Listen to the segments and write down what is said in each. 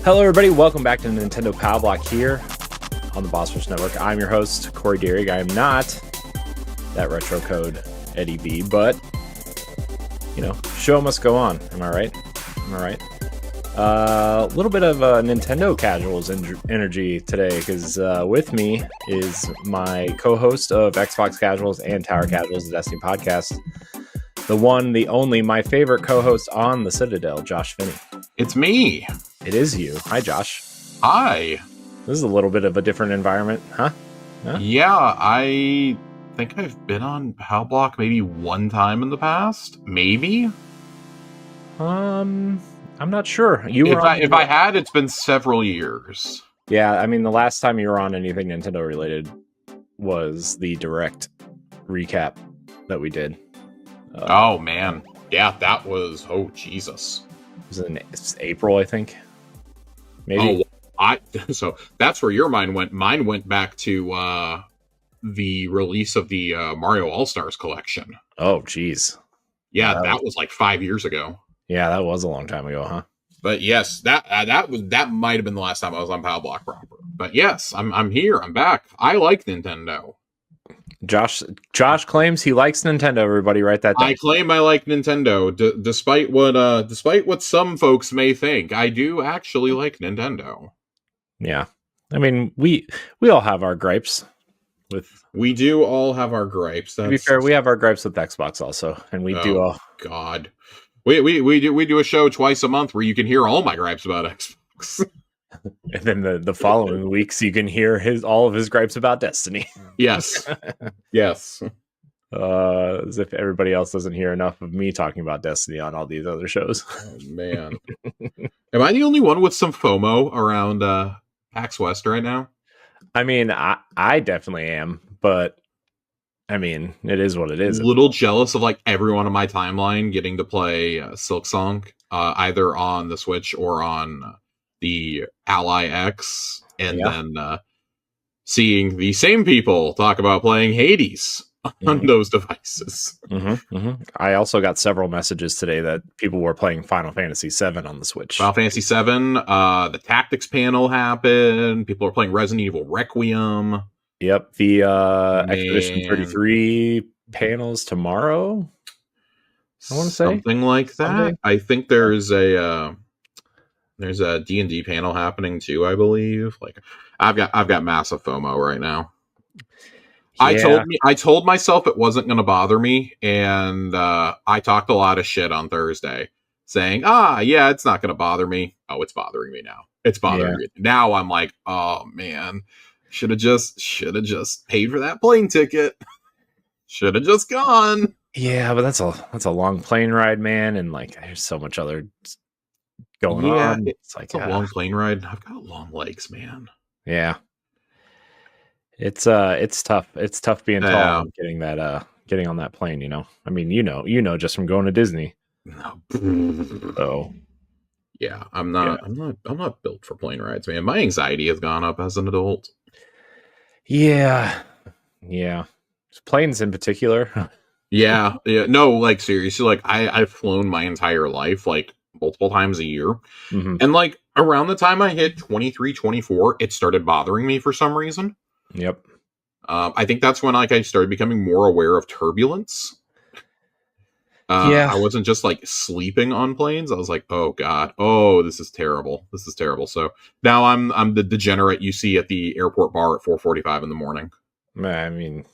Hello, everybody. Welcome back to Nintendo Pow Block here on the Bossforce Network. I'm your host, Corey Dirrig. I am not that retro code Eddie B, but, show must go on. Am I right? A little bit of Nintendo casuals energy today, because with me is my co-host of Xbox Casuals and Tower Casuals, the Destiny podcast, the one, the only, my favorite co-host on the Citadel, Josh Finney. It's me. It is you. Hi, Josh. Hi. This is a little bit of a different environment, huh? Yeah, I think I've been on Pow Block maybe one time in the past. Maybe? I'm not sure. If I had, it's been several years. Yeah, I mean, the last time you were on anything Nintendo related was the Direct recap that we did. Oh, man. Yeah, that was... Oh, Jesus. It was in April, I think. Maybe. So that's where your mind went. Mine went back to the release of the Mario All-Stars collection. Oh, geez. Yeah, that was like 5 years ago. Yeah, that was a long time ago, huh? But yes, that might have been the last time I was on Pow Block proper. But yes, I'm here. I'm back. I like Nintendo. Josh claims he likes Nintendo. Everybody, write that down. I claim I like Nintendo, despite what some folks may think. I do actually like Nintendo. Yeah, I mean, we all have our gripes with. We do all have our gripes. To be fair, we have our gripes with Xbox also, and we do all. God, we do a show twice a month where you can hear all my gripes about Xbox. And then the following weeks you can hear all of his gripes about Destiny. Yes. Yes. As if everybody else doesn't hear enough of me talking about Destiny on all these other shows. Oh, man. Am I the only one with some FOMO around PAX West right now? I mean, I definitely am, but I mean, it is what it is. A little jealous of like everyone on my timeline getting to play Silksong, either on the Switch or on the Ally X, and then seeing the same people talk about playing Hades on those devices. I also got several messages today that people were playing Final Fantasy VII on the Switch. Final Fantasy VII, the Tactics panel happened. People are playing Resident Evil Requiem. Yep, the Expedition 33 panels tomorrow. I want to say something like that. Sunday? I think there's a D&D panel happening too, I believe. Like I've got massive FOMO right now. Yeah. I told myself it wasn't going to bother me, and I talked a lot of shit on Thursday saying, yeah, it's not going to bother me. Oh, it's bothering me now. It's bothering me. Now I'm like, oh man, should have just paid for that plane ticket. Should have just gone. Yeah, but that's a long plane ride, man, and like there's so much other going on. It's like a long plane ride. I've got long legs, man. Yeah. It's tough. It's tough being tall and getting on that plane, I mean, just from going to Disney. No. So yeah, I'm not built for plane rides, man. My anxiety has gone up as an adult. Yeah. Planes in particular. Yeah. No, like seriously, like I've flown my entire life, like multiple times a year. And like around the time I hit 23, 24, it started bothering me for some reason. Yep. I think that's when like I started becoming more aware of turbulence. I wasn't just like sleeping on planes. I was like, oh god, this is terrible. So now I'm the degenerate you see at the airport bar at 4:45 in the morning. I mean,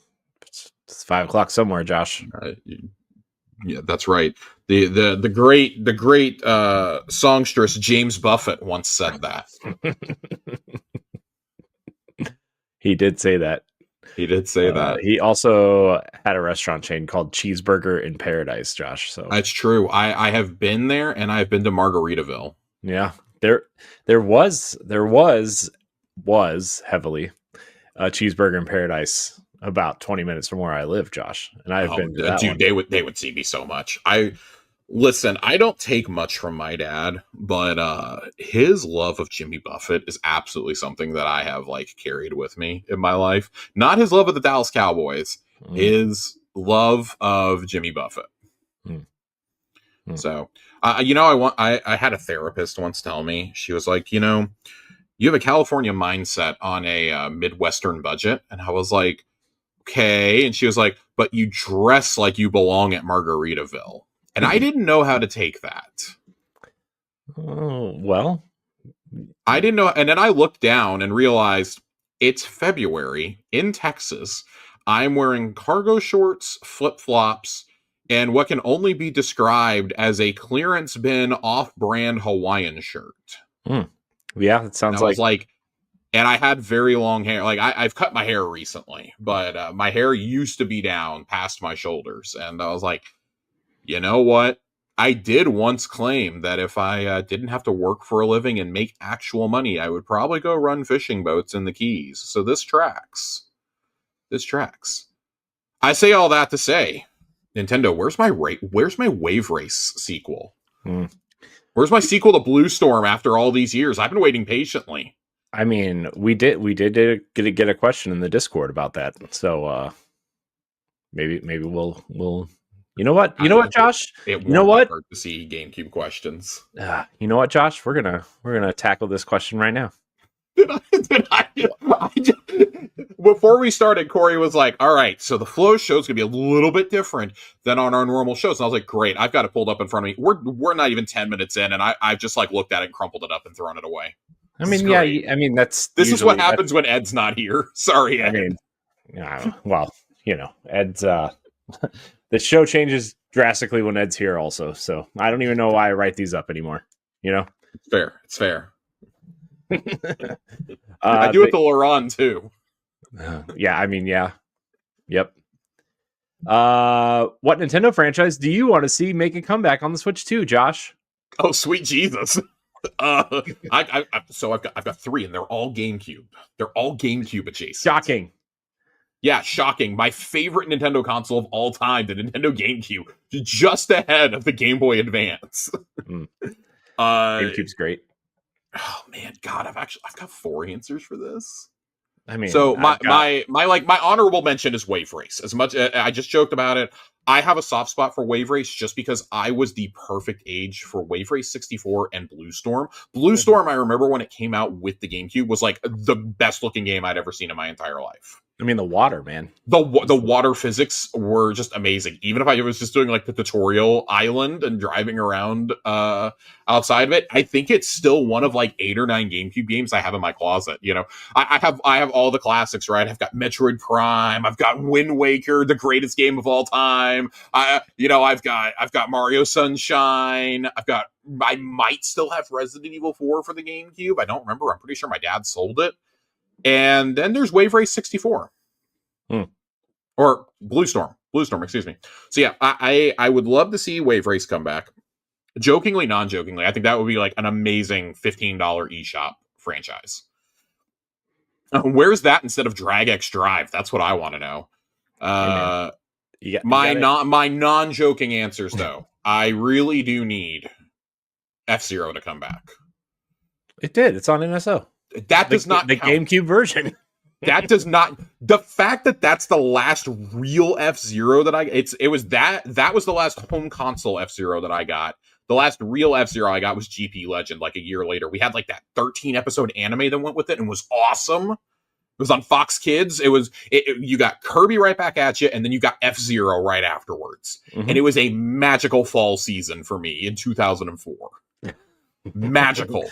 it's 5 o'clock somewhere, Josh. Yeah, that's right. The great songstress James Buffett once said that. He did say that. He also had a restaurant chain called Cheeseburger in Paradise, Josh. So that's true. I have been there, and I've been to Margaritaville. Yeah, there was heavily a Cheeseburger in Paradise about 20 minutes from where I live, Josh. And I've been to that one. They would see me so much. Listen, I don't take much from my dad, but his love of Jimmy Buffett is absolutely something that I have like carried with me in my life. Not his love of the Dallas Cowboys, his love of Jimmy Buffett. So, I had a therapist once tell me, she was like, you have a California mindset on a Midwestern budget. And I was like, okay. And she was like, but you dress like you belong at Margaritaville. And I didn't know how to take that. Oh, well. I didn't know. And then I looked down and realized it's February in Texas. I'm wearing cargo shorts, flip-flops, and what can only be described as a clearance bin off-brand Hawaiian shirt. Yeah, it sounds like... And I had very long hair. Like, I've cut my hair recently, but my hair used to be down past my shoulders. And I was like, you know what? I did once claim that if I didn't have to work for a living and make actual money, I would probably go run fishing boats in the Keys. So this tracks. I say all that to say, Nintendo, where's my Wave Race sequel? Where's my sequel to Blue Storm after all these years? I've been waiting patiently. I mean, we did get a question in the Discord about that. So maybe we'll you know what, Josh? It won't hurt to see GameCube questions. You know what, Josh? We're gonna tackle this question right now. Before we started, Corey was like, all right, so the flow show's gonna be a little bit different than on our normal shows. And I was like, great, I've got it pulled up in front of me. We're not even 10 minutes in, and I've just like looked at it and crumpled it up and thrown it away. I mean, yeah, I mean, this is what happens when Ed's not here. Sorry, Ed. I mean, well, Ed's the show changes drastically when Ed's here also. So I don't even know why I write these up anymore. It's fair. I do it to Laurent too. Yeah, I mean, yeah. Yep. What Nintendo franchise do you want to see make a comeback on the Switch 2, Josh? Oh, sweet Jesus. I've got 3 and they're all GameCube. They're all GameCube adjacent. Shocking. Yeah, shocking. My favorite Nintendo console of all time, the Nintendo GameCube, just ahead of the Game Boy Advance. GameCube's great. Oh man, God, I've got 4 answers for this. I mean, so my honorable mention is Wave Race. As much I just joked about it, I have a soft spot for Wave Race just because I was the perfect age for Wave Race 64 and Blue Storm. Blue Storm, I remember when it came out with the GameCube, was like the best looking game I'd ever seen in my entire life. I mean, the water, man. The water physics were just amazing. Even if I was just doing like the tutorial island and driving around outside of it, I think it's still one of like 8 or 9 GameCube games I have in my closet. I have all the classics, right? I've got Metroid Prime, I've got Wind Waker, the greatest game of all time. I've got Mario Sunshine. I might still have Resident Evil 4 for the GameCube. I don't remember. I'm pretty sure my dad sold it. And then there's Wave Race 64. Or Blue Storm, excuse me. So yeah, I would love to see Wave Race come back. Jokingly, non-jokingly, I think that would be like an amazing $15 eShop franchise. Where's that instead of Drag X Drive? That's what I want to know. My non-joking answers, though. I really do need F-Zero to come back. It did. It's on NSO. That does not the count. GameCube version. That does not. The fact that that's the last real F-Zero that that was the last home console F-Zero that I got. The last real F-Zero I got was GP Legend. Like a year later, we had like that 13 episode anime that went with it and was awesome. It was on Fox Kids. You got Kirby right back at you, and then you got F-Zero right afterwards. And it was a magical fall season for me in 2004. Magical.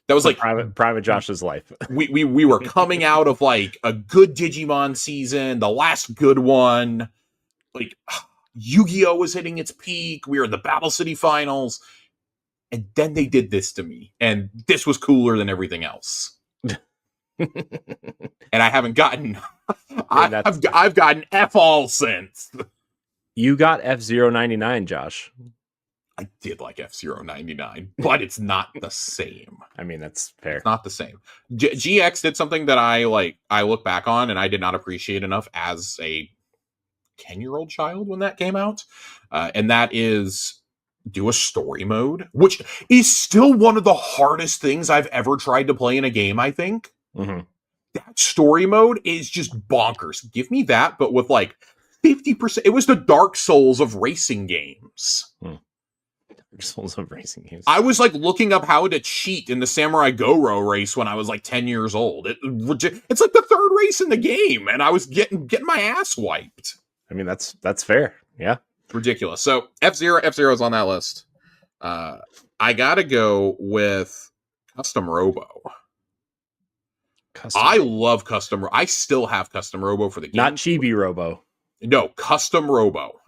That was like private Josh's life. we were coming out of like a good Digimon season, the last good one. Like Yu-Gi-Oh was hitting its peak. We were in the Battle City finals, and then they did this to me, and this was cooler than everything else. And I haven't gotten. I've gotten F all since. You got F-Zero 99, Josh. I did like F-Zero 99, but it's not the same. I mean, that's fair. It's not the same. GX did something that I look back on and I did not appreciate enough as a 10-year-old child when that came out. And that is do a story mode, which is still one of the hardest things I've ever tried to play in a game, I think. That story mode is just bonkers. Give me that, but with like 50%. It was the Dark Souls of racing games. Souls of racing games. I was like looking up how to cheat in the Samurai Go-Ro race when I was like 10 years old. It's like the third race in the game, and I was getting my ass wiped. I mean, that's fair. Yeah. Ridiculous. So F-Zero is on that list. I gotta go with Custom Robo. I love Custom. I still have Custom Robo for the game. Not Chibi Robo. No, Custom Robo.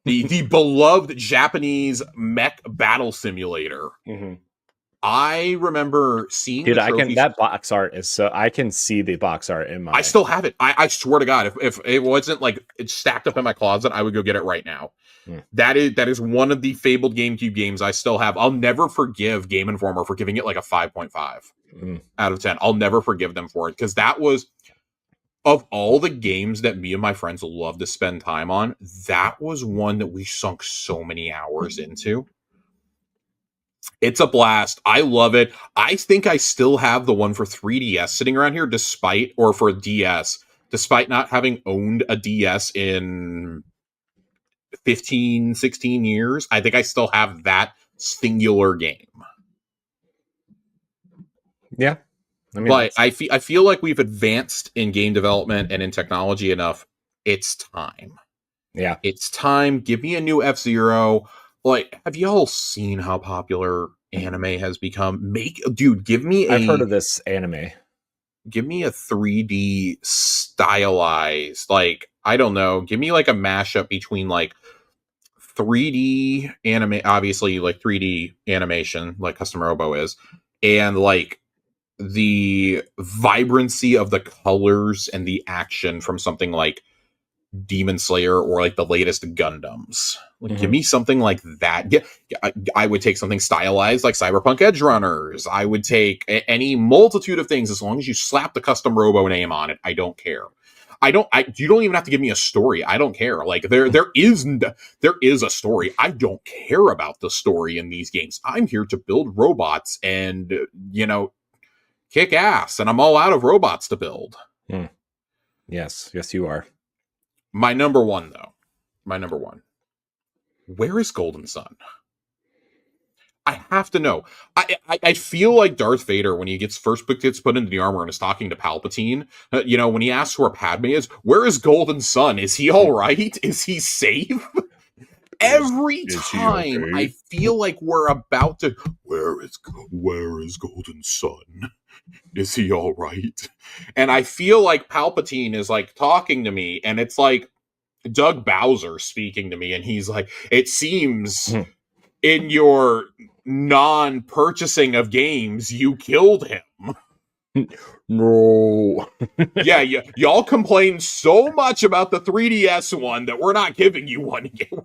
the beloved Japanese mech battle simulator. Mm-hmm. I remember seeing. Dude, that box art is so. I can see the box art in my. I still have it. I swear to God, if it wasn't like it's stacked up in my closet, I would go get it right now. That is one of the fabled GameCube games I still have. I'll never forgive Game Informer for giving it like a 5.5 out of 10. I'll never forgive them for it, because that was, of all the games that me and my friends love to spend time on, that was one that we sunk so many hours into. It's a blast. I love it. I think I still have the one for 3DS sitting around here, for DS, despite not having owned a DS in 15, 16 years. I think I still have that singular game. Yeah. I mean, but I feel like we've advanced in game development and in technology enough. It's time. Yeah. It's time. Give me a new F-Zero. Like, have y'all seen how popular anime has become? Give me I've heard of this anime. Give me a 3D stylized, like, I don't know, give me like a mashup between like 3D anime, obviously like 3D animation, like Custom Robo is, and like the vibrancy of the colors and the action from something like Demon Slayer or like the latest Gundams. Like, give me something like that. I would take something stylized like Cyberpunk Edge Runners. I would take any multitude of things, as long as you slap the Custom Robo name on it. I don't care. You don't even have to give me a story. I don't care. Like, there is a story. I don't care about the story in these games. I'm here to build robots and, kick ass, and I'm all out of robots to build. Yes, you are. My number one, though. Where is Golden Sun? I have to know. I feel like Darth Vader when he gets put into the armor and is talking to Palpatine. When he asks where Padme is, where is Golden Sun? Is he all right? Is he safe? Every time I feel like we're about to. Where is Golden Sun? Is he all right? And I feel like Palpatine is like talking to me, and it's like Doug Bowser speaking to me, and he's like, it seems in your non-purchasing of games, you killed him. No. Yeah, y'all complain so much about the 3DS one that we're not giving you one again.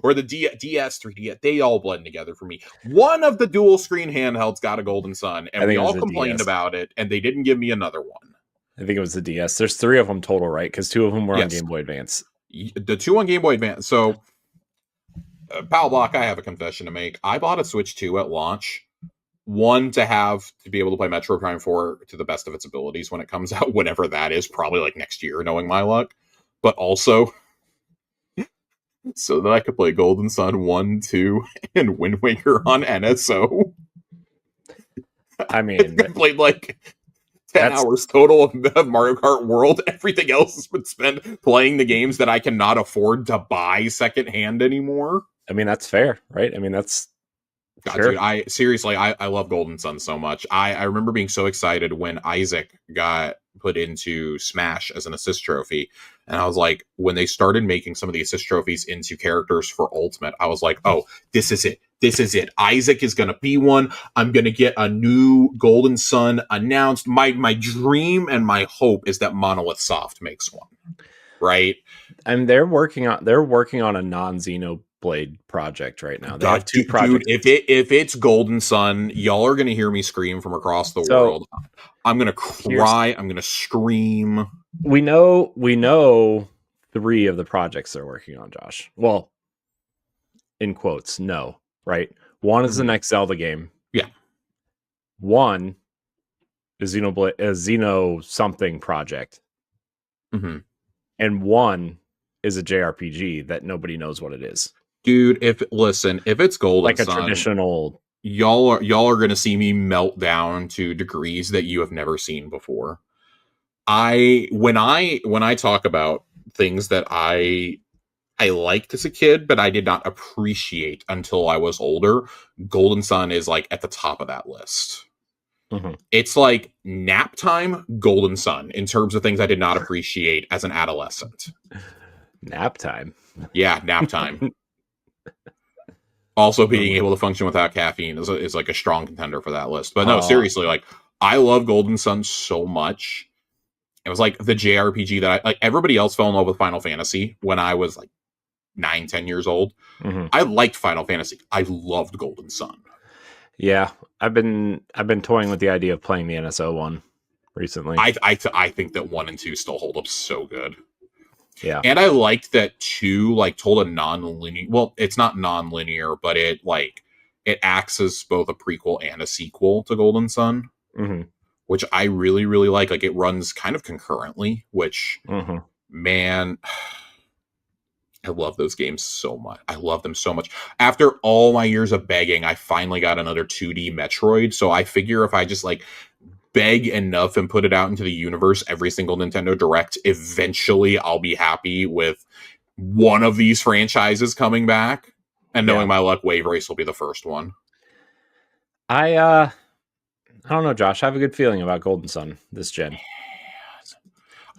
Or the DS, 3DS, they all blend together for me. One of the dual screen handhelds got a Golden Sun, and we all complained about it, and they didn't give me another one. I think it was the DS. There's 3 of them total, right? Because 2 of them were on Game Boy Advance. The 2 on Game Boy Advance. So, Pow Block, I have a confession to make. I bought a Switch 2 at launch. One, to be able to play Metro Prime 4 to the best of its abilities when it comes out, whenever that is, probably like next year, knowing my luck. But also, so that I could play Golden Sun 1, 2, and Wind Waker on NSO. I mean, I played like 10 hours total of Mario Kart World. Everything else has been spent playing the games that I cannot afford to buy secondhand anymore. I mean, that's fair, right? I mean, that's... God, sure. Dude, I love Golden Sun so much. I remember being so excited when Isaac got put into Smash as an assist trophy. And I was like, when they started making some of the assist trophies into characters for Ultimate, I was like, oh, this is it. This is it. Isaac is going to be one. I'm going to get a new Golden Sun announced. My dream and my hope is that Monolith Soft makes one. Right? And they're working on a non-Xenoblade project right now. They have 2 projects. Dude, if it's Golden Sun, y'all are going to hear me scream from across the world. I'm going to cry. I'm going to scream. We know 3 of the projects they're working on, Josh. Well, in quotes, no, right? One is the next Zelda game. Yeah. One is Xeno something project. Mm-hmm. And one is a JRPG that nobody knows what it is. Dude, if it's Golden like a Sun, traditional. y'all are going to see me melt down to degrees that you have never seen before. When I talk about things that I liked as a kid, but I did not appreciate until I was older, Golden Sun is like at the top of that list. Mm-hmm. It's like nap time, Golden Sun, in terms of things I did not appreciate as an adolescent. Nap time. Yeah, nap time. Also, being able to function without caffeine is like a strong contender for that list. But no, seriously, like I love Golden Sun so much. It was like the JRPG that like everybody else fell in love with Final Fantasy when I was like 9-10 years old. Mm-hmm. I liked Final Fantasy. I loved Golden Sun. Yeah, I've been toying with the idea of playing the NSO one recently. I think that 1 and 2 still hold up so good. Yeah, and I liked that 2 like told a non-linear. Well, it's not non-linear, but it acts as both a prequel and a sequel to Golden Sun, mm-hmm. which I really really like. Like it runs kind of concurrently, which man. I love those games so much. I love them so much. After all my years of begging, I finally got another 2D Metroid. So I figure if I just like beg enough and put it out into the universe every single Nintendo Direct, eventually I'll be happy with one of these franchises coming back. And knowing my luck, Wave Race will be the first one. I don't know, Josh. I have a good feeling about Golden Sun this gen.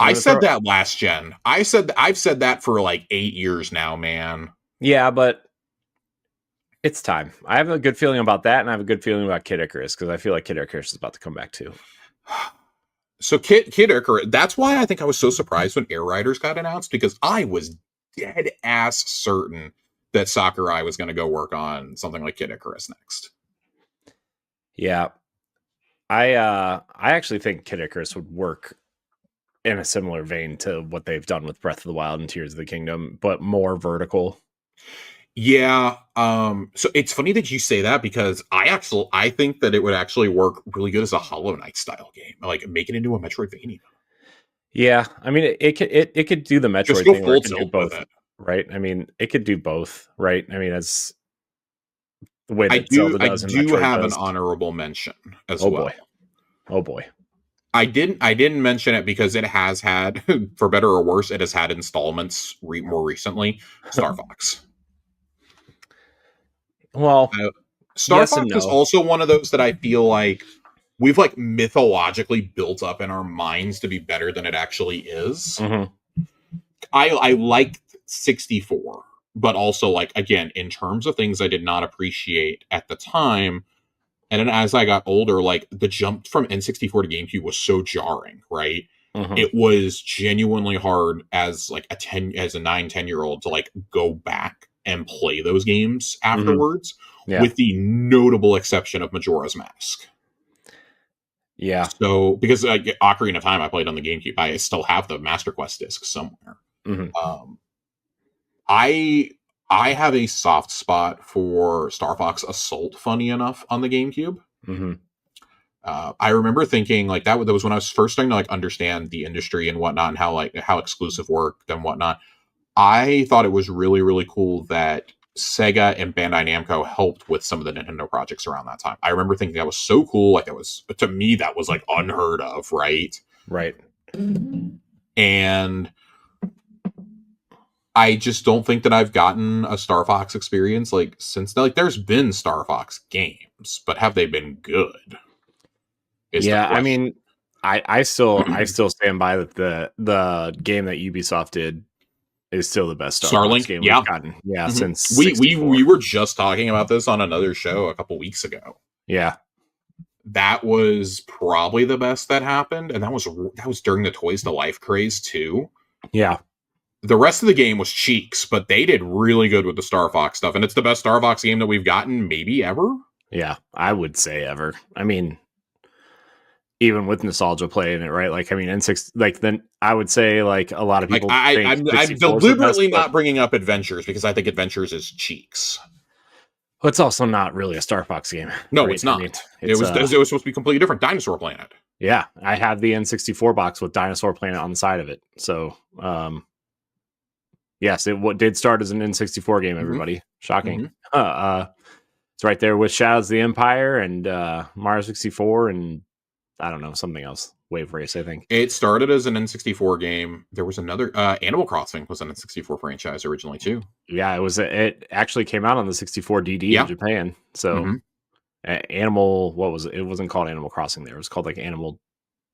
I said that last gen. I've said that for like 8 years now, man. Yeah, but it's time. I have a good feeling about that, and I have a good feeling about Kid Icarus because I feel like Kid Icarus is about to come back too. So Kid Icarus, that's why I think I was so surprised when Air Riders got announced, because I was dead ass certain that Sakurai was going to go work on something like Kid Icarus next. Yeah. I actually think Kid Icarus would work in a similar vein to what they've done with Breath of the Wild and Tears of the Kingdom, but more vertical. Yeah. So it's funny that you say that, because I think that it would actually work really good as a Hollow Knight style game, like make it into a Metroidvania. Yeah, I mean it could do the Metroid thing, or it could do both, right? I mean it could do both, right? I mean as the way that Zelda does. I do have an honorable mention as well. Oh boy. I didn't mention it because it has had, for better or worse, it has had installments more recently. Star Fox. Well, Star Fox is also one of those that I feel like we've like mythologically built up in our minds to be better than it actually is. Mm-hmm. I liked 64, but also like, again, in terms of things I did not appreciate at the time. And then as I got older, like the jump from N64 to GameCube was so jarring, right? Mm-hmm. It was genuinely hard as like a 9-10-year-old to like go back and play those games afterwards, with the notable exception of Majora's Mask. Yeah. So because Ocarina of Time I played on the GameCube, I still have the Master Quest disc somewhere. Mm-hmm. I have a soft spot for Star Fox Assault, funny enough, on the GameCube. Mm-hmm. I remember thinking like that was when I was first starting to like understand the industry and whatnot, and how exclusive worked and whatnot. I thought it was really, really cool that Sega and Bandai Namco helped with some of the Nintendo projects around that time. I remember thinking that was so cool. Like to me, that was like unheard of, right? Right. And I just don't think that I've gotten a Star Fox experience like since. Like, there's been Star Fox games, but have they been good? Yeah, I mean, I still stand by that the game that Ubisoft did is still the best Star Fox game we've gotten. Yeah, mm-hmm. Since we were just talking about this on another show a couple weeks ago. Yeah, that was probably the best that happened, and that was during the Toys to Life craze too. Yeah. The rest of the game was cheeks, but they did really good with the Star Fox stuff, and it's the best Star Fox game that we've gotten maybe ever. Yeah, I would say ever. I mean, even with nostalgia play in it, right? Like, I mean, N6, like, then I would say, like, a lot of people. I'm deliberately not bringing up Adventures because I think Adventures is cheeks. Well, it's also not really a Star Fox game. No, right? It's not. I mean, it was supposed to be completely different. Dinosaur Planet. Yeah, I have the N64 box with Dinosaur Planet on the side of it. So, Yes, it did start as an N64 game, everybody. Shocking. It's right there with Shadows of the Empire and Mario 64 and I don't know, something else. Wave Race, I think. It started as an N64 game. There was another Animal Crossing was an N64 franchise originally too. Yeah, it actually came out on the 64 DD in Japan. So Animal, what was it? It wasn't called Animal Crossing there. It was called like Animal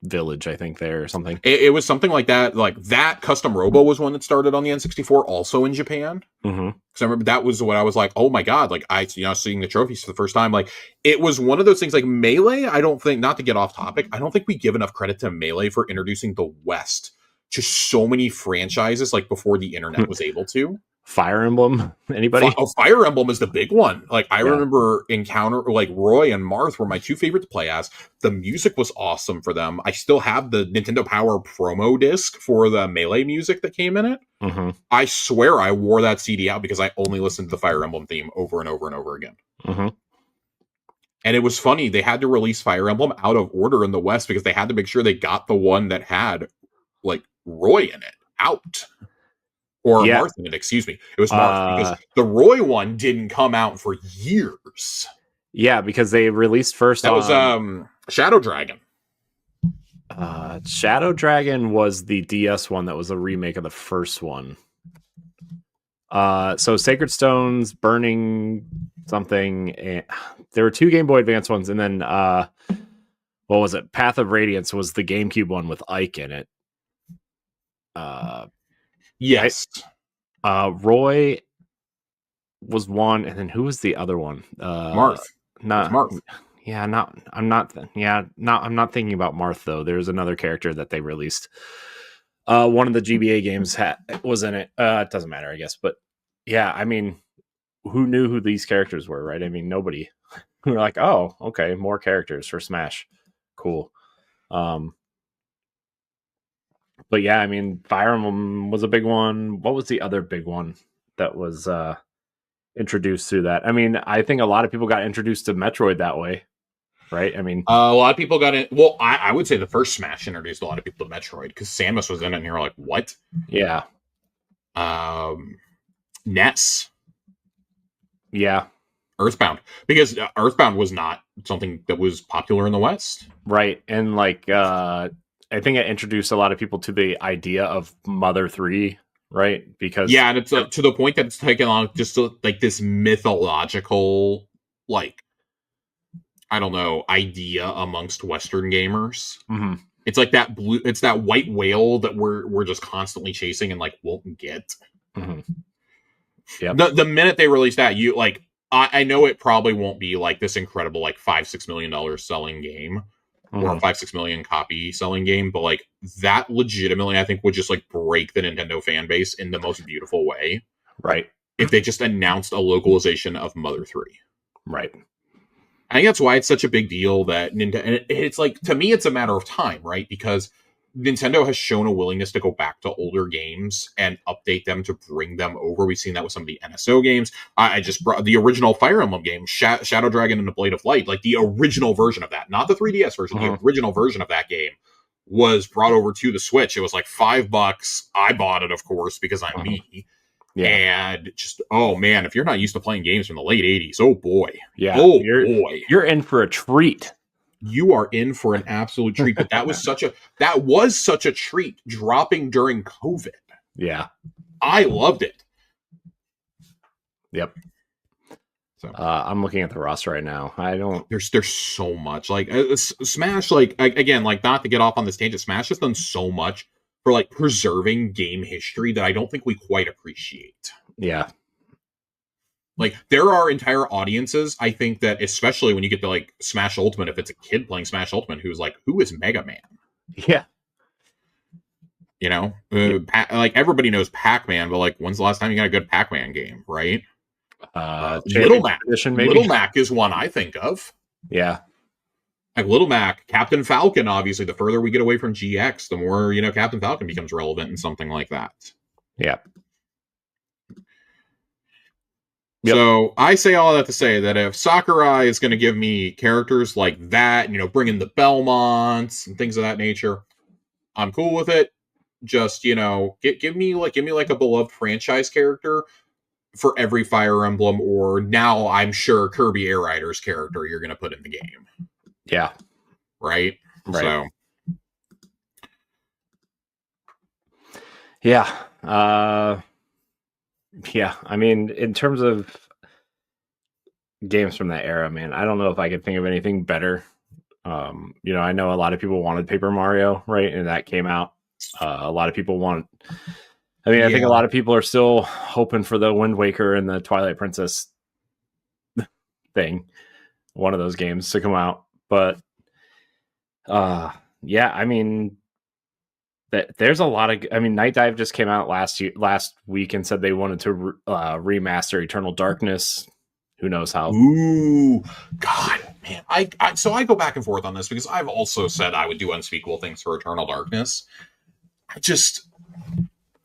Village, I think, there or something. It was something like that. Like that Custom Robo was one that started on the N64 also in Japan. Because I remember that was what I was like, oh my god, like seeing the trophies for the first time. Like it was one of those things like Melee. I don't think, not to get off topic, I don't think we give enough credit to Melee for introducing the West to so many franchises like before the internet was able to. Fire Emblem, anybody? Fire Emblem is the big one. Like I remember like Roy and Marth were my two favorite to play as. The music was awesome for them. I still have the Nintendo Power promo disc for the Melee music that came in it. I swear I wore that CD out because I only listened to the Fire Emblem theme over and over and over again. And it was funny. They had to release Fire Emblem out of order in the West because they had to make sure they got the one that had like Roy in it out. Or Marth in it, excuse me. It was Marth because the Roy one didn't come out for years. Yeah, because they released first. That was Shadow Dragon. Shadow Dragon was the DS one that was a remake of the first one. So Sacred Stones, Burning something. There were two Game Boy Advance ones, and then what was it? Path of Radiance was the GameCube one with Ike in it. Yes. Roy was one, and then who was the other one? Marth. Marth. Yeah, I'm not thinking about Marth though. There's another character that they released. One of the GBA games was in it. It doesn't matter, I guess. But yeah, I mean, who knew who these characters were, right? I mean, nobody. We were like, oh, okay, more characters for Smash. Cool. But yeah, I mean, Fire Emblem was a big one. What was the other big one that was introduced through that? I mean, I think a lot of people got introduced to Metroid that way, right? I mean, a lot of people got it. Well, I would say the first Smash introduced a lot of people to Metroid because Samus was in it, and you're like, what? Yeah. NES. Yeah. Earthbound, because Earthbound was not something that was popular in the West, right? And like, I think it introduced a lot of people to the idea of Mother 3, right? Because and it's to the point that it's taken on just like this mythological, like, I don't know, idea amongst Western gamers. It's like it's that white whale that we're just constantly chasing and like won't get. Yeah. The minute they release that, you like, I know it probably won't be like this incredible like $5-6 million selling game. Or a 5-6 million copy selling game, but like that legitimately I think would just like break the Nintendo fan base in the most beautiful way. Right. If they just announced a localization of Mother 3. Right. I think that's why it's such a big deal that Nintendo, it's like, to me, it's a matter of time, right? Because Nintendo has shown a willingness to go back to older games and update them to bring them over. We've seen that with some of the NSO games. I just brought the original Fire Emblem game, Shadow Dragon and the Blade of Light, like the original version of that, not the 3DS version, the original version of that game was brought over to the Switch. It was like $5. I bought it, of course, because I'm me. Yeah. And just, oh man, if you're not used to playing games from the late 80s, oh boy. Yeah. Oh boy. You're in for a treat. You are in for an absolute treat. But that was such a treat dropping during COVID. Yeah. I loved it. Yep. So I'm looking at the roster right now. There's so much. Like Smash, like again, like not to get off on this tangent, Smash has done so much for like preserving game history that I don't think we quite appreciate. Yeah. Like there are entire audiences, I think, that especially when you get to like Smash Ultimate, if it's a kid playing Smash Ultimate who's like, who is Mega Man? Yeah. You know, like everybody knows Pac-Man, but like, when's the last time you got a good Pac-Man game, right? Little Mac. Little Mac is one I think of. Yeah. Like Little Mac, Captain Falcon, obviously, the further we get away from GX, the more, you know, Captain Falcon becomes relevant in something like that. Yeah. Yep. So I say all that to say that if Sakurai is going to give me characters like that, you know, bring in the Belmonts and things of that nature, I'm cool with it. just give me like a beloved franchise character for every Fire Emblem, or now I'm sure Kirby Air Rider's character you're going to put in the game. Yeah. Right. So. Yeah. Yeah. I mean, in terms of games from that era, man, I don't know if I could think of anything better. I know a lot of people wanted Paper Mario, right? And that came out. A lot of people want. I mean, I think a lot of people are still hoping for the Wind Waker and the Twilight Princess thing, one of those games to come out. But yeah, I mean, there's a lot of. I mean, Night Dive just came out last week and said they wanted to remaster Eternal Darkness. Who knows how? Ooh, God, man! So I go back and forth on this because I've also said I would do unspeakable things for Eternal Darkness.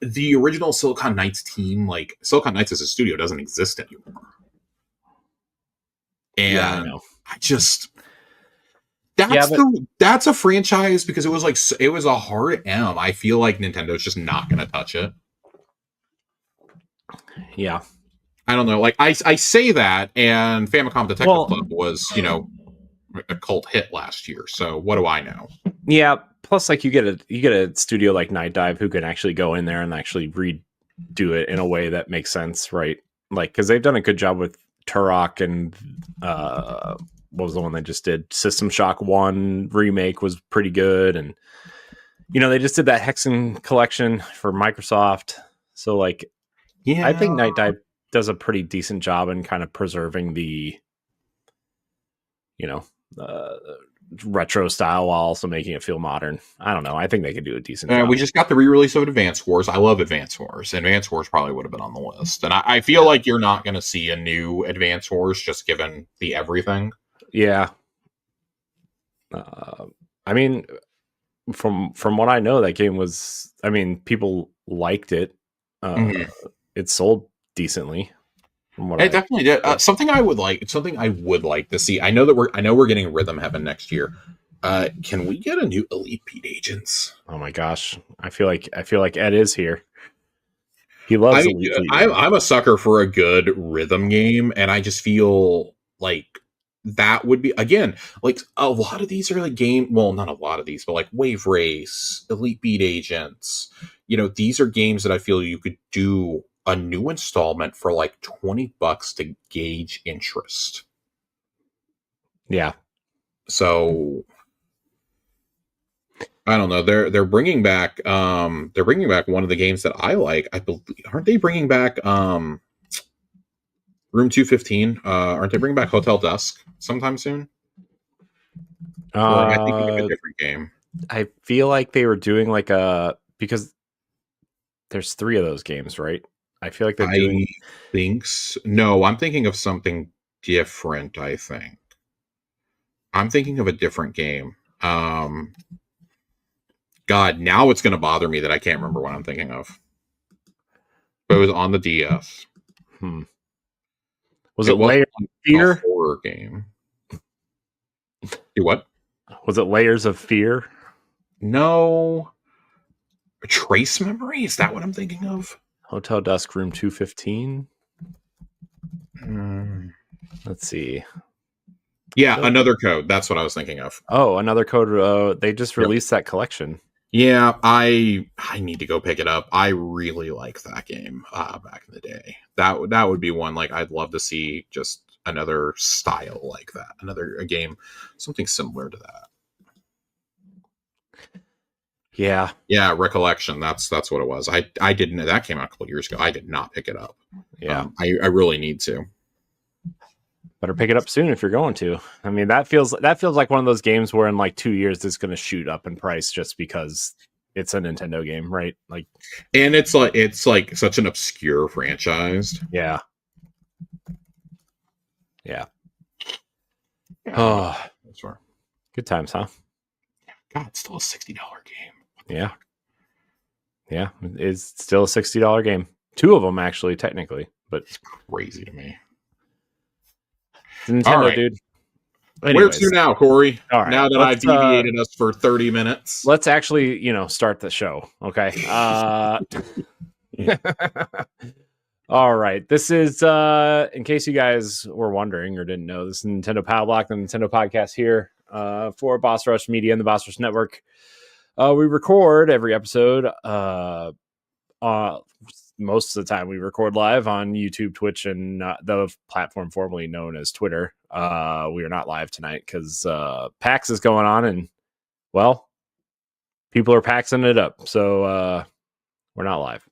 The original Silicon Knights team, like Silicon Knights as a studio, doesn't exist anymore. And that's a franchise because it was a hard M. I feel like Nintendo's just not going to touch it. Yeah. I don't know. Like I say that, and Famicom Detective Club was, a cult hit last year. So what do I know? Yeah. Plus, like you get a studio like Night Dive who can actually go in there and actually redo it in a way that makes sense, right? Like because they've done a good job with Turok and what was the one they just did? System Shock 1 remake was pretty good, and they just did that Hexen collection for Microsoft. So like, yeah, I think Night Dive does a pretty decent job in kind of preserving the retro style while also making it feel modern. I don't know. I think they could do a decent job. We just got the re-release of Advance Wars. I love Advance Wars. Advance Wars probably would have been on the list. And I feel like you're not going to see a new Advance Wars just given the everything. Yeah. I mean, from what I know, that game was, people liked it. It sold decently. It definitely did. Something I would like to see. I know we're getting Rhythm Heaven next year. Can we get a new Elite Beat Agents? Oh my gosh, I feel like Ed is here. He loves Elite Beat. I'm a sucker for a good rhythm game, and I just feel like that would be, again, like a lot of these are like not a lot of these, but like Wave Race, Elite Beat Agents. These are games that I feel you could do a new installment for like $20 to gauge interest. Yeah. So I don't know. They're bringing back one of the games that I like. I believe, aren't they bringing back Room 215? Aren't they bringing back Hotel Dusk sometime soon? I think it's a different game. I feel like they were doing because there's 3 of those games, right? I feel like they're doing. No, I'm thinking of something different. I think I'm thinking of a different game. God, now it's going to bother me that I can't remember what I'm thinking of. But it was on the DS. Was it Layers of Fear? A horror game. What? Was it Layers of Fear? No. Trace Memory? Is that what I'm thinking of? Hotel Dusk, Room 215. Let's see. Yeah, Another Code. That's what I was thinking of. Oh, Another Code. They just released that collection. Yeah, I need to go pick it up. I really like that game back in the day. That would be one like I'd love to see, just another style like that. A game, something similar to that. Yeah. Yeah, Recollection. That's what it was. I didn't know that came out a couple years ago. I did not pick it up. Yeah. I really need to. Better pick it up soon if you're going to. I mean, that feels like one of those games where in like 2 years it's going to shoot up in price just because it's a Nintendo game, right? Like, and it's like such an obscure franchise. Yeah. Yeah. Oh, sure. Good times, huh? God, it's still a $60 game. Yeah. Yeah, it's still a $60 game. 2 of them actually, technically, but it's crazy to me. It's Nintendo, dude. Where to now, Corey? All right, now that I've deviated us for 30 minutes. Let's actually, start the show. Okay. All right. This is, in case you guys were wondering or didn't know, this is Nintendo Pow Block, the Nintendo podcast here for Boss Rush Media and the Boss Rush Network. We record every episode. Most of the time we record live on YouTube, Twitch, and the platform formerly known as Twitter. We are not live tonight because PAX is going on, and well, people are paxing it up, so we're not live.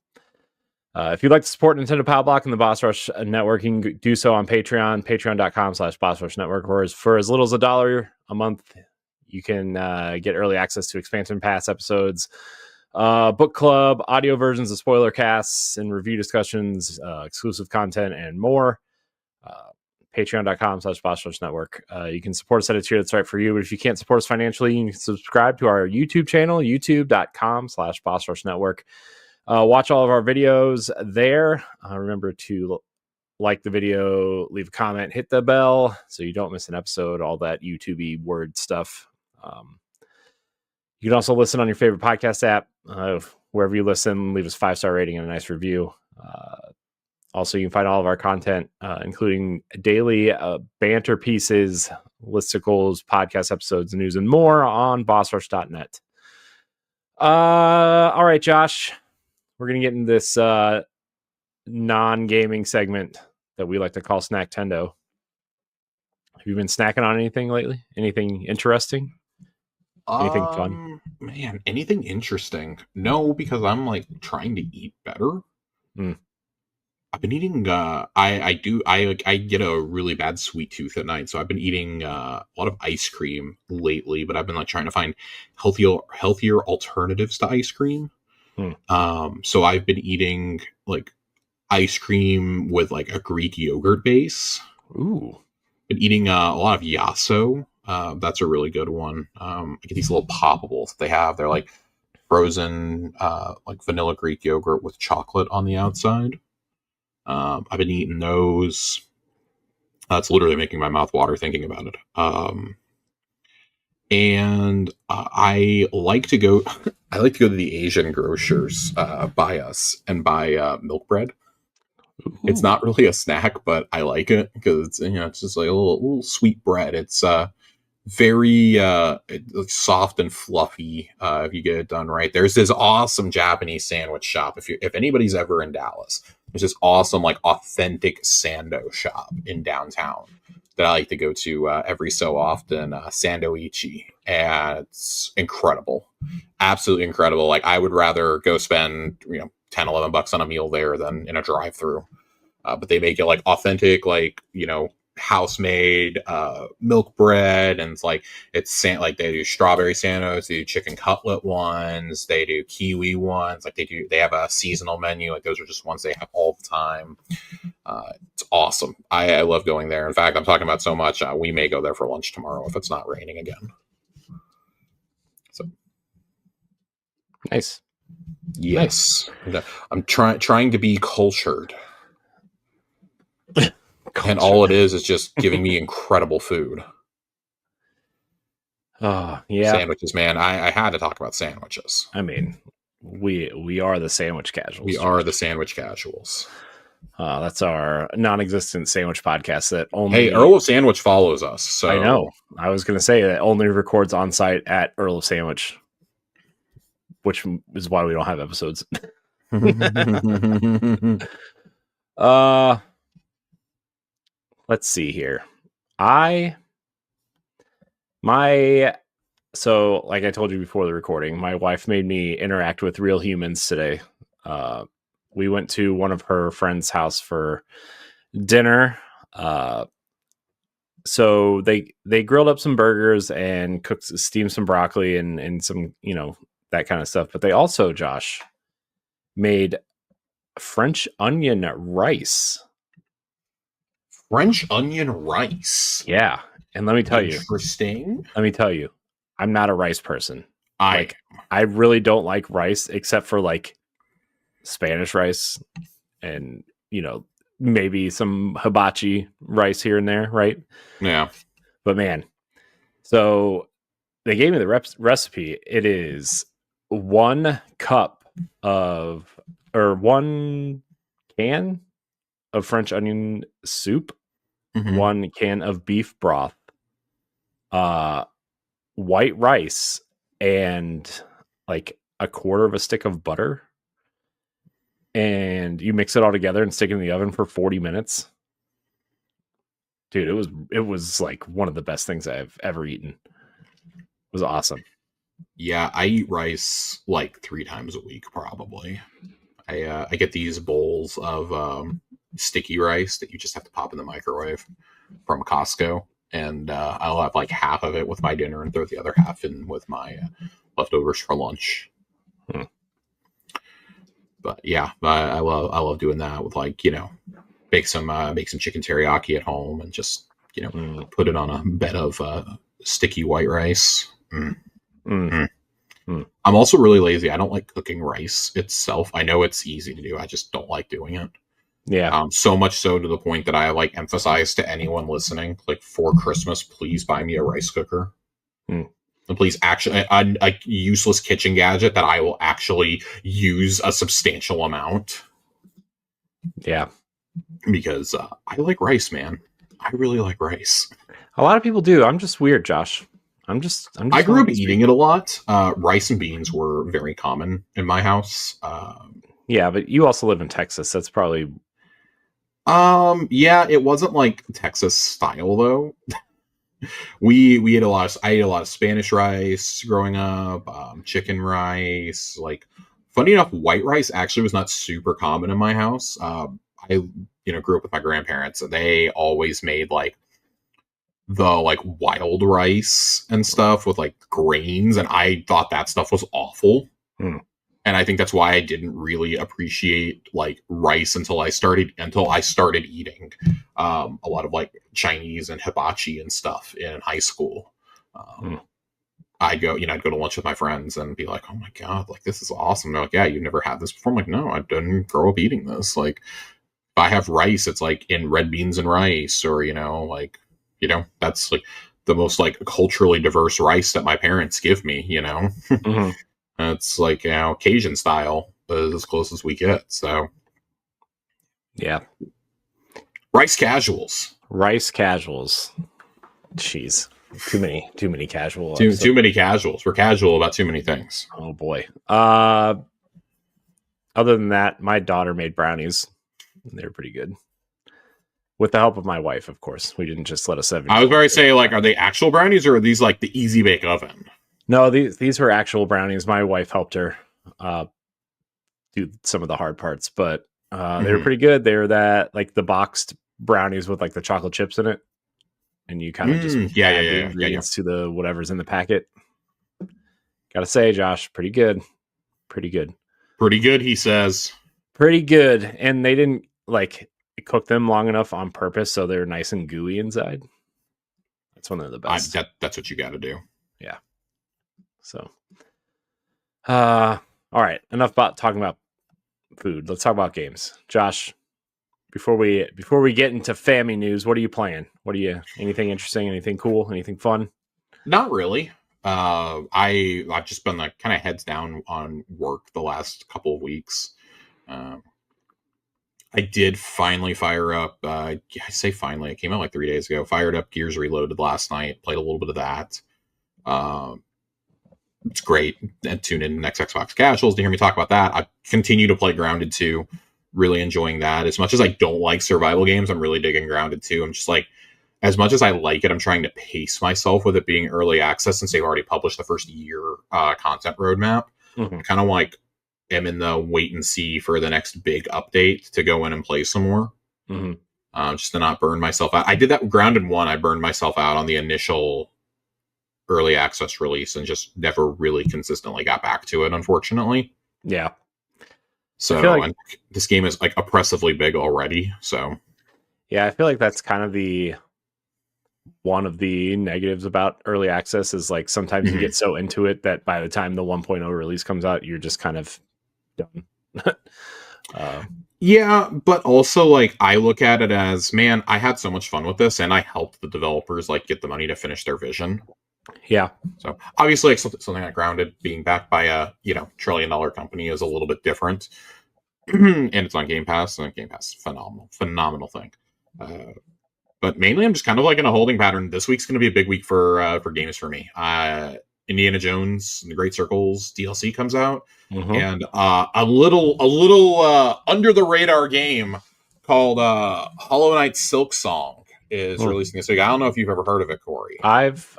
If you'd like to support Nintendo Pow Block and the Boss Rush Network, you can do so on Patreon, patreon.com/Boss Rush Network, or for as little as $1 a month, you can get early access to expansion pass episodes, book club, audio versions of spoiler casts and review discussions, exclusive content, and more. Patreon.com/Boss Rush Network. You can support us at a tier that's right for you, but if you can't support us financially, you can subscribe to our YouTube channel, youtube.com/Boss Rush Network. Watch all of our videos there. Remember to like the video, leave a comment, hit the bell so you don't miss an episode, all that YouTube-y word stuff. You can also listen on your favorite podcast app. Wherever you listen, leave us a 5-star rating and a nice review. Also, you can find all of our content, including daily banter pieces, listicles, podcast episodes, news, and more on bossrush.net. All right, Josh. We're going to get into this non-gaming segment that we like to call Snacktendo. Have you been snacking on anything lately? Anything interesting? Anything fun? Man, anything interesting? No, because I'm like trying to eat better. I've been eating. I get a really bad sweet tooth at night, so I've been eating a lot of ice cream lately. But I've been like trying to find healthier alternatives to ice cream. So I've been eating like ice cream with like a Greek yogurt base. Ooh. Been eating a lot of Yasso. That's a really good one. I get these little poppables they have. They're like frozen, like vanilla Greek yogurt with chocolate on the outside. I've been eating those. It's literally making my mouth water thinking about it. And I like to go. I like to go to the Asian grocers by us and buy milk bread. Ooh. It's not really a snack, but I like it because it's it's just like a little sweet bread. It's very soft and fluffy if you get it done right. There's this awesome Japanese sandwich shop. If anybody's ever in Dallas, there's this awesome like authentic sando shop in downtown that I like to go to every so often, Sandoichi, and it's incredible, absolutely incredible. Like I would rather go spend $10-11 on a meal there than in a drive-through. But they make it like authentic, like house-made milk bread, and it's like they do strawberry sandos, they do chicken cutlet ones, they do kiwi ones, like they have a seasonal menu, like those are just ones they have all the time. It's awesome. I love going there. In fact, I'm talking about so much we may go there for lunch tomorrow if it's not raining again. So nice. Yes. Nice. I'm trying to be cultured. And all it is just giving me incredible food. Oh, yeah. Sandwiches, man. I had to talk about sandwiches. I mean, we are the sandwich casuals. We are the sandwich casuals. That's our non-existent sandwich podcast that only... Hey, Earl of Sandwich follows us. So I know. I was going to say that only records on site at Earl of Sandwich, which is why we don't have episodes. Let's see here. So like I told you before the recording, my wife made me interact with real humans today. We went to one of her friend's house for dinner. So they grilled up some burgers and steamed some broccoli and some, that kind of stuff. But they also, Josh, made French onion rice. French onion rice. Yeah. And let me tell you. Interesting. Let me tell you. I'm not a rice person. I really don't like rice except for like Spanish rice and, maybe some hibachi rice here and there, right? Yeah. But man, So they gave me the recipe. It is 1 cup of, or 1 can of French onion soup, 1 can of beef broth, white rice, and like a quarter of a stick of butter. And you mix it all together and stick it in the oven for 40 minutes. Dude, it was like one of the best things I've ever eaten. It was awesome. Yeah, I eat rice like 3 times a week, probably. I get these bowls of sticky rice that you just have to pop in the microwave from Costco, and I'll have like half of it with my dinner and throw the other half in with my leftovers for lunch. But yeah, I love doing that with, like, you know, make some chicken teriyaki at home and just, you know, put it on a bed of sticky white rice. I'm also really lazy. I don't like cooking rice itself. I know it's easy to do. I just don't like doing it. Yeah. So much so to the point that I like emphasize to anyone listening, like, for Christmas, please buy me a rice cooker. And please, actually, a useless kitchen gadget that I will actually use a substantial amount. Yeah. Because I like rice, man. I really like rice. A lot of people do. I'm just weird, Josh. I grew up eating it a lot. Rice and beans were very common in my house. Yeah, but you also live in Texas. That's probably... Yeah, it wasn't like Texas style though. I ate a lot of Spanish rice growing up, chicken rice. Like, funny enough, white rice actually was not super common in my house. I grew up with my grandparents, and they always made like the like wild rice and stuff with like grains, and I thought that stuff was awful. And I think that's why I didn't really appreciate like rice until I started eating a lot of like Chinese and hibachi and stuff in high school. I'd go to lunch with my friends and be like, "Oh my god, like, this is awesome." They're like, "Yeah, you've never had this before?" I'm like, "No, I didn't grow up eating this." Like, if I have rice, it's like in red beans and rice, or that's like the most like culturally diverse rice that my parents give me. It's like, Cajun style is as close as we get. So, yeah, rice casuals. Jeez, too many casual. Too many casuals. We're casual about too many things. Oh boy. Other than that, my daughter made brownies. They're pretty good. With the help of my wife, of course. We didn't just let a 7. I was about to say, like, are they actual brownies, or are these like the easy bake oven? No, these were actual brownies. My wife helped her do some of the hard parts, but they were pretty good. They were that, like, the boxed brownies with like the chocolate chips in it, and you kind of just add the ingredients to the whatever's in the packet. Gotta say, Josh, pretty good, he says. Pretty good. And they didn't like cook them long enough on purpose, so they're nice and gooey inside. That's one of the best. That's what you got to do. Yeah. So, all right. Enough about talking about food. Let's talk about games. Josh, before we get into family news, what are you playing? Anything interesting? Anything cool? Anything fun? Not really. I've just been like kind of heads down on work the last couple of weeks. I did finally fire up. I say finally. It came out like 3 days ago. Fired up Gears Reloaded last night. Played a little bit of that. It's great. And tune in next Xbox Casuals to hear me talk about that. I continue to play Grounded 2. Really enjoying that. As much as I don't like survival games, I'm really digging Grounded 2. I'm just like, as much as I like it, I'm trying to pace myself with it being early access since they've already published the first year content roadmap. I kind of like am in the wait and see for the next big update to go in and play some more. Just to not burn myself out. I did that with Grounded 1. I burned myself out on the initial early access release and just never really consistently got back to it, unfortunately. Yeah. So like this game is like oppressively big already. So yeah, I feel like that's kind of one of the negatives about early access is like sometimes you get so into it that by the time the 1.0 release comes out, you're just kind of done. Yeah, but also like I look at it as, man, I had so much fun with this and I helped the developers like get the money to finish their vision. Yeah. So obviously, like something like Grounded being backed by a $1 trillion company is a little bit different, and it's on Game Pass, and Game Pass is phenomenal thing. But mainly, I'm just kind of like in a holding pattern. This week's going to be a big week for games for me. Indiana Jones and the Great Circles DLC comes out, and a little under the radar game called Hollow Knight Silk Song is releasing this week. I don't know if you've ever heard of it, Corey. I've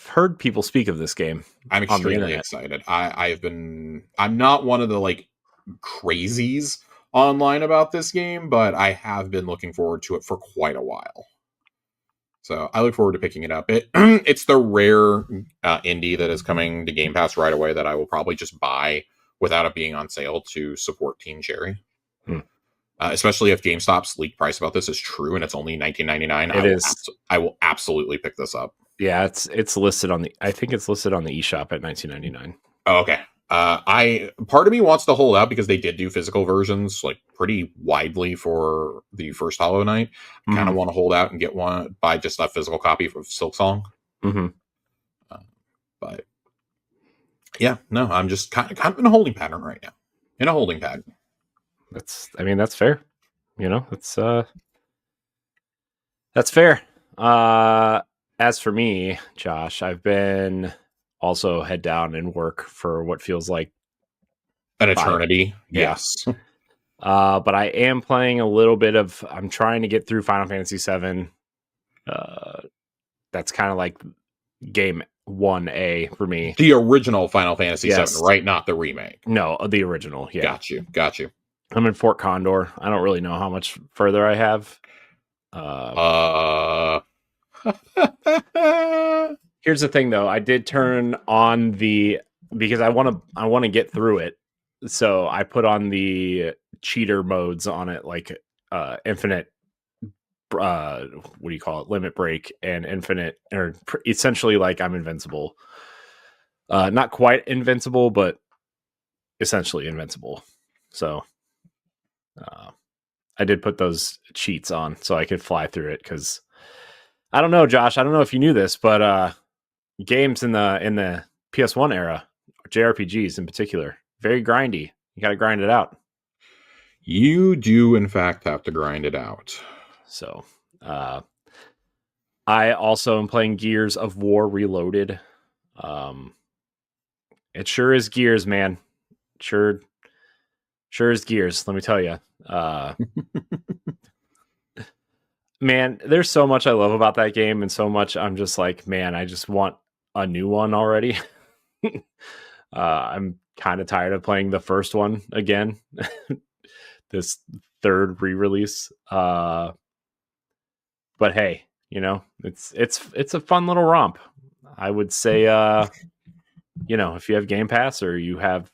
heard people speak of this game. I'm extremely excited. I'm not one of the like crazies online about this game, but I have been looking forward to it for quite a while. So I look forward to picking it up. It's the rare indie that is coming to Game Pass right away that I will probably just buy without it being on sale to support Team Cherry. Especially if GameStop's leaked price about this is true and it's only $19.99. I will absolutely pick this up. Yeah, it's listed on the. I think it's listed on the eShop at $19.99. Oh, okay. Part of me wants to hold out because they did do physical versions like pretty widely for the first Hollow Knight. Kind of want to hold out and get one, buy just a physical copy of Silk Song. But yeah, no, I'm just kind of in a holding pattern right now. In a holding pattern. That's fair. That's fair. As for me, Josh, I've been also head down and work for what feels like an eternity. Yes. But I am playing a little bit of. I'm trying to get through Final Fantasy VII. That's kind of like game 1A for me. The original Final Fantasy VII, right? Not the remake. No, the original. Yeah. Got you. I'm in Fort Condor. I don't really know how much further I have. Here's the thing, though. I did turn on because I want to get through it. So I put on the cheater modes on it, like infinite. What do you call it? Limit break and infinite, or essentially like I'm invincible. Not quite invincible, but essentially invincible. So I did put those cheats on so I could fly through it because I don't know, Josh. I don't know if you knew this, but games in the PS1 era, JRPGs in particular, very grindy. You got to grind it out. You do, in fact, have to grind it out. So, I also am playing Gears of War Reloaded. It sure is Gears, man. Sure is Gears. Let me tell you. Man, there's so much I love about that game, and so much I'm just like, man, I just want a new one already. I'm kind of tired of playing the first one again. This third re-release. But hey, it's a fun little romp. I would say if you have Game Pass or you have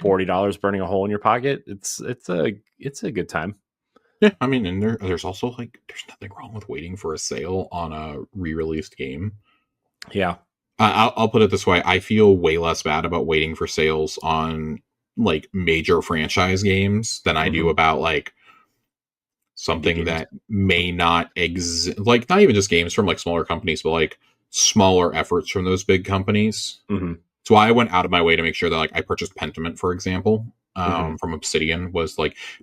$40 burning a hole in your pocket, it's a good time. Yeah, I mean, and there's also there's nothing wrong with waiting for a sale on a re-released game. Yeah. I'll put it this way. I feel way less bad about waiting for sales on major franchise games than I do about something that may not exist. Not even just games from smaller companies, but smaller efforts from those big companies. That's why I went out of my way to make sure that I purchased Pentiment, for example, from Obsidian, was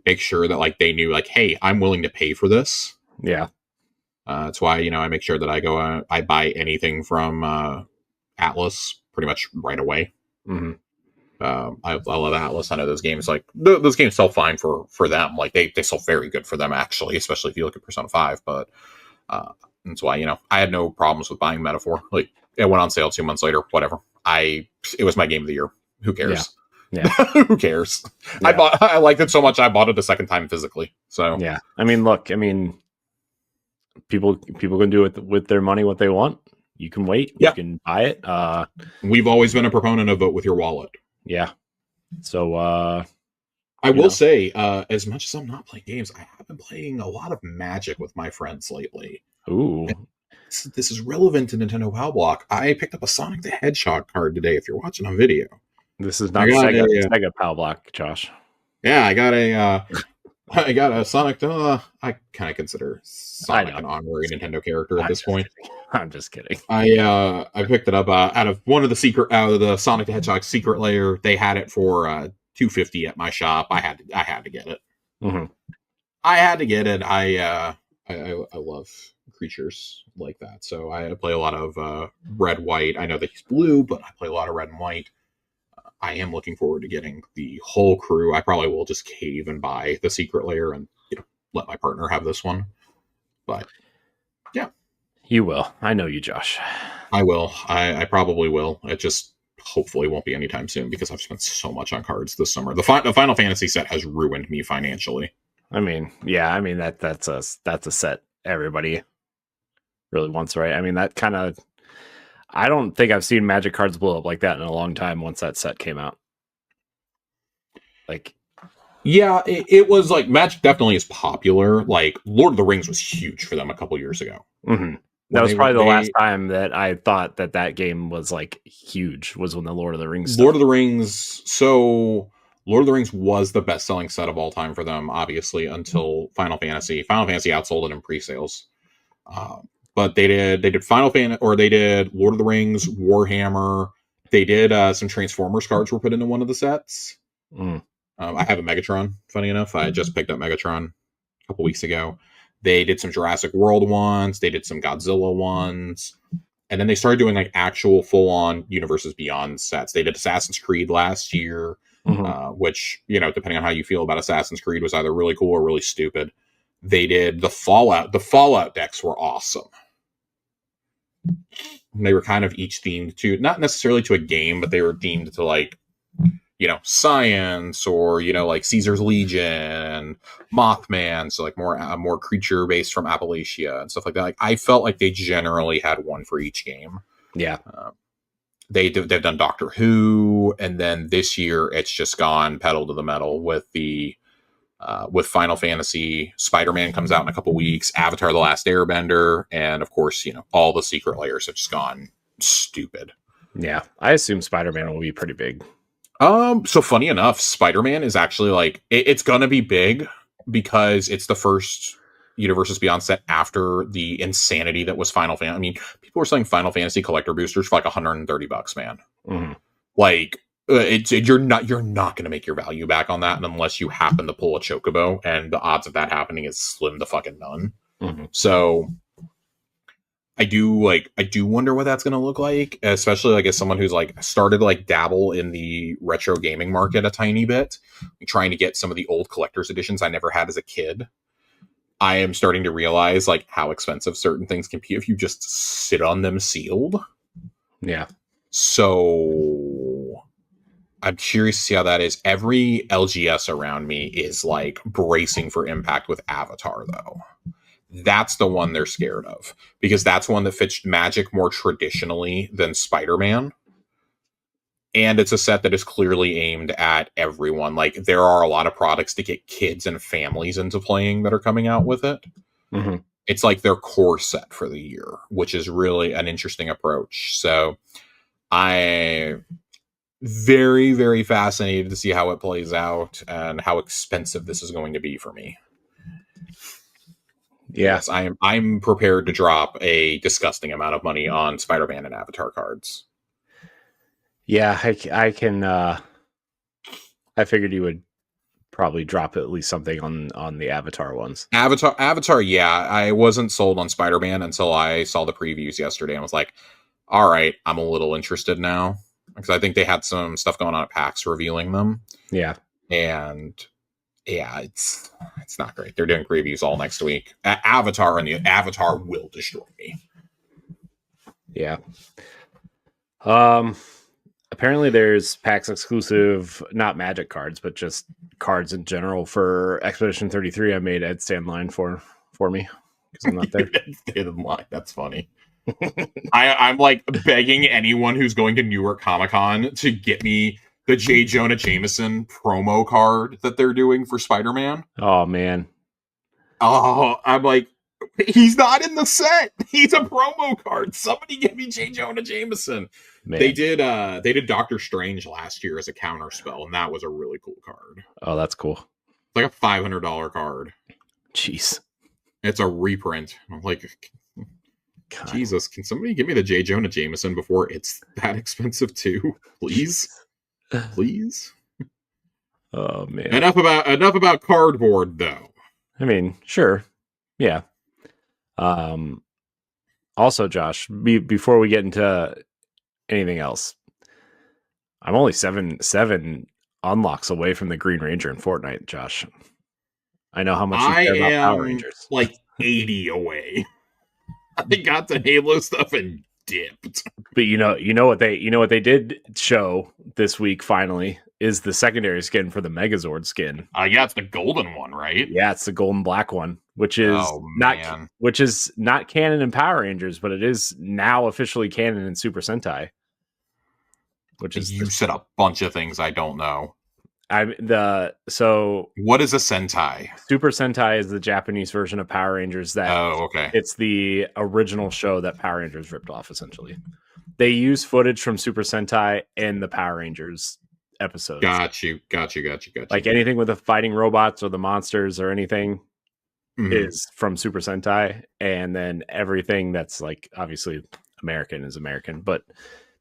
make sure that they knew hey, I'm willing to pay for this. Yeah. That's why I make sure that I buy anything from Atlas pretty much right away. I love Atlas. I know those games those games sell fine for them. They sell very good for them, actually, especially if you look at Persona 5. But that's why I had no problems with buying Metaphor. It went on sale 2 months later. Whatever. It was my game of the year. Who cares? Yeah. Who cares? Yeah. I liked it so much I bought it a second time physically. So yeah. I mean, look. I mean, people can do with their money what they want. You can wait. Yeah. You can buy it. We've always been a proponent of vote with your wallet. Yeah. So I will say, as much as I'm not playing games, I have been playing a lot of Magic with my friends lately. Ooh. This is relevant to Nintendo Pow Block. I picked up a Sonic the Hedgehog card today, if you're watching on video. This is not Sega Pow Block, Josh. Yeah, I got a I got a Sonic. I kind of consider I Sonic know. an honorary Nintendo character at I'm this just point. kidding. I'm just kidding. I picked it up out of one of the secret out of the Sonic the Hedgehog secret layer. They had it for $250 at my shop. I had to get it. Mm-hmm. I had to get it. I love creatures like that, so I play a lot of red white. I know that he's blue, but I play a lot of red and white. I am looking forward to getting the whole crew. I probably will just cave and buy the secret layer and let my partner have this one. But yeah, You will. I know you, Josh. I will. I probably will. It just hopefully won't be anytime soon because I've spent so much on cards this summer. The Final Fantasy set has ruined me financially. I mean, yeah. I mean that's a set everybody really wants, right? I mean that kind of. I don't think I've seen Magic cards blow up like that in a long time. Once that set came out, like. Yeah, it was like Magic definitely is popular. Like Lord of the Rings was huge for them a couple years ago. Mm-hmm. That was probably the last time that I thought that game was like huge, was when the Lord of the Rings. Lord of the Rings. So Lord of the Rings was the best selling set of all time for them, obviously, until Final Fantasy. Final Fantasy outsold it in pre-sales. But they did Final Fantasy, or they did Lord of the Rings, Warhammer. They did some Transformers cards were put into one of the sets. Mm. I have a Megatron, funny enough. I just picked up Megatron a couple weeks ago. They did some Jurassic World ones. They did some Godzilla ones. And then they started doing like actual full-on Universes Beyond sets. They did Assassin's Creed last year, which, depending on how you feel about Assassin's Creed, was either really cool or really stupid. They did the Fallout. The Fallout decks were awesome. They were kind of each themed to, not necessarily to a game, but they were themed to like, science or, like Caesar's Legion, Mothman. So like more creature based from Appalachia and stuff like that. Like I felt like they generally had one for each game. Yeah. They've done Doctor Who. And then this year it's just gone pedal to the metal with with Final Fantasy. Spider-Man comes out in a couple weeks, Avatar: The Last Airbender, and of course, all the secret layers have just gone stupid. Yeah, I assume Spider-Man will be pretty big. So funny enough, Spider-Man is actually like it's gonna be big because it's the first Universes Beyond set after the insanity that was Final Fantasy. I mean, people were selling Final Fantasy collector boosters for like $130, man. Mm-hmm. Like you're not going to make your value back on that unless you happen to pull a Chocobo, and the odds of that happening is slim to fucking none. Mm-hmm. So I do wonder what that's going to look like, especially like as someone who's like started to like dabble in the retro gaming market a tiny bit, trying to get some of the old collector's editions I never had as a kid. I am starting to realize like how expensive certain things can be if you just sit on them sealed. Yeah. So I'm curious to see how that is. Every LGS around me is like bracing for impact with Avatar, though. That's the one they're scared of because that's one that fits Magic more traditionally than Spider-Man. And it's a set that is clearly aimed at everyone. Like there are a lot of products to get kids and families into playing that are coming out with it. Mm-hmm. It's like their core set for the year, which is really an interesting approach. So I very, very fascinated to see how it plays out and how expensive this is going to be for me. Yes, I'm prepared to drop a disgusting amount of money on Spider-Man and Avatar cards. Yeah, I can. I figured you would probably drop at least something on the Avatar ones. Avatar, yeah. I wasn't sold on Spider-Man until I saw the previews yesterday and was like, all right, I'm a little interested now. Because I think they had some stuff going on at PAX revealing them. Yeah. And yeah, it's not great. They're doing previews all next week. Avatar, and the Avatar will destroy me. Yeah. Apparently there's PAX exclusive, not Magic cards, but just cards in general for Expedition 33. I made Ed stand line for me because I'm not there. That's funny. I'm like begging anyone who's going to Newark Comic-Con to get me the J. Jonah Jameson promo card that they're doing for Spider-Man. Oh, man. Oh, I'm like, he's not in the set. He's a promo card. Somebody give me J. Jonah Jameson. Man. They did Doctor Strange last year as a counter spell, and that was a really cool card. Oh, that's cool. like a $500 card. Jeez. It's a reprint. I'm like, God. Jesus, can somebody give me the J. Jonah Jameson before it's that expensive too? Please? Please? Oh, man. Enough about cardboard, though. I mean, sure. Yeah. Also, Josh, before we get into anything else, I'm only seven unlocks away from the Green Ranger in Fortnite, Josh. I know how much you care about Power Rangers. Like 80 away. I got the Halo stuff and dipped. But you know what they did show this week finally is the secondary skin for the Megazord skin. Yeah, it's the golden one, right? Yeah, it's the golden black one, which is not canon in Power Rangers, but it is now officially canon in Super Sentai. Which is you said a bunch of things I don't know. What is a Sentai? Super Sentai is the Japanese version of Power Rangers. It's the original show that Power Rangers ripped off. Essentially, they use footage from Super Sentai in the Power Rangers episodes. Got you. Like anything with the fighting robots or the monsters or anything is from Super Sentai, and then everything that's like obviously American is American, but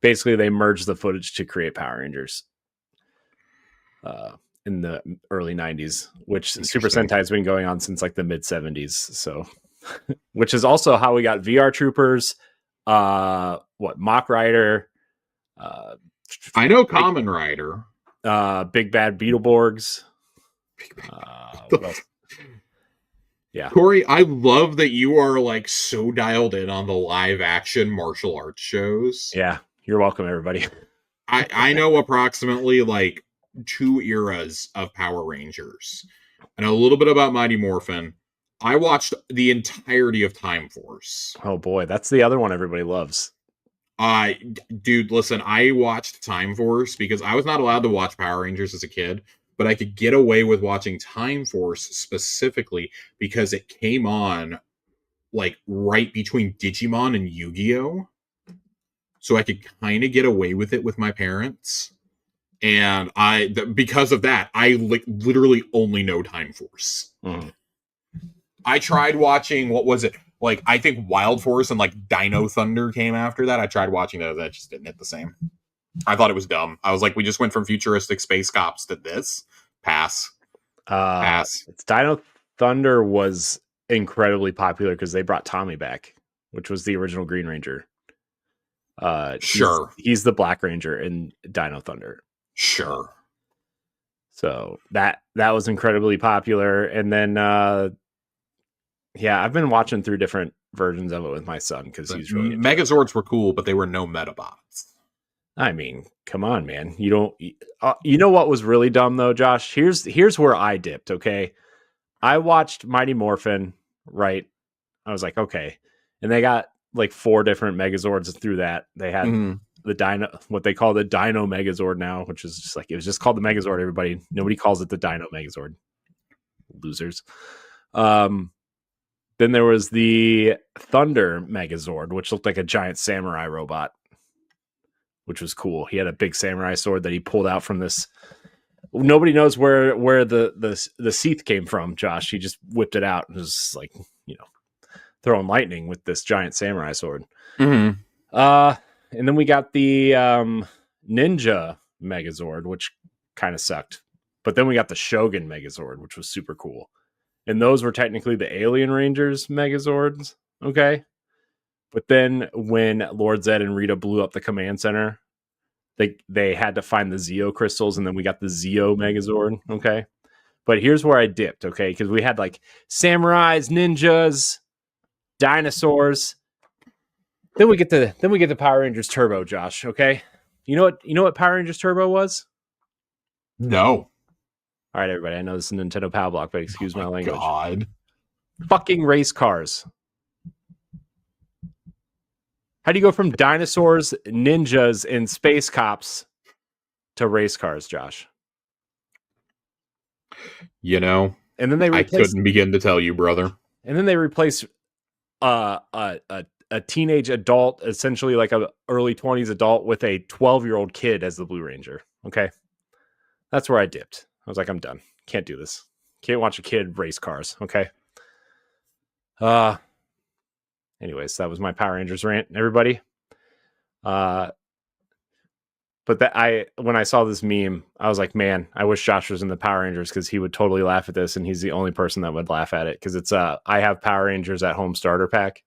basically they merged the footage to create Power Rangers. In the early 90s, which Super Sentai has been going on since like the mid 70s. So, which is also how we got VR Troopers, Mach Rider. I know Kamen Rider. Big Bad Beetleborgs. Yeah. Corey, I love that you are like so dialed in on the live action martial arts shows. Yeah. You're welcome, everybody. I know approximately like 2 eras of Power Rangers and a little bit about Mighty Morphin. I watched the entirety of Time Force. Oh boy, that's the other one everybody loves. Dude, listen, I watched Time Force because I was not allowed to watch Power Rangers as a kid, but I could get away with watching Time Force specifically because it came on like right between Digimon and Yu-Gi-Oh! So I could kind of get away with it with my parents. And because of that, I literally only know Time Force. I tried watching, what was it? Like, I think Wild Force and like Dino Thunder came after that. I tried watching those. That just didn't hit the same. I thought it was dumb. I was like, we just went from futuristic space cops to this. Pass. Dino Thunder was incredibly popular because they brought Tommy back, which was the original Green Ranger. Sure. He's the Black Ranger in Dino Thunder. Sure. So that was incredibly popular. And then, I've been watching through different versions of it with my son because he's really Megazords were cool, but they were no Metabots. I mean, come on, man. You know what was really dumb though, Josh? Here's where I dipped. Okay, I watched Mighty Morphin. Right, I was like, okay, and they got like 4 different Megazords through that. They had. The Dino, what they call the Dino Megazord now, which is just like, it was just called the Megazord. Everybody, nobody calls it the Dino Megazord. Losers. Then there was the Thunder Megazord, which looked like a giant samurai robot, which was cool. He had a big samurai sword that he pulled out from this. Nobody knows where the sheath came from, Josh. He just whipped it out and was like, throwing lightning with this giant samurai sword. And then we got the Ninja Megazord, which kind of sucked. But then we got the Shogun Megazord, which was super cool. And those were technically the Alien Rangers Megazords. Okay. But then when Lord Zed and Rita blew up the command center, they had to find the Zeo crystals, and then we got the Zeo Megazord. Okay. But here's where I dipped. Okay. Because we had like samurais, ninjas, dinosaurs. Then we get the Power Rangers Turbo, Josh. Okay, you know what Power Rangers Turbo was? No. All right, everybody. I know this is Nintendo Pow Block, but excuse my language. God, fucking race cars. How do you go from dinosaurs, ninjas, and space cops to race cars, Josh? And then they I couldn't begin to tell you, brother. And then they replace a teenage adult, essentially like a early 20s adult, with a 12-year-old kid as the Blue Ranger. Okay. That's where I dipped. I was like, I'm done. Can't do this. Can't watch a kid race cars. Okay. Anyways, that was my Power Rangers rant, everybody. But when I saw this meme, I was like, man, I wish Josh was in the Power Rangers because he would totally laugh at this, and he's the only person that would laugh at it because it's I have Power Rangers at home starter pack.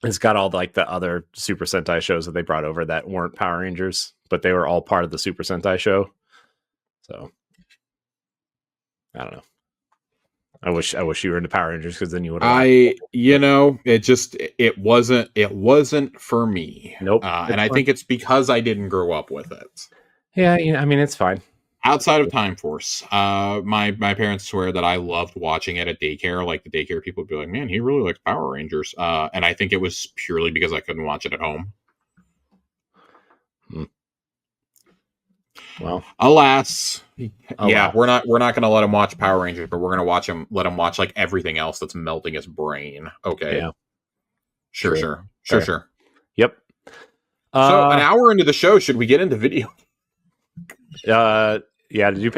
It's got all like the other Super Sentai shows that they brought over that weren't Power Rangers, but they were all part of the Super Sentai show. So I don't know. I wish you were into Power Rangers because then you would. It wasn't for me. Nope. And I think it's because I didn't grow up with it. Yeah, I mean, it's fine. Outside of Time Force, my parents swear that I loved watching it at daycare. Like the daycare people would be like, "Man, he really likes Power Rangers," and I think it was purely because I couldn't watch it at home. Well, alas, yeah, we're not going to let him watch Power Rangers, but we're going to let him watch like everything else that's melting his brain. Okay, yeah, sure. Yep. So an hour into the show, should we get into video? Yeah. Did you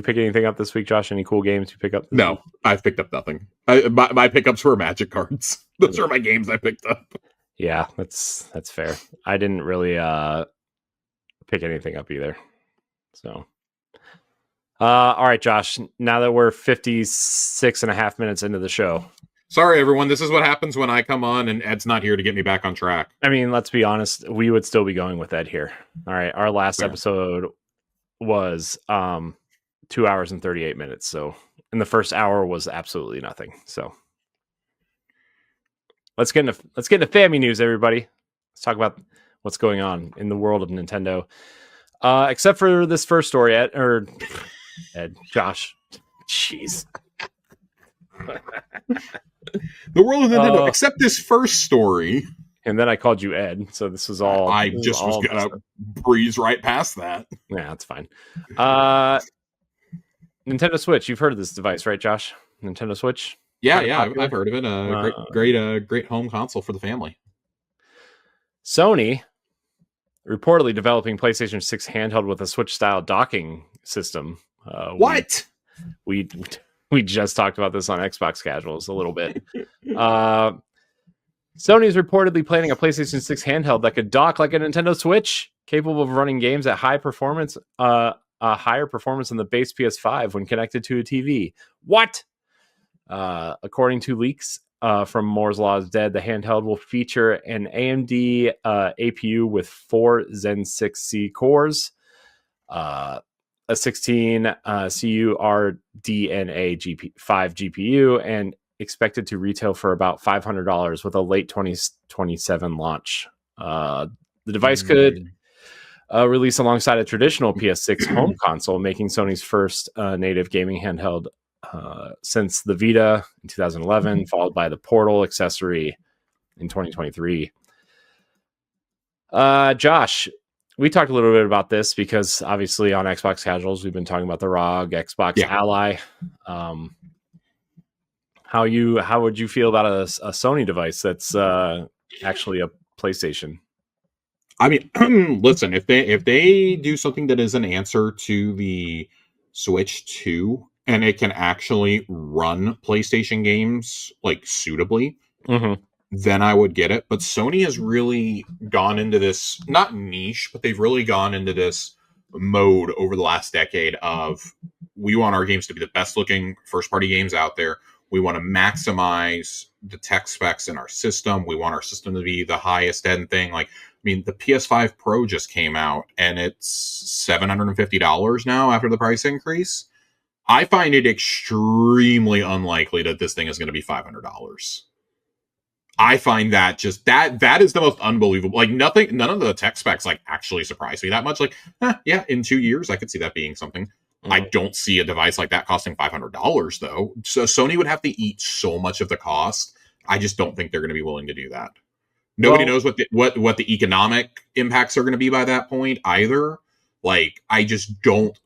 pick anything up this week, Josh? Any cool games you pick up? No, I've picked up nothing. My pickups were Magic cards. Those are my games I picked up. Yeah, that's fair. I didn't really pick anything up either. So, all right, Josh, now that we're 56 and a half minutes into the show. Sorry, everyone. This is what happens when I come on and Ed's not here to get me back on track. I mean, let's be honest. We would still be going with Ed here. All right. Our last episode was 2 hours and 38 minutes. So, and the first hour was absolutely nothing. So let's get into family news, everybody. Let's talk about what's going on in the world of Nintendo. Except for this first story, Josh. Jeez. The world of Nintendo, except this first story. And then I called you Ed, so this is all... I just was going to breeze right past that. Yeah, that's fine. Nintendo Switch, you've heard of this device, right, Josh? Nintendo Switch? Yeah, I've heard of it. Great home console for the family. Sony reportedly developing PlayStation 6 handheld with a Switch-style docking system. What? We just talked about this on Xbox Casuals a little bit. Sony is reportedly planning a PlayStation 6 handheld that could dock like a Nintendo Switch, capable of running games at higher performance than the base PS5 when connected to a TV. What? According to leaks from Moore's Law is Dead, the handheld will feature an AMD APU with 4 Zen 6C cores, a 16 CU RDNA 5 GPU, and expected to retail for about $500 with a late 2027 launch. The device could release alongside a traditional PS6 home console, making Sony's first native gaming handheld since the Vita in 2011, followed by the Portal accessory in 2023. Josh, we talked a little bit about this because obviously on Xbox Casuals, we've been talking about the ROG Xbox Ally. How would you feel about a Sony device that's actually a PlayStation? I mean, listen, if they do something that is an answer to the Switch 2 and it can actually run PlayStation games like suitably, then I would get it. But Sony has really gone into this, not niche, but they've really gone into this mode over the last decade of, we want our games to be the best looking first party games out there. We want to maximize the tech specs in our system. We want our system to be the highest end thing. Like, I mean, the PS5 Pro just came out and it's $750 now after the price increase. I find it extremely unlikely that this thing is going to be $500. I find that that is the most unbelievable. Like none of the tech specs like actually surprise me that much. Like, yeah, in 2 years, I could see that being something. I don't see a device like that costing $500 though. So Sony would have to eat so much of the cost. I just don't think they're going to be willing to do that. Nobody knows what the economic impacts are going to be by that point either. Like, I don't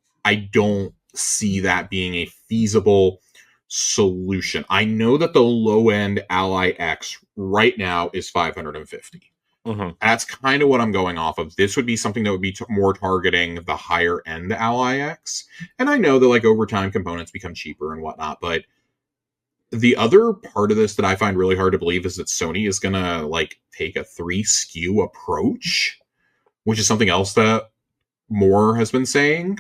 see that being a feasible solution. I know that the low end Ally X right now is $550. Mm-hmm. That's kind of what I'm going off of. This would be something that would be more targeting the higher end Ally X. And I know that like over time components become cheaper and whatnot, but the other part of this that I find really hard to believe is that Sony is gonna like take a 3 SKU approach, which is something else that Moore has been saying.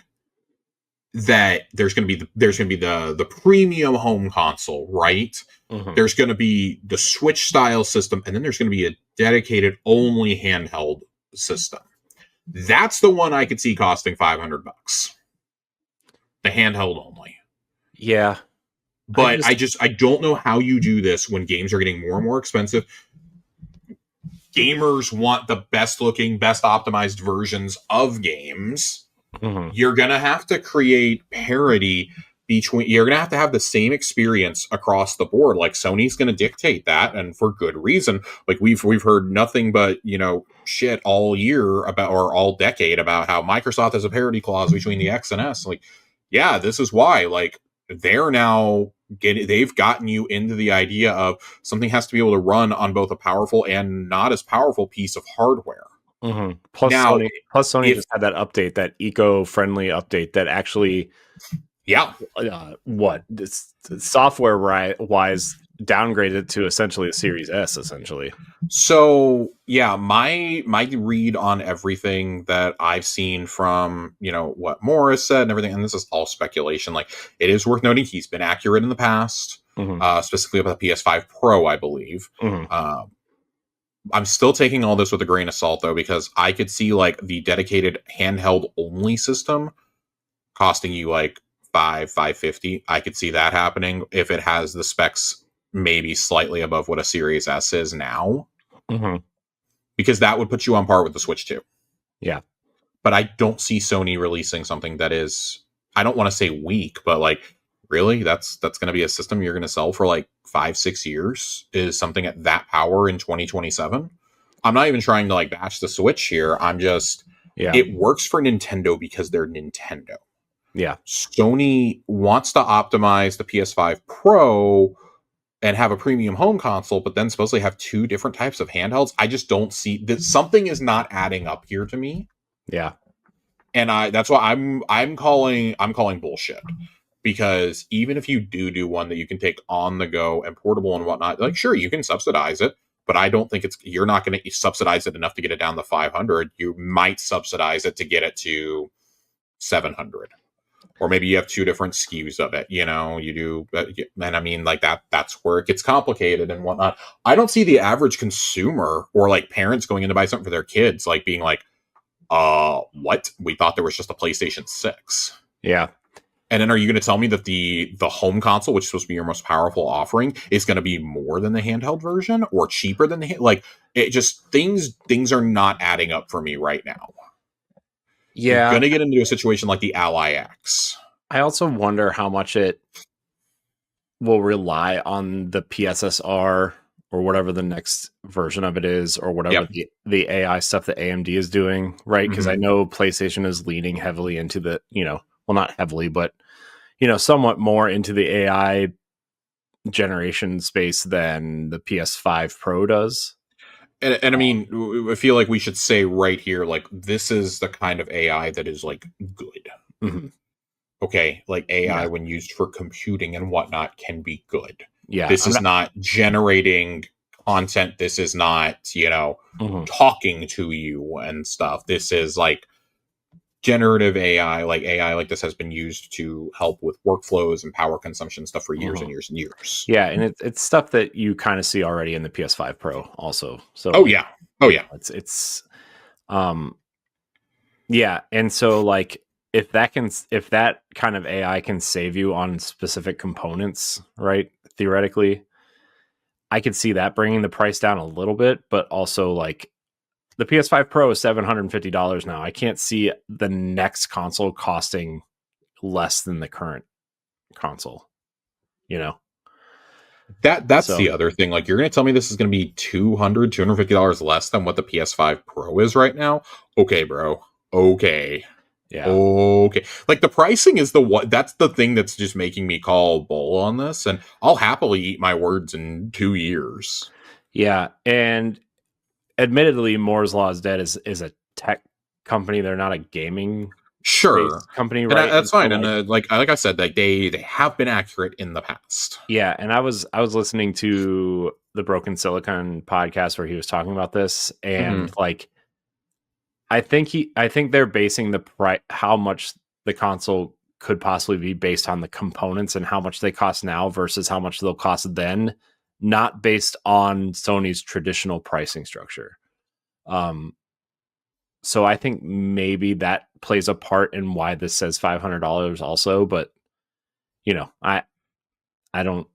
That there's going to be the premium home console, right? Mm-hmm. There's going to be the Switch style system, and then there's going to be a dedicated only handheld system. That's the one I could see costing $500. The handheld only. Yeah. But I don't know how you do this when games are getting more and more expensive. Gamers want the best looking, best optimized versions of games. Mm-hmm. You're going to have to create parity between, you're going to have the same experience across the board. Like Sony's going to dictate that, and for good reason. Like we've heard nothing but, shit all year about, or all decade about how Microsoft has a parity clause between the X and S. Like, yeah, this is why, like, they're now they've gotten you into the idea of something has to be able to run on both a powerful and not as powerful piece of hardware. Mm-hmm. Plus, Sony just had that update, that eco-friendly update that actually, software wise downgraded to essentially a Series S, essentially. So yeah, my read on everything that I've seen from what Morris said and everything, and this is all speculation. Like, it is worth noting he's been accurate in the past, specifically about the PS5 Pro, I believe. Mm-hmm. I'm still taking all this with a grain of salt, though, because I could see like the dedicated handheld only system costing you like $550. I could see that happening if it has the specs maybe slightly above what a Series S is now, because that would put you on par with the Switch 2. Yeah, but I don't see Sony releasing something that is, I don't want to say weak, but like, really, that's going to be a system you're going to sell for like 5-6 years, is something at that power in 2027. I'm not even trying to like bash the Switch here. I'm just, it works for Nintendo because they're Nintendo. Yeah. Sony wants to optimize the PS5 Pro and have a premium home console, but then supposedly have 2 different types of handhelds. I just don't see that. Something is not adding up here to me. Yeah. And that's why I'm calling bullshit. Because even if you do one that you can take on the go and portable and whatnot, like, sure, you can subsidize it, but I don't think you're not going to subsidize it enough to get it down to 500. You might subsidize it to get it to 700, or maybe you have 2 different SKUs of it. You do, and I mean, like that's where it gets complicated and whatnot. I don't see the average consumer or like parents going in to buy something for their kids, like being like, what? We thought there was just a PlayStation 6. Yeah. And then are you going to tell me that the home console, which is supposed to be your most powerful offering, is going to be more than the handheld version or cheaper than like, it just, things are not adding up for me right now. Yeah. You're going to get into a situation like the Ally X. I also wonder how much it will rely on the PSSR or whatever the next version of it is, or whatever the AI stuff that AMD is doing, right? Because I know PlayStation is leaning heavily into the, well, not heavily, but somewhat more into the AI generation space than the PS5 Pro does. And I mean, I feel like we should say right here, like, this is the kind of AI that is like good. Mm-hmm. Okay, like AI when used for computing and whatnot can be good. Yeah, this is not generating content. This is not, talking to you and stuff. This is like generative AI, like this has been used to help with workflows and power consumption stuff for years and years and years. Yeah, and it's stuff that you kind of see already in the PS5 Pro also. So it's and so like if that kind of AI can save you on specific components, right? Theoretically, I could see that bringing the price down a little bit, but also like the PS5 Pro is $750 now. I can't see the next console costing less than the current console. That's the other thing. Like, you're going to tell me this is going to be $250 less than what the PS5 Pro is right now? Okay, bro. Okay. Yeah. Okay. Like, the pricing is that's the thing that's just making me call bull on this, and I'll happily eat my words in 2 years. Yeah, and admittedly, Moore's Law is Dead is a tech company. They're not a gaming Sure, company, and right? that's And so, fine. And like I said, like they have been accurate in the past. yeah, and I was listening to the Broken Silicon podcast where he was talking about this, and like I think they're basing the price, how much the console could possibly be based on the components and how much they cost now versus how much they'll cost then, not based on Sony's traditional pricing structure. So I think maybe that plays a part in why this says $500 also, but you know, I don't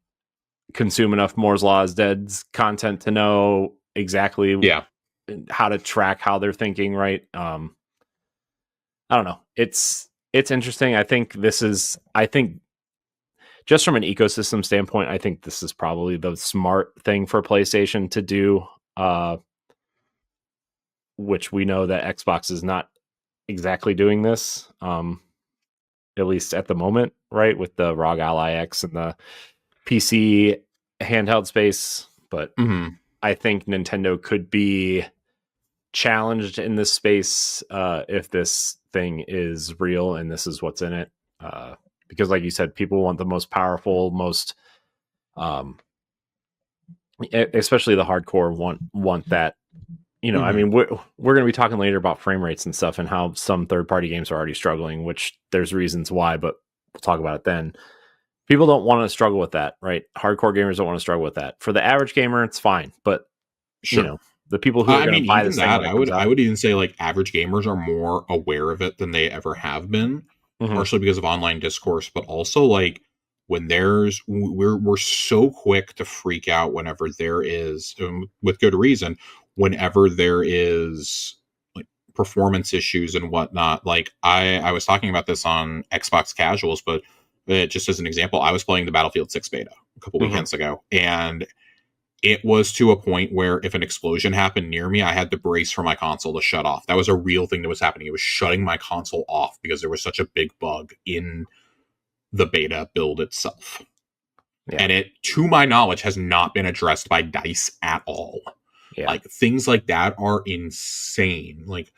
consume enough Moore's Law is Dead's content to know exactly how to track how they're thinking, right? I don't know. It's interesting. I think just from an ecosystem standpoint, I think this is probably the smart thing for PlayStation to do, which we know that Xbox is not exactly doing this, at least at the moment, right? With the ROG Ally X and the PC handheld space. But I think Nintendo could be challenged in this space if this thing is real and this is what's in it. Because like you said, people want the most powerful, most especially the hardcore want that. You know, I mean, we're going to be talking later about frame rates and stuff and how some third-party games are already struggling, which there's reasons why, but we'll talk about it then. People don't want to struggle with that, right? Hardcore gamers don't want to struggle with that. For the average gamer, it's fine, but you know, the people who are going to buy this thing, I would even say like average gamers are more aware of it than they ever have been, partially because of online discourse, but also like when we're so quick to freak out whenever there is, with good reason, whenever there is like performance issues and whatnot. Like I was talking about this on Xbox Casuals, but just as an example, I was playing the Battlefield 6 beta a couple weekends ago, and it was to a point where if an explosion happened near me, I had to brace for my console to shut off. That was a real thing that was happening. It was shutting my console off because there was such a big bug in the beta build itself. Yeah. And it, to my knowledge, has not been addressed by DICE at all. Yeah. Like, things like that are insane. Like,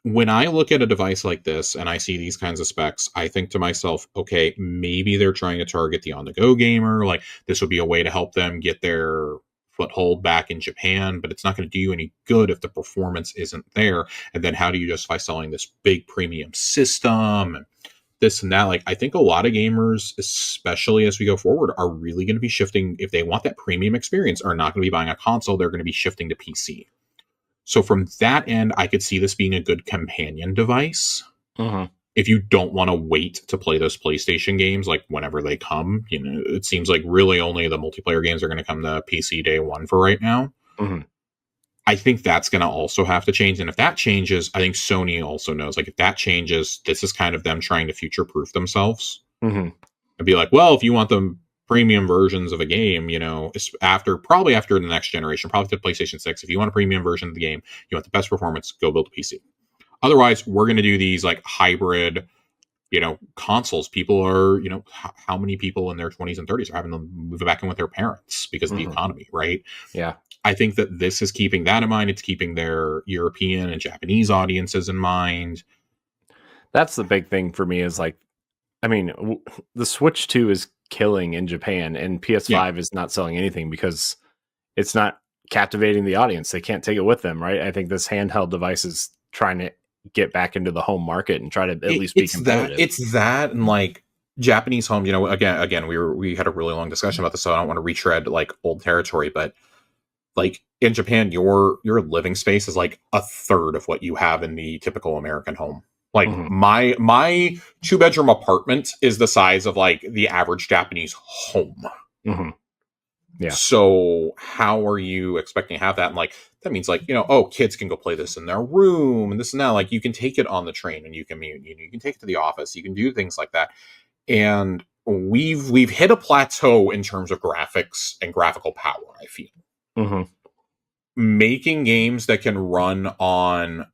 when I look at a device like this and I see these kinds of specs, I think to myself, okay, maybe they're trying to target the on-the-go gamer. Like, this would be a way to help them get their foothold back in Japan, but it's not going to do you any good if the performance isn't there. And then how do you justify selling this big premium system and this and that? Like, I think a lot of gamers, especially as we go forward, are really going to be shifting. If they want that premium experience, are not going to be buying a console. They're going to be shifting to PC. So from that end, I could see this being a good companion device. If you don't want to wait to play those PlayStation games, like whenever they come, you know, it seems like really only the multiplayer games are going to come to PC day one for right now. I think that's going to also have to change. And if that changes, I think Sony also knows, like, if that changes, this is kind of them trying to future-proof themselves. And be like, well, if you want the premium versions of a game, you know, probably after the next generation, probably the PlayStation 6, if you want a premium version of the game, you want the best performance, go build a PC. Otherwise, we're going to do these like hybrid, you know, consoles. People are, you know, how many people in their 20s and 30s are having to move back in with their parents because of the economy, right? Yeah. I think that this is keeping that in mind. It's keeping their European and Japanese audiences in mind. That's the big thing for me is like, I mean, the Switch 2 is killing in Japan and PS5 is not selling anything because it's not captivating the audience. They can't take it with them, right? I think this handheld device is trying to get back into the home market and try to at least be competitive. It's that and like Japanese homes, you know, again, we had a really long discussion about this, so I don't want to retread like old territory, but like in Japan, your living space is like a third of what you have in the typical American home. Like my 2-bedroom apartment is the size of like the average Japanese home. Yeah. So how are you expecting to have that? And like, that means like, you know, oh, kids can go play this in their room and this and that. Like, you can take it on the train and you can take it to the office. You can do things like that. And we've hit a plateau in terms of graphics and graphical power, I feel. Making games that can run on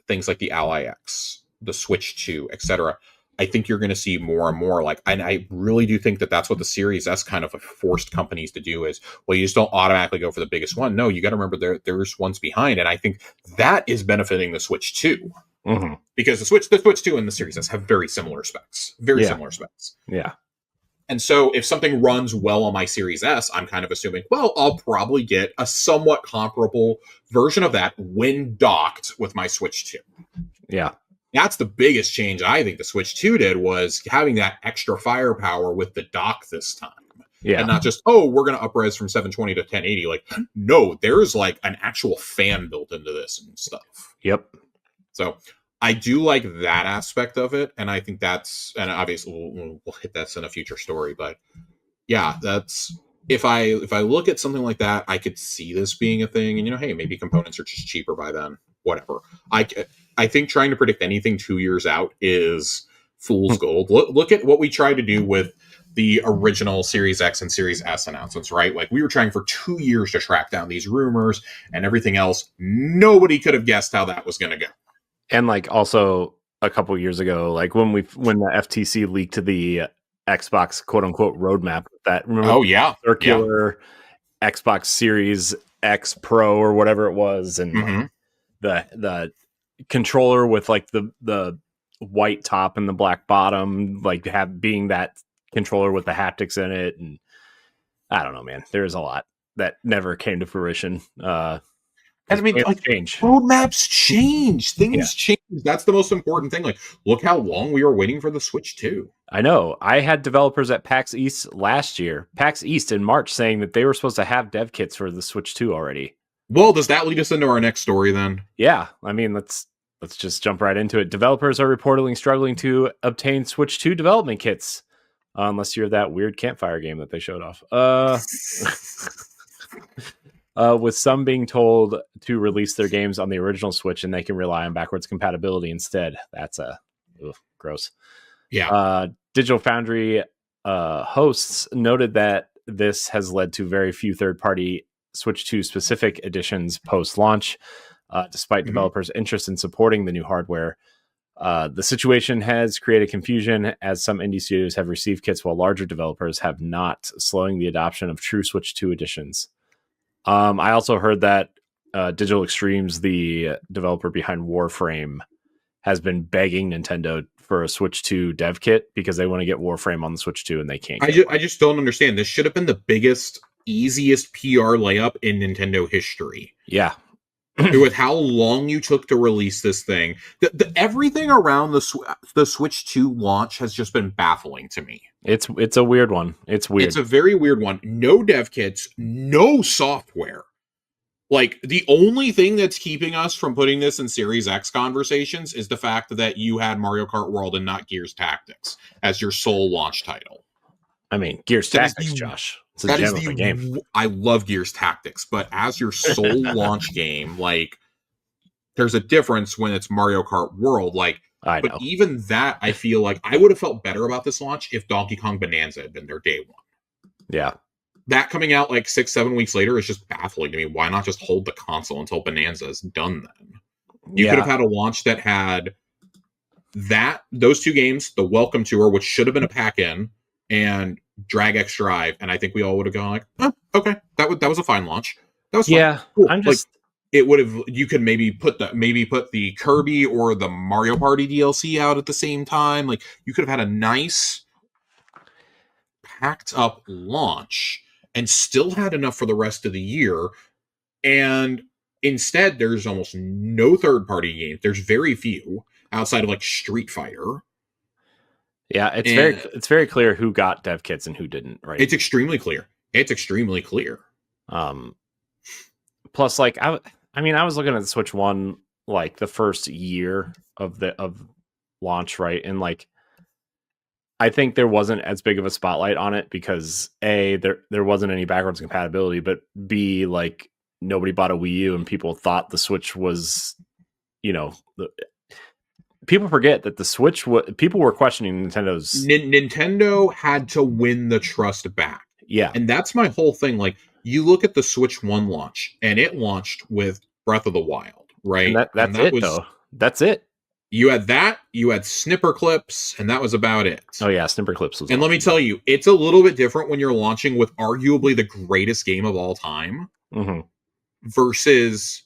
things like the Ally X, the Switch 2, etc., I think you're going to see more and more like, and I really do think that that's what the Series S kind of forced companies to do is, well, you just don't automatically go for the biggest one. No, you got to remember there's ones behind. And I think that is benefiting the Switch 2 because the Switch 2 and the Series S have very similar specs, similar specs. Yeah. And so if something runs well on my Series S, I'm kind of assuming, well, I'll probably get a somewhat comparable version of that when docked with my Switch 2. Yeah. That's the biggest change I think the Switch 2 did was having that extra firepower with the dock this time. Yeah. And not just, oh, we're going to upres from 720 to 1080. Like, no, there's like an actual fan built into this and stuff. Yep. So I do like that aspect of it. And I think that's, and obviously we'll hit that in a future story. But yeah, that's, if I look at something like that, I could see this being a thing. And, hey, maybe components are just cheaper by then. Whatever. I think trying to predict anything 2 years out is fool's gold. Look at what we tried to do with the original Series X and Series S announcements, right? Like we were trying for 2 years to track down these rumors and everything else. Nobody could have guessed how that was going to go. And like also a couple years ago, like when the FTC leaked the Xbox quote unquote roadmap, that circular Xbox Series X Pro or whatever it was, and the controller with like the white top and the black bottom, like being that controller with the haptics in it. And I don't know, man, there's a lot that never came to fruition. And I mean, like, roadmaps change, things change. That's the most important thing. Like, look how long we were waiting for the Switch 2. I know. I had developers at PAX East in March saying that they were supposed to have dev kits for the Switch 2 already. Well, does that lead us into our next story then? Yeah, I mean, let's just jump right into it. Developers are reportedly struggling to obtain Switch 2 development kits, unless you're that weird campfire game that they showed off. With some being told to release their games on the original Switch and they can rely on backwards compatibility instead. That's gross. Yeah. Digital Foundry hosts noted that this has led to very few third-party Switch 2 specific editions post-launch, despite developers' interest in supporting the new hardware. The situation has created confusion as some indie studios have received kits while larger developers have not, slowing the adoption of true Switch 2 editions. I also heard that Digital Extremes, the developer behind Warframe, has been begging Nintendo for a Switch 2 dev kit because they want to get Warframe on the Switch 2 and they can't. I just don't understand. This should have been the biggest, easiest PR layup in Nintendo history. Yeah. With how long you took to release this thing. Everything around the Switch 2 launch has just been baffling to me. It's a weird one. It's weird. It's a very weird one. No dev kits, no software. Like, the only thing that's keeping us from putting this in Series X conversations is the fact that you had Mario Kart World and not Gears Tactics as your sole launch title. I mean, Gears Tactics, Josh. It's a gem of a game. I love Gears Tactics, but as your sole launch game, like, there's a difference when it's Mario Kart World. Like, but even that, I feel like I would have felt better about this launch if Donkey Kong Bonanza had been their day one. Yeah. That coming out like 6-7 weeks later is just baffling to me. Why not just hold the console until Bonanza is done then? You could have had a launch that had those two games, the Welcome Tour, which should have been a pack-in, and Drag X Drive, and I think we all would have gone like, oh, okay, that was a fine launch. That was fine. Yeah. Cool. I'm just it would have. You could maybe put the Kirby or the Mario Party DLC out at the same time. Like, you could have had a nice packed up launch and still had enough for the rest of the year. And instead, there's almost no third party games. There's very few outside of like Street Fighter. Yeah, it's very clear who got dev kits and who didn't, right? It's extremely clear. Plus, like, I was looking at the Switch 1 like the first year of launch, right? And like, I think there wasn't as big of a spotlight on it because A, there wasn't any backwards compatibility, but B, like, nobody bought a Wii U and people thought the Switch was, people forget that the Switch people were questioning Nintendo's. Nintendo had to win the trust back. Yeah. And that's my whole thing. Like, you look at the Switch 1 launch and it launched with Breath of the Wild, right? And that's it, though. That's it. You had that, you had snipper clips, and that was about it. Oh yeah, snipper clips was and let me tell you, it's a little bit different when you're launching with arguably the greatest game of all time versus,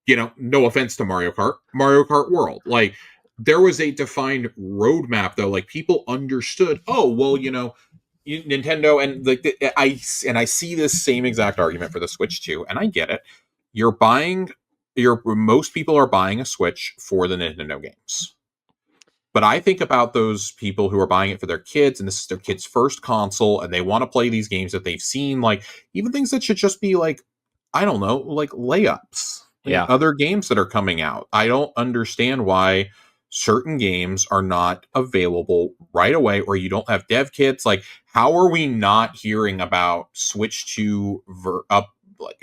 no offense to Mario Kart World. Like, there was a defined roadmap, though. Like, people understood, Nintendo, and I see this same exact argument for the Switch too, and I get it. Most people are buying a Switch for the Nintendo games. But I think about those people who are buying it for their kids, and this is their kid's first console, and they want to play these games that they've seen, like, even things that should just be, like, I don't know, like layups. Yeah. Other games that are coming out. I don't understand why certain games are not available right away, or you don't have dev kits. Like, how are we not hearing about Switch 2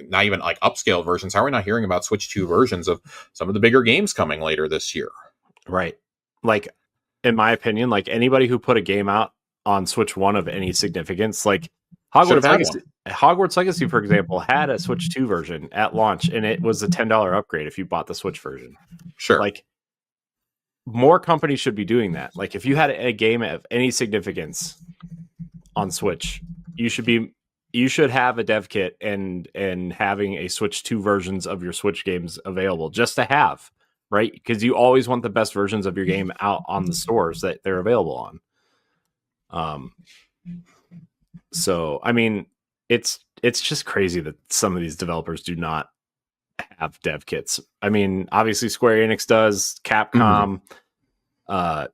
not even like upscale versions? How are we not hearing about Switch 2 versions of some of the bigger games coming later this year? Right. Like, in my opinion, like, anybody who put a game out on Switch 1 of any significance, like Hogwarts Legacy, for example, had a Switch 2 version at launch, and it was a $10 upgrade if you bought the Switch version. Sure. Like, more companies should be doing that. Like, if you had a game of any significance on Switch, you should have a dev kit and having a Switch 2 versions of your Switch games available just to have, right? Because you always want the best versions of your game out on the stores that they're available on. So, I mean, it's just crazy that some of these developers do not have dev kits. I mean, obviously Square Enix does, Capcom, but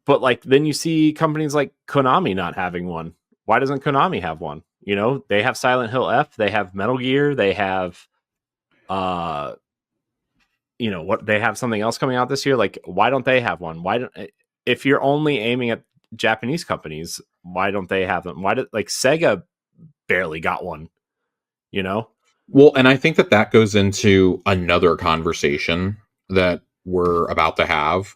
like, then you see companies like Konami not having one. Why doesn't Konami have one? They have Silent Hill F, they have Metal Gear, they have they have something else coming out this year. Like, why don't they have one? If you're only aiming at Japanese companies, why don't they have them? Like, Sega barely got one, Well, and I think that goes into another conversation that we're about to have,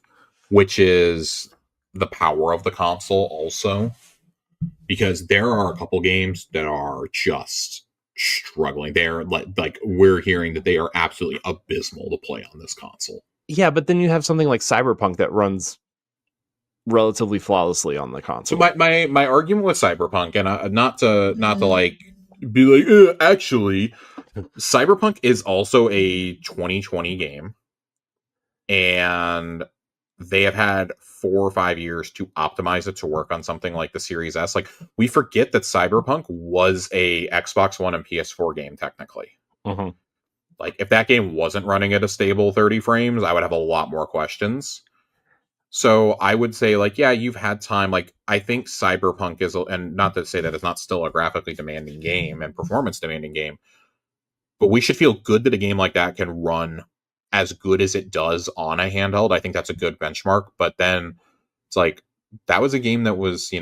which is the power of the console also, because there are a couple games that are just struggling. They're like we're hearing that they are absolutely abysmal to play on this console. Yeah, but then you have something like Cyberpunk that runs relatively flawlessly on the console. So my argument with Cyberpunk, and not to like be like, actually, Cyberpunk is also a 2020 game, and they have had 4 or 5 years to optimize it to work on something like the Series S. Like, we forget that Cyberpunk was a Xbox One and PS4 game technically. Like, if that game wasn't running at a stable 30 frames, I would have a lot more questions. So I would say, like, yeah, you've had time. Like, I think Cyberpunk is, and not to say that it's not still a graphically demanding game and performance demanding game, but we should feel good that a game like that can run as good as it does on a handheld. I think that's a good benchmark. But then it's like, that was a game that was,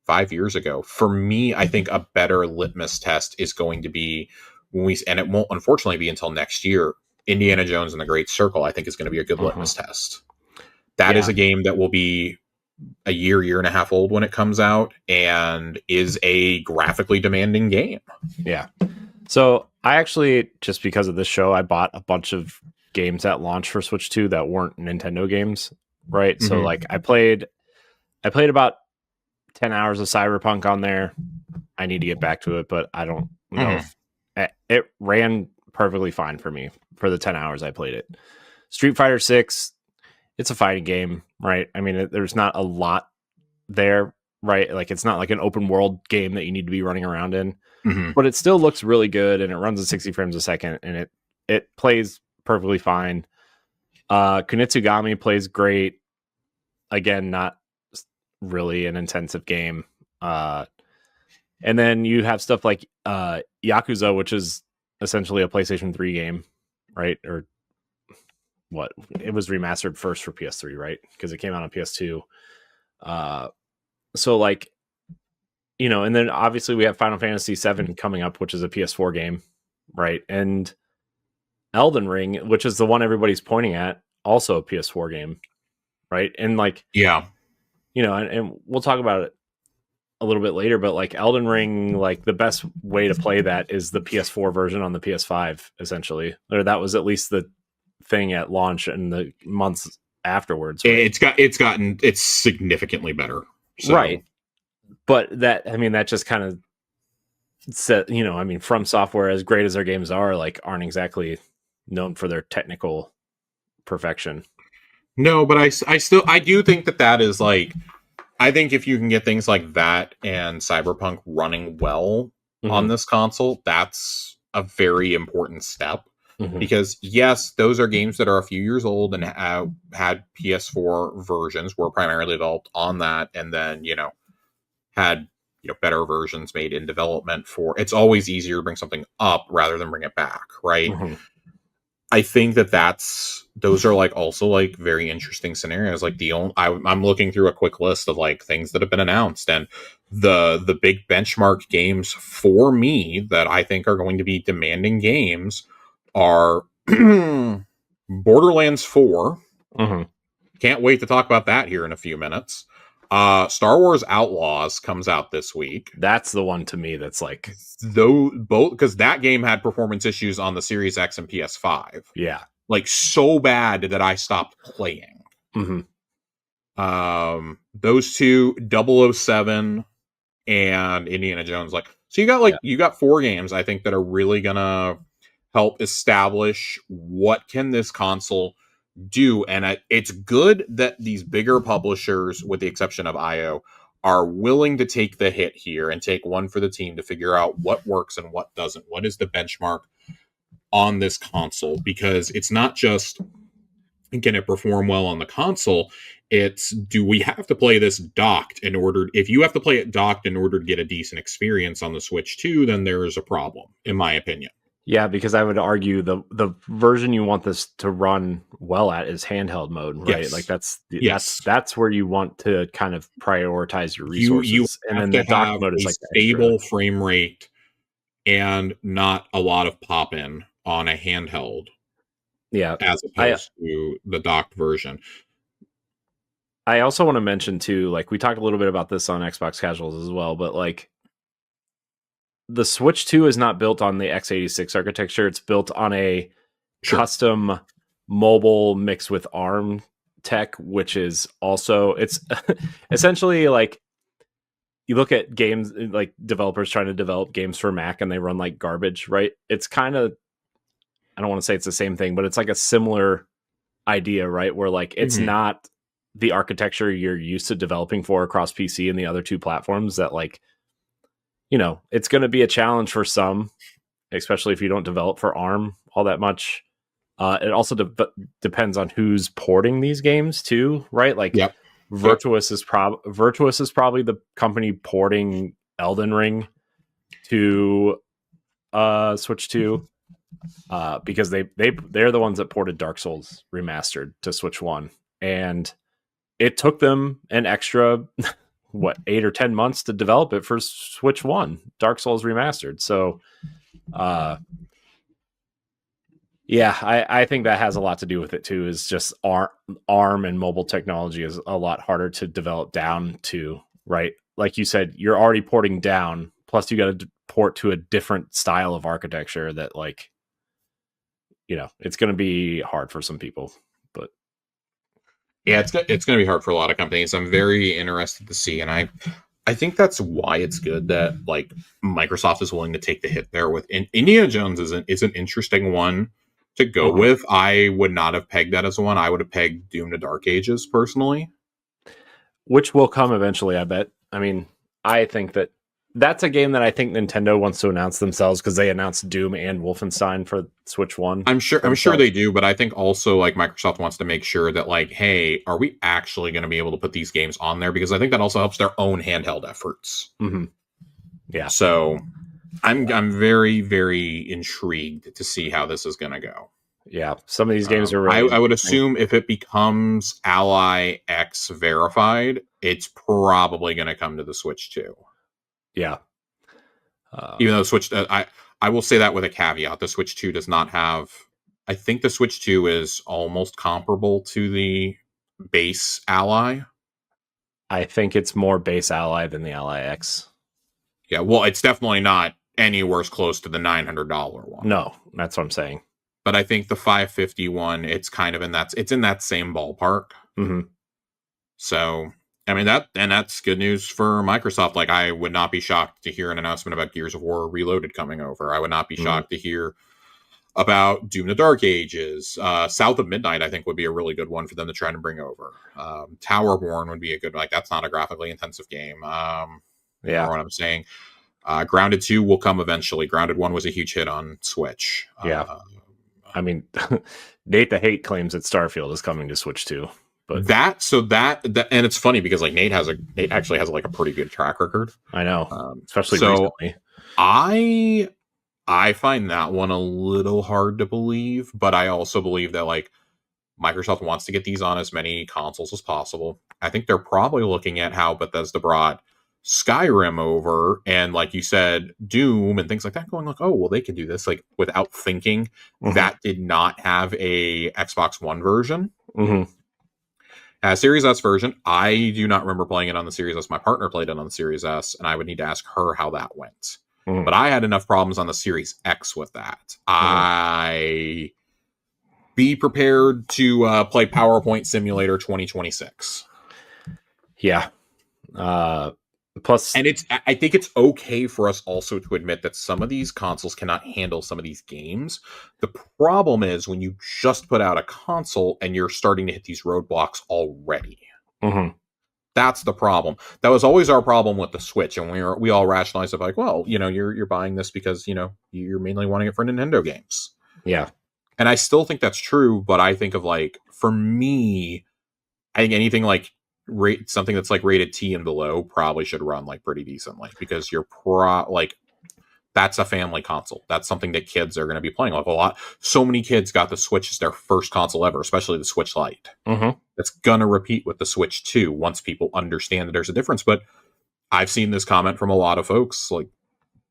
5 years ago. For me, I think a better litmus test is going to be and it won't unfortunately be until next year, Indiana Jones and the Great Circle, I think, is going to be a good litmus test. That is a game that will be a year and a half old when it comes out, and is a graphically demanding game. Yeah. So I actually, just because of this show, I bought a bunch of games at launch for Switch 2 that weren't Nintendo games, right? So like, I played about 10 hours of Cyberpunk on there. I need to get back to it, but I don't know if it ran perfectly fine for me for the 10 hours I played it. Street Fighter 6, it's a fighting game, right? I mean, there's not a lot there, right? Like, it's not like an open world game that you need to be running around in, but it still looks really good, and it runs at 60 frames a second, and it plays perfectly fine. Kunitsugami plays great. Again, not really an intensive game. And then you have stuff like Yakuza, which is essentially a PlayStation 3 game, right? Or what? It was remastered first for PS3, right? Because it came out on PS2. So like, and then obviously we have Final Fantasy VII coming up, which is a PS4 game, right? And Elden Ring, which is the one everybody's pointing at, also a PS4 game, right? And like, yeah, and we'll talk about it a little bit later, but like Elden Ring, like the best way to play that is the PS4 version on the PS5, essentially. Or that was at least the thing at launch and the months afterwards. Right? It's significantly better. So. Right. But that just kind of said, From Software, as great as their games are, like, aren't exactly known for their technical perfection. No, but I do think that is like, I think if you can get things like that and Cyberpunk running well on this console, that's a very important step. Because yes, those are games that are a few years old and had PS4 versions, were primarily developed on that, and then had better versions made in development for. It's always easier to bring something up rather than bring it back, right? I think those are like also like very interesting scenarios. Like I'm looking through a quick list of like things that have been announced, and the big benchmark games for me that I think are going to be demanding games are Borderlands 4. Can't wait to talk about that here in a few minutes. Star Wars Outlaws comes out this week. That's the one to me that's like, both, because that game had performance issues on the Series X and PS5. Yeah, like so bad that I stopped playing. Those two, 007 and Indiana Jones. Like, so you got 4 games I think that are really gonna help establish what can this console do. And it's good that these bigger publishers, with the exception of IO, are willing to take the hit here and take one for the team to figure out what works and what doesn't. What is the benchmark on this console? Because it's not just, can it perform well on the console? It's, do we have to play this docked if you have to play it docked in order to get a decent experience on the Switch 2, then there is a problem, in my opinion. Yeah, because I would argue the version you want this to run well at is handheld mode, right? Yes. Like that's where you want to kind of prioritize your resources. And then the dock mode is like stable frame rate and not a lot of pop-in on a handheld. Yeah, as opposed to the docked version. I also want to mention too, like, we talked a little bit about this on Xbox Casuals as well, but like, the Switch 2 is not built on the x86 architecture. It's built on a custom mobile mixed with ARM tech, which is also, it's essentially like, you look at games, like developers trying to develop games for Mac and they run like garbage, right? It's kind of, I don't want to say it's the same thing, but it's like a similar idea, right? Where like, it's not the architecture you're used to developing for across PC and the other two platforms that, like, it's going to be a challenge for some, especially if you don't develop for ARM all that much. It also depends on who's porting these games too, right? Like, Virtuous is probably the company porting Elden Ring to Switch 2, because they're the ones that ported Dark Souls Remastered to Switch 1, and it took them an extra 8 or 10 months to develop it for Switch 1, Dark Souls Remastered. So I think that has a lot to do with it too, is just ARM and mobile technology is a lot harder to develop down to, right? Like you said, you're already porting down, plus you got to port to a different style of architecture that, like, it's going to be hard for some people. But yeah, it's going to be hard for a lot of companies. I'm very interested to see, and I think that's why it's good that, like, Microsoft is willing to take the hit there. With Indiana Jones is an interesting one to go with. I would not have pegged that as one. I would have pegged Doom to Dark Ages personally, which will come eventually, I bet. I mean, I think that's a game that I think Nintendo wants to announce themselves, because they announced Doom and Wolfenstein for Switch 1. I'm sure they do, but I think also, like, Microsoft wants to make sure that, like, hey, are we actually going to be able to put these games on there? Because I think that also helps their own handheld efforts. Yeah. So I'm very, very intrigued to see how this is going to go. Yeah, some of these games are really... I would assume if it becomes Ally X verified, it's probably going to come to the Switch 2. Yeah. Even though Switch... I will say that with a caveat. The Switch 2 does not have... I think the Switch 2 is almost comparable to the base Ally. I think it's more base Ally than the Ally X. Yeah, well, it's definitely not anywhere close to the $900 one. No, that's what I'm saying. But I think the 551, it's kind of it's in that same ballpark. Mm-hmm. So, I mean, that's good news for Microsoft. Like, I would not be shocked to hear an announcement about Gears of War Reloaded coming over. I would not be shocked to hear about Doom the Dark Ages. South of Midnight, I think, would be a really good one for them to try to bring over. Towerborn would be a good, like, that's not a graphically intensive game. You know what I'm saying? Grounded 2 will come eventually. Grounded 1 was a huge hit on Switch. Yeah. I mean, Nate the Hate claims that Starfield is coming to Switch too. But that and it's funny because like Nate actually has like a pretty good track record. I know, especially recently. I find that one a little hard to believe, but I also believe that like Microsoft wants to get these on as many consoles as possible. I think they're probably looking at how Bethesda brought Skyrim over and, like you said, Doom and things like that, going like, oh, well, they can do this like without thinking. That did not have a Xbox One version. Series S version, I do not remember playing it on the Series S. My partner played it on the Series S, and I would need to ask her how that went. But I had enough problems on the Series X with that. I be prepared to play PowerPoint Simulator 2026. Yeah. Plus, and I think it's okay for us also to admit that some of these consoles cannot handle some of these games. The problem is when you just put out a console and you're starting to hit these roadblocks already. That's the problem. That was always our problem with the Switch, and we all rationalized it like, well, you know, you're buying this because, you know, you're mainly wanting it for Nintendo games. Yeah. And I still think that's true, but I think of like, for me, I think anything like something that's like rated T and below probably should run like pretty decently, because you're that's a family console. That's something that kids are going to be playing like a lot. So many kids got the Switch as their first console ever, especially the Switch Lite. That's going to repeat with the Switch 2 once people understand that there's a difference. But I've seen this comment from a lot of folks, like,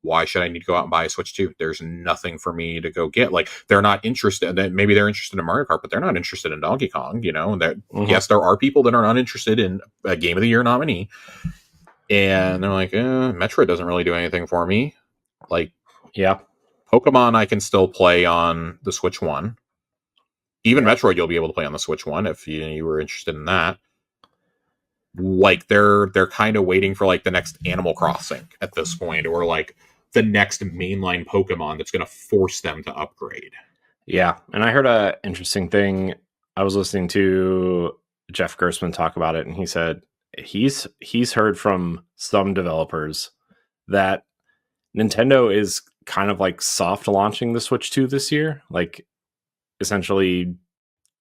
why should I need to go out and buy a Switch 2? There's nothing for me to go get. Like, they're not interested. Maybe they're interested in Mario Kart, but they're not interested in Donkey Kong, you know? That yes, there are people that are not interested in a Game of the Year nominee. And they're like, Metroid doesn't really do anything for me. Like, yeah, Pokemon I can still play on the Switch 1. Even Metroid you'll be able to play on the Switch 1 if you were interested in that. Like, they're kind of waiting for like the next Animal Crossing at this point, or like the next mainline Pokemon that's going to force them to upgrade. Yeah, and I heard a interesting thing. I was listening to Jeff Gerstmann talk about it, and he said he's heard from some developers that Nintendo is kind of like soft launching the Switch 2 this year, like essentially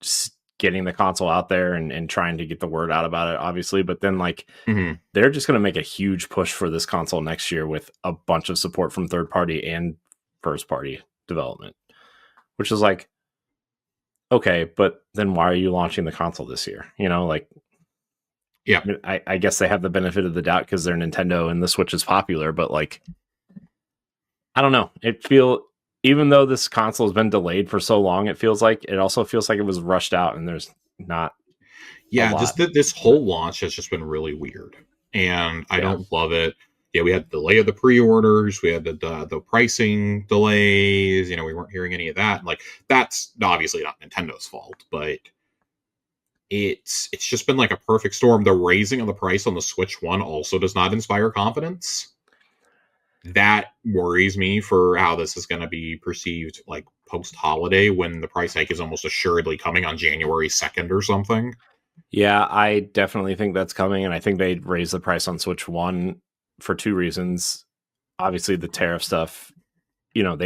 just getting the console out there and trying to get the word out about it, obviously. But then like they're just going to make a huge push for this console next year with a bunch of support from third party and first party development, which is like, okay, but then why are you launching the console this year? You know, like, yeah, I guess they have the benefit of the doubt because they're Nintendo and the Switch is popular, but like, I don't know. Even though this console has been delayed for so long, it also feels like it was rushed out, and there's not. Yeah, just this whole launch has just been really weird, and I don't love it. Yeah, we had the delay of the pre-orders, we had the pricing delays. You know, we weren't hearing any of that. Like, that's obviously not Nintendo's fault, but it's just been like a perfect storm. The raising of the price on the Switch 1 also does not inspire confidence. That worries me for how this is going to be perceived like post-holiday, when the price hike is almost assuredly coming on January 2nd or something. Yeah, I definitely think that's coming, and I think they'd raise the price on Switch 1 for two reasons. Obviously, the tariff stuff, you know,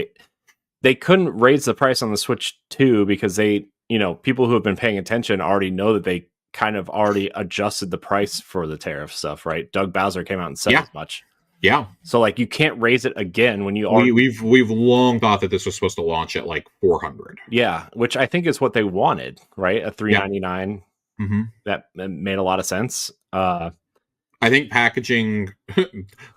they couldn't raise the price on the Switch 2 because people who have been paying attention already know that they kind of already adjusted the price for the tariff stuff, right? Doug Bowser came out and said as much. Yeah. So like, you can't raise it again when you already... We've long thought that this was supposed to launch at like $400. Yeah, which I think is what they wanted, right? A $399. That made a lot of sense. I think packaging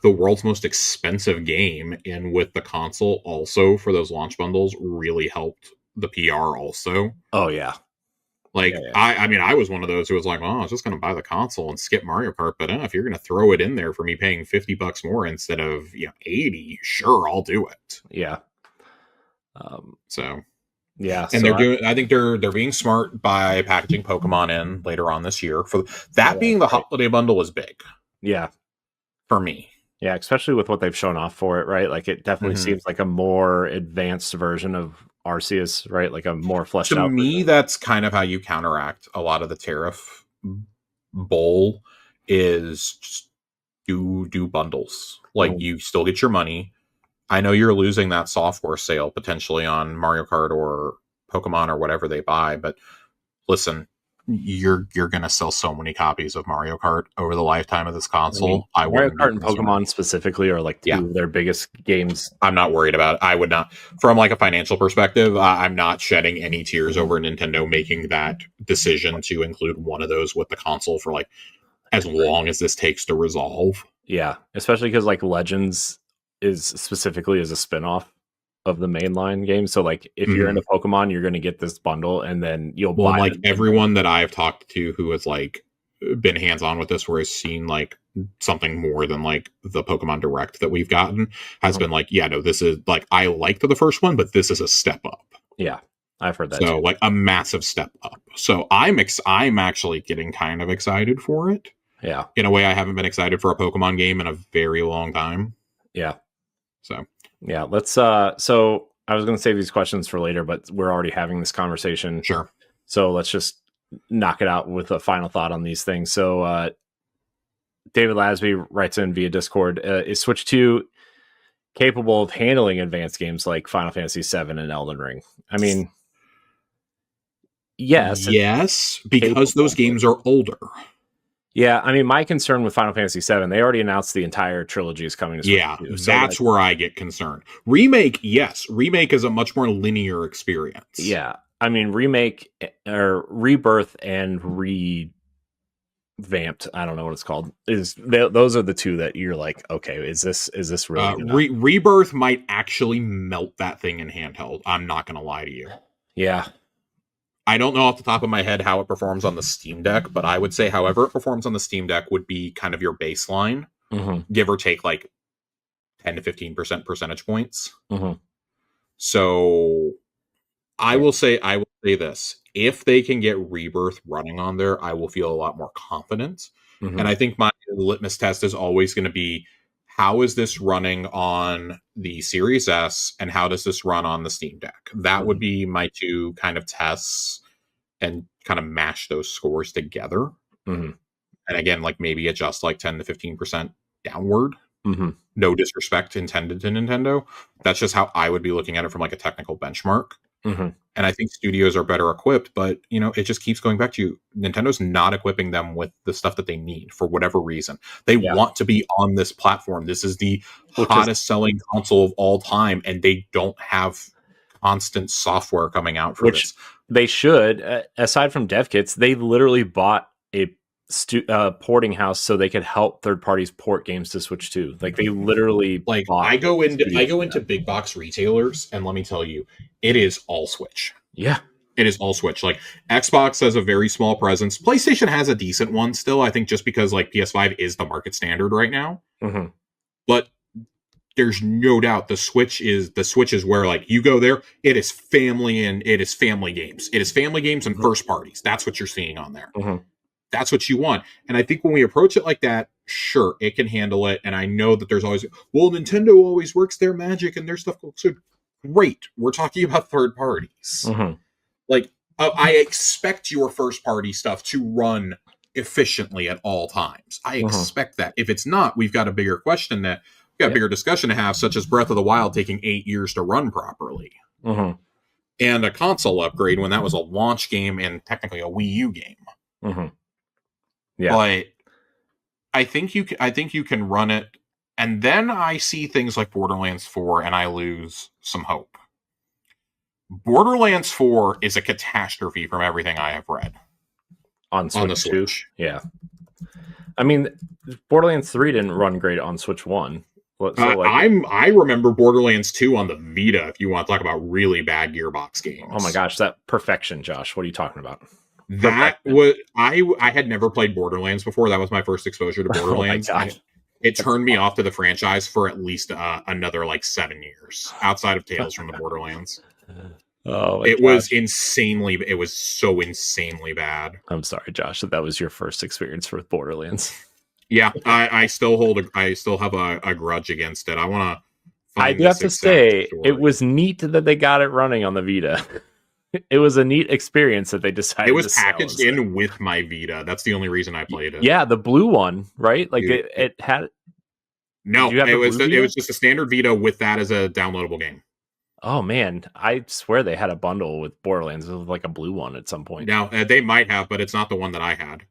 the world's most expensive game in with the console also for those launch bundles really helped the PR also. Oh yeah. Like, yeah. I mean, I was one of those who was like, well, I was just going to buy the console and skip Mario Kart. But if you're going to throw it in there for me paying $50 more instead of $80, sure, I'll do it. Yeah. So, Yeah, and I think they're being smart by packaging Pokemon in later on this year. For that being the holiday bundle is big. Yeah, for me. Yeah, especially with what they've shown off for it, right? Like it definitely seems like a more advanced version of Arceus, right? Like a more fleshed out. To me, that's kind of how you counteract a lot of the tariff bull is just do bundles. Like you still get your money. I know you're losing that software sale potentially on Mario Kart or Pokemon or whatever they buy, but listen, you're gonna sell so many copies of Mario Kart over the lifetime of this console. Mario Kart and Pokemon specifically are like two of their biggest games. I'm not worried about it. I would not, from like a financial perspective, I'm not shedding any tears over Nintendo making that decision to include one of those with the console for like as long as this takes to resolve. Yeah, especially because like Legends is specifically as a spinoff of the mainline game. So like if you're into Pokemon, you're going to get this bundle and then you'll buy like everyone that I've talked to who has like been hands-on with this, where has seen like something more than like the Pokemon Direct that we've gotten, has been like, yeah, no, this is like, I liked the first one, but this is a step up. Yeah, I've heard that. So too. Like a massive step up. So I'm actually getting kind of excited for it. Yeah. In a way I haven't been excited for a Pokemon game in a very long time. Yeah. So yeah, let's so I was going to save these questions for later, but we're already having this conversation. Sure. So let's just knock it out with a final thought on these things. So David Lasby writes in via Discord, is Switch 2 capable of handling advanced games like Final Fantasy VII and Elden Ring? I mean, yes, because those games are older. Yeah, I mean, my concern with Final Fantasy VII, they already announced the entire trilogy is coming to Switch 2. So that's where I get concerned. Remake, yes. Remake is a much more linear experience. Yeah. I mean, Remake or Rebirth and Revamped, I don't know what it's called, those are the two that you're like, okay, is this really Rebirth might actually melt that thing in handheld. I'm not going to lie to you. Yeah. I don't know off the top of my head how it performs on the Steam Deck, but I would say however it performs on the Steam Deck would be kind of your baseline, give or take like 10 to 15% percentage points. So I will say this. If they can get Rebirth running on there, I will feel a lot more confident. And I think my litmus test is always going to be, how is this running on the Series S and how does this run on the Steam Deck? That would be my two kind of tests, and kind of mash those scores together. And again, like maybe adjust like 10 to 15% downward. No disrespect intended to Nintendo. That's just how I would be looking at it from like a technical benchmark. And I think studios are better equipped, but you know, it just keeps going back to Nintendo's not equipping them with the stuff that they need for whatever reason. They want to be on this platform. This is the hottest selling console of all time, and they don't have constant software coming out for this. They should. Aside from dev kits, they literally bought a porting house so they could help third parties port games to Switch 2. Like they literally I go into big box retailers, and let me tell you, it is all Switch. Yeah. It is all Switch. Like Xbox has a very small presence. PlayStation has a decent one still, I think, just because like PS5 is the market standard right now. But there's no doubt the Switch is where like you go there, it is family and it is family games. It is family games and first parties. That's what you're seeing on there. That's what you want. And I think when we approach it like that, sure, it can handle it. And I know that there's always, well, Nintendo always works their magic and their stuff. So great. We're talking about third parties. Like, I expect your first party stuff to run efficiently at all times. I expect that. If it's not, we've got a bigger question that we've got a bigger discussion to have, such as Breath of the Wild taking 8 years to run properly. And a console upgrade when that was a launch game and technically a Wii U game. Yeah, but I think you can run it, and then I see things like Borderlands 4, and I lose some hope. Borderlands 4 is a catastrophe from everything I have read on the Switch. Yeah, I mean, Borderlands 3 didn't run great on Switch 1. So I remember Borderlands 2 on the Vita. If you want to talk about really bad Gearbox games, oh my gosh, that perfection, Josh! What are you talking about? That was I had never played Borderlands before. That was my first exposure to Borderlands. It turned me off to the franchise for at least another like 7 years outside of Tales from the Borderlands. Oh, it was insanely. It was so insanely bad. I'm sorry, Josh, that was your first experience with Borderlands. Yeah, I still have a grudge against it. I want to. I do have to say, it was neat that they got it running on the Vita. It was a neat experience that they decided. It was packaged in with my Vita. That's the only reason I played it. Yeah, the blue one, right? Like it had. No, it was just a standard Vita with that as a downloadable game. Oh man, I swear they had a bundle with Borderlands with like a blue one at some point. Now they might have, but it's not the one that I had.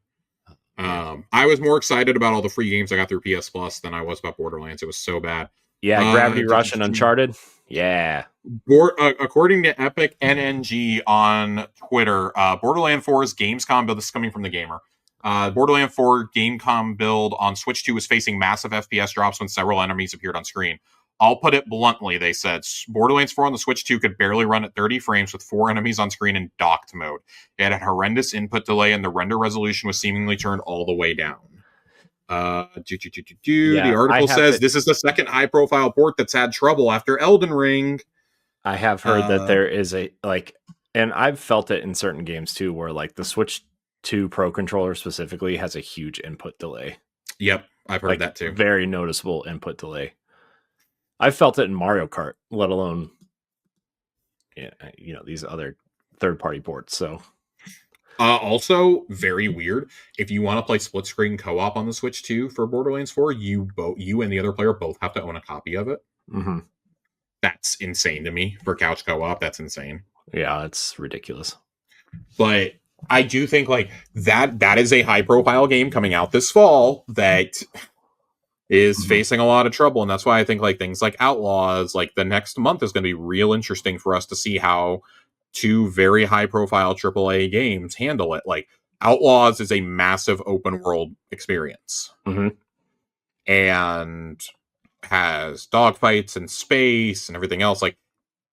I was more excited about all the free games I got through PS Plus than I was about Borderlands. It was so bad. Yeah, Gravity Rush and Uncharted. Yeah. According to Epic NNG on Twitter, Borderlands 4's Gamescom build, this is coming from the Gamer. Borderlands 4 Gamescom build on Switch 2 was facing massive FPS drops when several enemies appeared on screen. I'll put it bluntly, they said. Borderlands 4 on the Switch 2 could barely run at 30 frames with 4 enemies on screen in docked mode. It had horrendous input delay, and the render resolution was seemingly turned all the way down. The article says this is the second high-profile port that's had trouble after Elden Ring. I have heard that there is and I've felt it in certain games too, where like the Switch 2 Pro controller specifically has a huge input delay. Yep, I've heard that too. Very noticeable input delay. I felt it in Mario Kart, let alone, these other third-party ports. So, also very weird. If you want to play split-screen co-op on the Switch 2 for Borderlands 4, you and the other player both have to own a copy of it. Mm-hmm. That's insane to me for couch co-op. That's insane. Yeah, it's ridiculous. But I do think like that is a high-profile game coming out this fall that is facing a lot of trouble, and that's why I think like things like Outlaws, like the next month is going to be real interesting for us to see how two very high-profile AAA games handle it. Like Outlaws is a massive open world experience, and has dogfights and space and everything else. Like,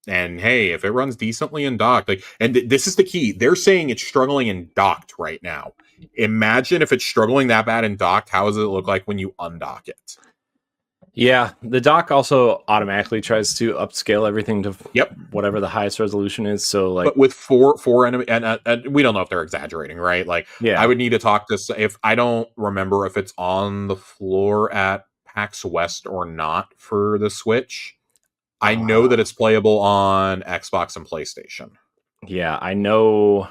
and hey, if it runs decently in docked, like, and this is the key. They're saying it's struggling in docked right now. Imagine if it's struggling that bad in docked, how does it look like when you undock it? Yeah, the dock also automatically tries to upscale everything to whatever the highest resolution is. So like, but with four enemy, and we don't know if they're exaggerating, right? Like, I would need to talk to, if I don't remember if it's on the floor at PAX West or not for the Switch. I know that it's playable on Xbox and PlayStation. Yeah, I know.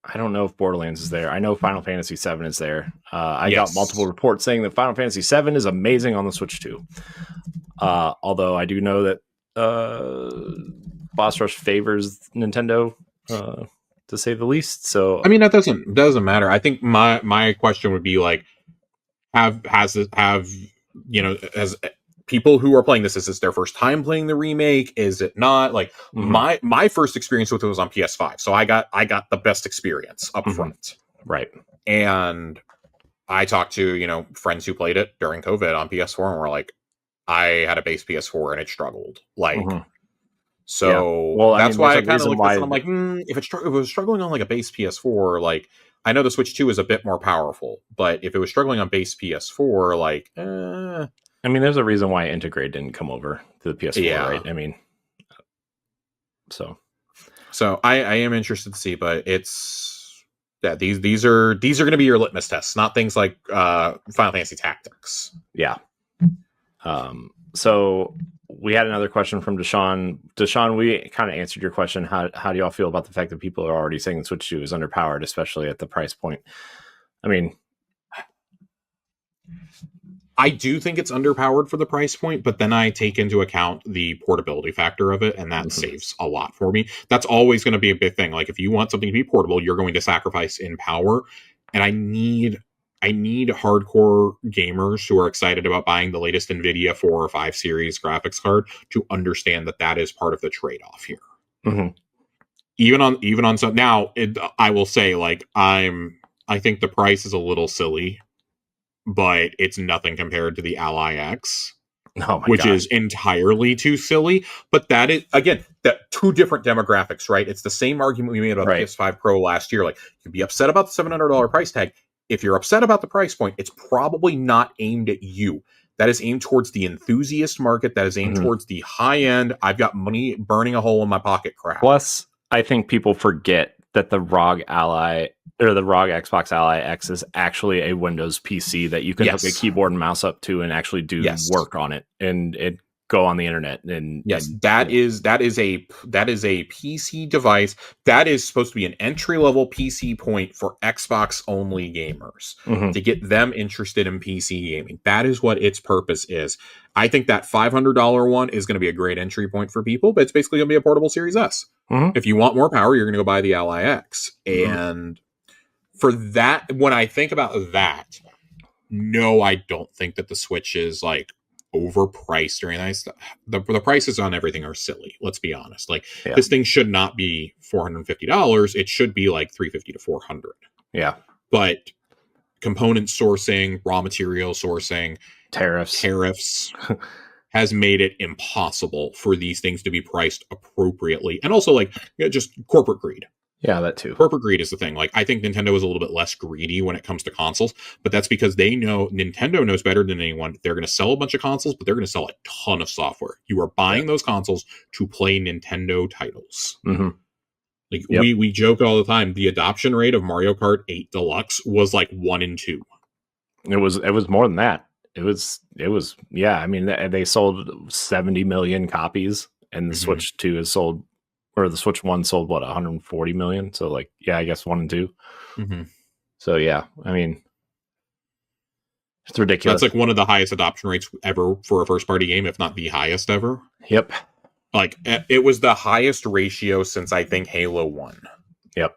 I don't know if Borderlands is there. I know Final Fantasy VII is there. I got multiple reports saying that Final Fantasy VII is amazing on the Switch too. Although I do know that Boss Rush favors Nintendo, to say the least. So I mean, that doesn't matter. I think my question would be like, has people who are playing this, is this their first time playing the remake? Is it not? Like my first experience with it was on PS5, so I got the best experience up front, right? And I talked to friends who played it during COVID on PS4, and were like, I had a base PS4 and it struggled. Like, so well, that's why I kind of looked at it, and I'm like, if it was struggling on like a base PS4, like I know the Switch 2 is a bit more powerful, but if it was struggling on base PS4, like, I mean, there's a reason why Integrate didn't come over to the PS4, right? I mean, so I am interested to see, but it's these are going to be your litmus tests, not things like Final Fantasy Tactics. Yeah. So we had another question from Deshaun. Deshaun, we kind of answered your question. How do y'all feel about the fact that people are already saying the Switch 2 is underpowered, especially at the price point? I mean, I do think it's underpowered for the price point, but then I take into account the portability factor of it, and that saves a lot for me. That's always going to be a big thing. Like, if you want something to be portable, you're going to sacrifice in power, and I need hardcore gamers who are excited about buying the latest NVIDIA 4 or 5 series graphics card to understand that is part of the trade-off here. Even on some now, I will say, like, I think the price is a little silly, but it's nothing compared to the Ally X, which is entirely too silly. But that is, again, that two different demographics, right? It's the same argument we made about PS5 Pro last year. Like, you'd be upset about the $700 price tag. If you're upset about the price point, it's probably not aimed at you. That is aimed towards the enthusiast market. That is aimed towards the high end. I've got money burning a hole in my pocket crap. Plus, I think people forget that the ROG Ally or the ROG Xbox Ally X is actually a Windows PC that you can hook a keyboard and mouse up to and actually do work on it and go on the internet. And that is a PC device that is supposed to be an entry level PC point for Xbox only gamers to get them interested in PC gaming. That is what its purpose is. I think that $500 one is going to be a great entry point for people, but it's basically going to be a portable Series S. If you want more power, you're going to go buy the Ally X. And for that, when I think about that, no, I don't think that the Switch is like overpriced or anything. The prices on everything are silly. Let's be honest. Like this thing should not be $450. It should be like $350 to $400. Yeah. But component sourcing, raw material sourcing, tariffs has made it impossible for these things to be priced appropriately. And also like just corporate greed. Yeah, that too. Corporate greed is the thing. Like, I think Nintendo is a little bit less greedy when it comes to consoles, but that's because they know Nintendo knows better than anyone. They're going to sell a bunch of consoles, but they're going to sell a ton of software. You are buying those consoles to play Nintendo titles. Like we joke all the time. The adoption rate of Mario Kart 8 Deluxe was like 1 in 2. It was more than that. It was yeah. I mean, they sold 70 million copies, and the Switch 2 has sold. Or the Switch 1 sold, 140 million? So, like, yeah, I guess 1 and 2. So, yeah, I mean, it's ridiculous. That's like one of the highest adoption rates ever for a first-party game, if not the highest ever. Yep. Like, it was the highest ratio since, I think, Halo 1. Yep.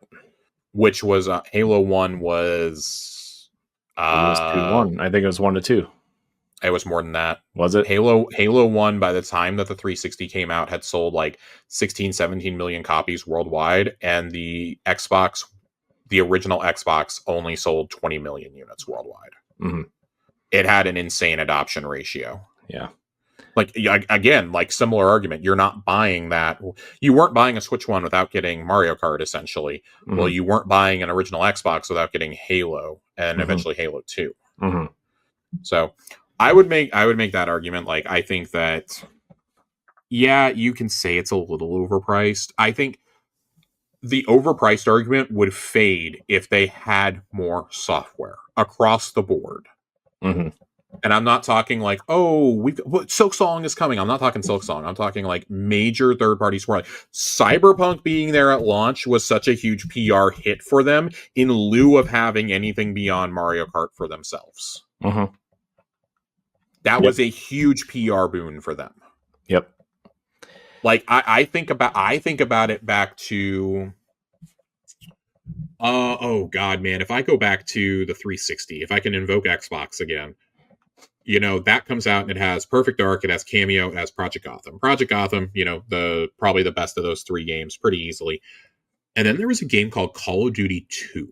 Which was, Halo 1 was... it was 2-1. I think it was 1-2. It was more than that. Was it? Halo 1, by the time that the 360 came out, had sold like 16, 17 million copies worldwide. And the original Xbox, only sold 20 million units worldwide. It had an insane adoption ratio. Yeah. Like, again, like similar argument. You're not buying that. You weren't buying a Switch 1 without getting Mario Kart, essentially. Well, you weren't buying an original Xbox without getting Halo and eventually Halo 2. So... I would make that argument. Like, I think that, yeah, you can say it's a little overpriced. I think the overpriced argument would fade if they had more software across the board. And I'm not talking like, Silksong is coming. I'm not talking Silksong. I'm talking like major third-party support. Cyberpunk being there at launch was such a huge PR hit for them in lieu of having anything beyond Mario Kart for themselves. That was a huge PR boon for them. Yep. Like I think about it back to oh god, man, if I go back to the 360, if I can invoke Xbox again, you know, that comes out and it has Perfect Dark, it has Cameo, it has Project Gotham. Project Gotham, you know, probably the best of those 3 games pretty easily. And then there was a game called Call of Duty 2.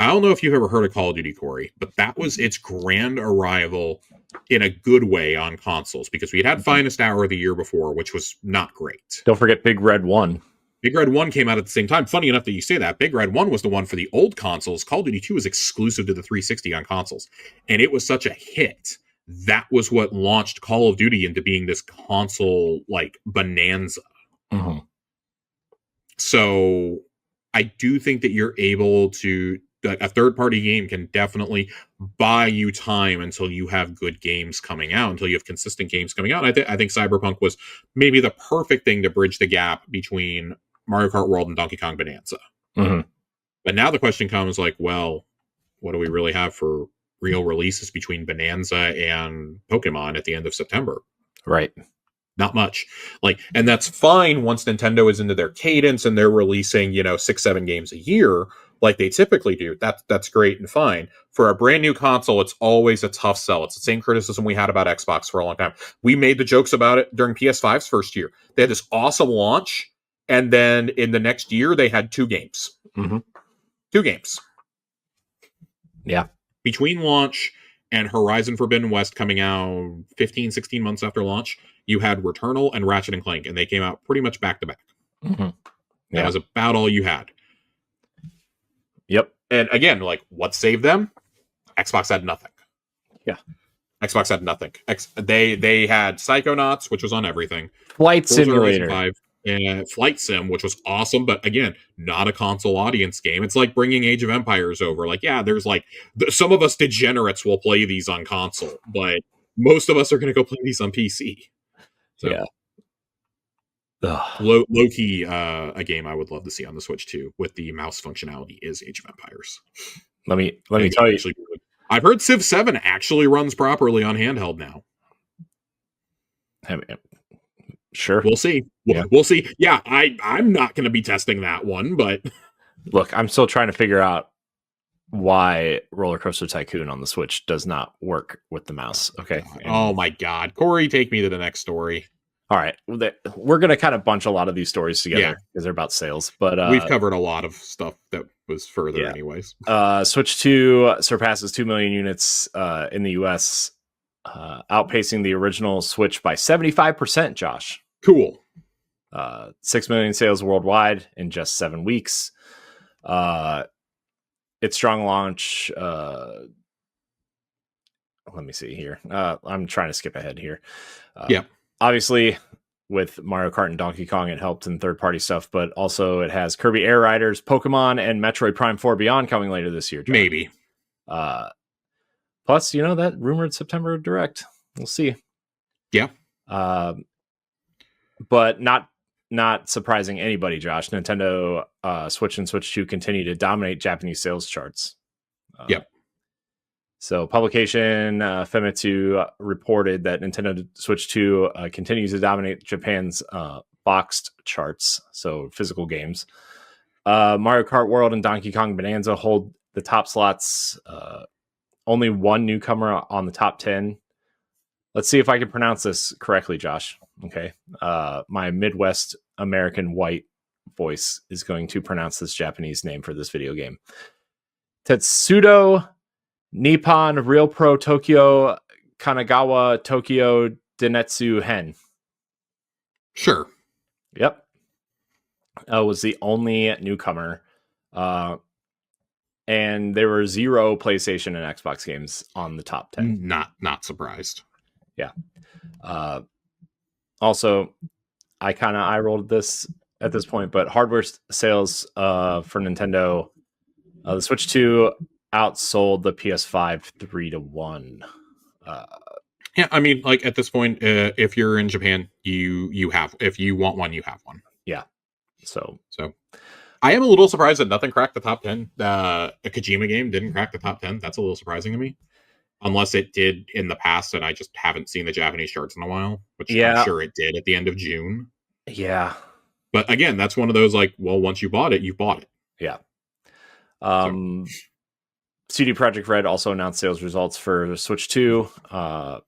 I don't know if you've ever heard of Call of Duty, Corey, but that was its grand arrival in a good way on consoles, because we had Finest Hour the year before, which was not great. Don't forget Big Red 1. Big Red 1 came out at the same time. Funny enough that you say that. Big Red 1 was the one for the old consoles. Call of Duty 2 was exclusive to the 360 on consoles. And it was such a hit. That was what launched Call of Duty into being this console, like, bonanza. So I do think that you're able to... a third-party game can definitely buy you time until you have good games coming out, until you have consistent games coming out. I think Cyberpunk was maybe the perfect thing to bridge the gap between Mario Kart World and Donkey Kong Bonanza. But now the question comes like, well, what do we really have for real releases between Bonanza and Pokemon at the end of September? Right. Not much. Like, and that's fine once Nintendo is into their cadence and they're releasing, 6-7 games a year, like they typically do. That's great and fine. For a brand new console, it's always a tough sell. It's the same criticism we had about Xbox for a long time. We made the jokes about it during PS5's first year. They had this awesome launch, and then in the next year, they had 2 games. 2 games. Yeah. Between launch and Horizon Forbidden West coming out 15, 16 months after launch, you had Returnal and Ratchet & Clank, and they came out pretty much back to back. That was about all you had. Yep. And again, like, what saved them? Xbox had nothing. Yeah. Xbox had nothing. They had Psychonauts, which was on everything. Flight Simulator. 5, and Flight Sim, which was awesome, but again, not a console audience game. It's like bringing Age of Empires over. Like, yeah, there's like some of us degenerates will play these on console, but most of us are going to go play these on PC. So, yeah. Low key, a game I would love to see on the Switch too, with the mouse functionality, is Age of Empires. Let me tell you. I've heard Civ 7 actually runs properly on handheld now. Sure. We'll see. Yeah. We'll see. Yeah, I'm not going to be testing that one, but look, I'm still trying to figure out why Roller Coaster Tycoon on the Switch does not work with the mouse. Okay. Oh my God. Corey, take me to the next story. All right. We're going to kind of bunch a lot of these stories together because they're about sales, but we've covered a lot of stuff that was further anyways. Switch 2 surpasses 2 million units in the US, outpacing the original Switch by 75%, Josh. Cool. 6 million sales worldwide in just 7 weeks. Its strong launch. Let me see here. I'm trying to skip ahead here. Obviously, with Mario Kart and Donkey Kong, it helped in third-party stuff, but also it has Kirby Air Riders, Pokemon, and Metroid Prime 4 Beyond coming later this year. John. Maybe. Plus, that rumored September Direct. We'll see. Yeah. But not surprising anybody, Josh. Nintendo Switch and Switch 2 continue to dominate Japanese sales charts. So publication Famitsu reported that Nintendo Switch 2 continues to dominate Japan's boxed charts, so physical games. Mario Kart World and Donkey Kong Bonanza hold the top slots. Only one newcomer on the top 10. Let's see if I can pronounce this correctly, Josh. Okay. My Midwest American white voice is going to pronounce this Japanese name for this video game. Tetsudo Nippon Real Pro Tokyo Kanagawa Tokyo Denetsu Hen. Sure. Yep. Was the only newcomer. And there were 0 PlayStation and Xbox games on the top 10. Not surprised. Yeah. Also, I rolled this at this point, but hardware sales for Nintendo, the Switch 2 outsold the PS5 3-1. Yeah, I mean, like at this point, if you're in Japan, you have. If you want one, you have one. Yeah. So I am a little surprised that nothing cracked the top 10. A Kojima game didn't crack the top 10. That's a little surprising to me. Unless it did in the past, and I just haven't seen the Japanese charts in a while, which I'm sure it did at the end of June. Yeah. But again, that's one of those like, well, once you bought it, you bought it. Yeah. CD Projekt Red also announced sales results for Switch 2. The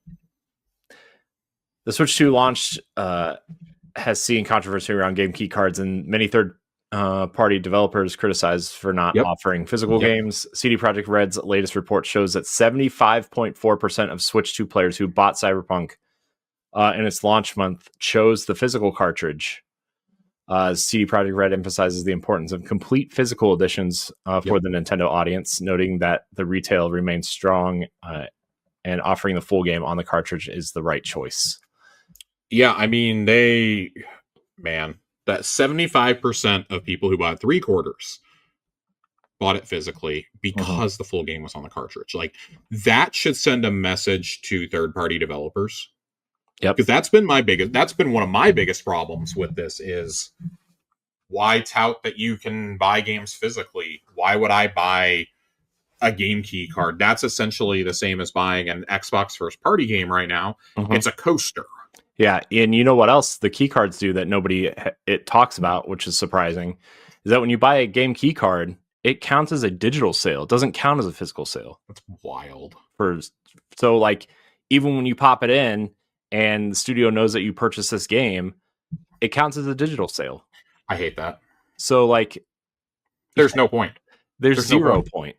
Switch 2 launch has seen controversy around game key cards, and many third-party developers criticized for not offering physical games. CD Projekt Red's latest report shows that 75.4% of Switch 2 players who bought Cyberpunk in its launch month chose the physical cartridge. CD Projekt Red emphasizes the importance of complete physical editions for the Nintendo audience, noting that the retail remains strong and offering the full game on the cartridge is the right choice. Yeah, I mean, that 75% of people who bought 3/4 bought it physically because the full game was on the cartridge. Like, that should send a message to third-party developers. Yep. Because that's been one of my biggest problems with this is, why tout that you can buy games physically? Why would I buy a game key card? That's essentially the same as buying an Xbox first party game right now. It's a coaster. Yeah, and you know what else the key cards do that nobody it talks about, which is surprising, is that when you buy a game key card, it counts as a digital sale. It doesn't count as a physical sale. That's wild. So like, even when you pop it in and the studio knows that you purchased this game, it counts as a digital sale. I hate that. So like, there's no point. There's 0 point.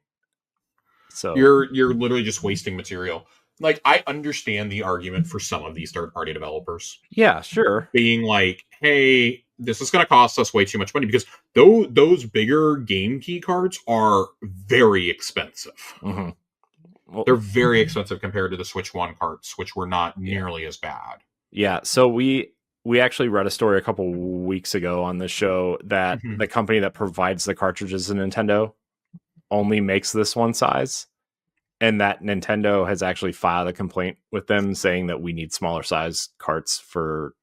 So you're literally just wasting material. Like, I understand the argument for some of these third-party developers. Yeah, sure. Being like, hey, this is going to cost us way too much money, because those bigger game key cards are very expensive. they're very expensive compared to the Switch 1 carts, which were not nearly as bad. Yeah, so we actually read a story a couple weeks ago on this show that the company that provides the cartridges to Nintendo only makes this one size, and that Nintendo has actually filed a complaint with them saying that we need smaller size carts for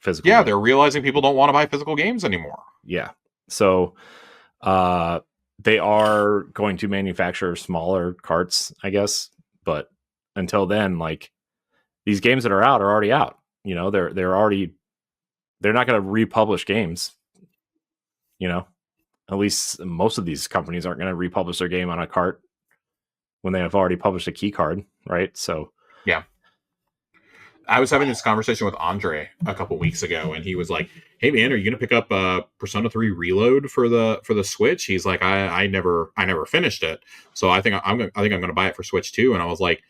physical games. games. They're realizing people don't want to buy physical games anymore. Yeah. So they are going to manufacture smaller carts, I guess, but until then, like, these games that are already out. You know, they're not going to republish games. You know, at least most of these companies aren't going to republish their game on a cart when they have already published a key card, right? So yeah, I was having this conversation with Andre a couple weeks ago, and he was like, "Hey man, are you going to pick up Persona 3 Reload for the Switch?" He's like, "I never finished it, so I think I'm going to buy it for Switch too." And I was like,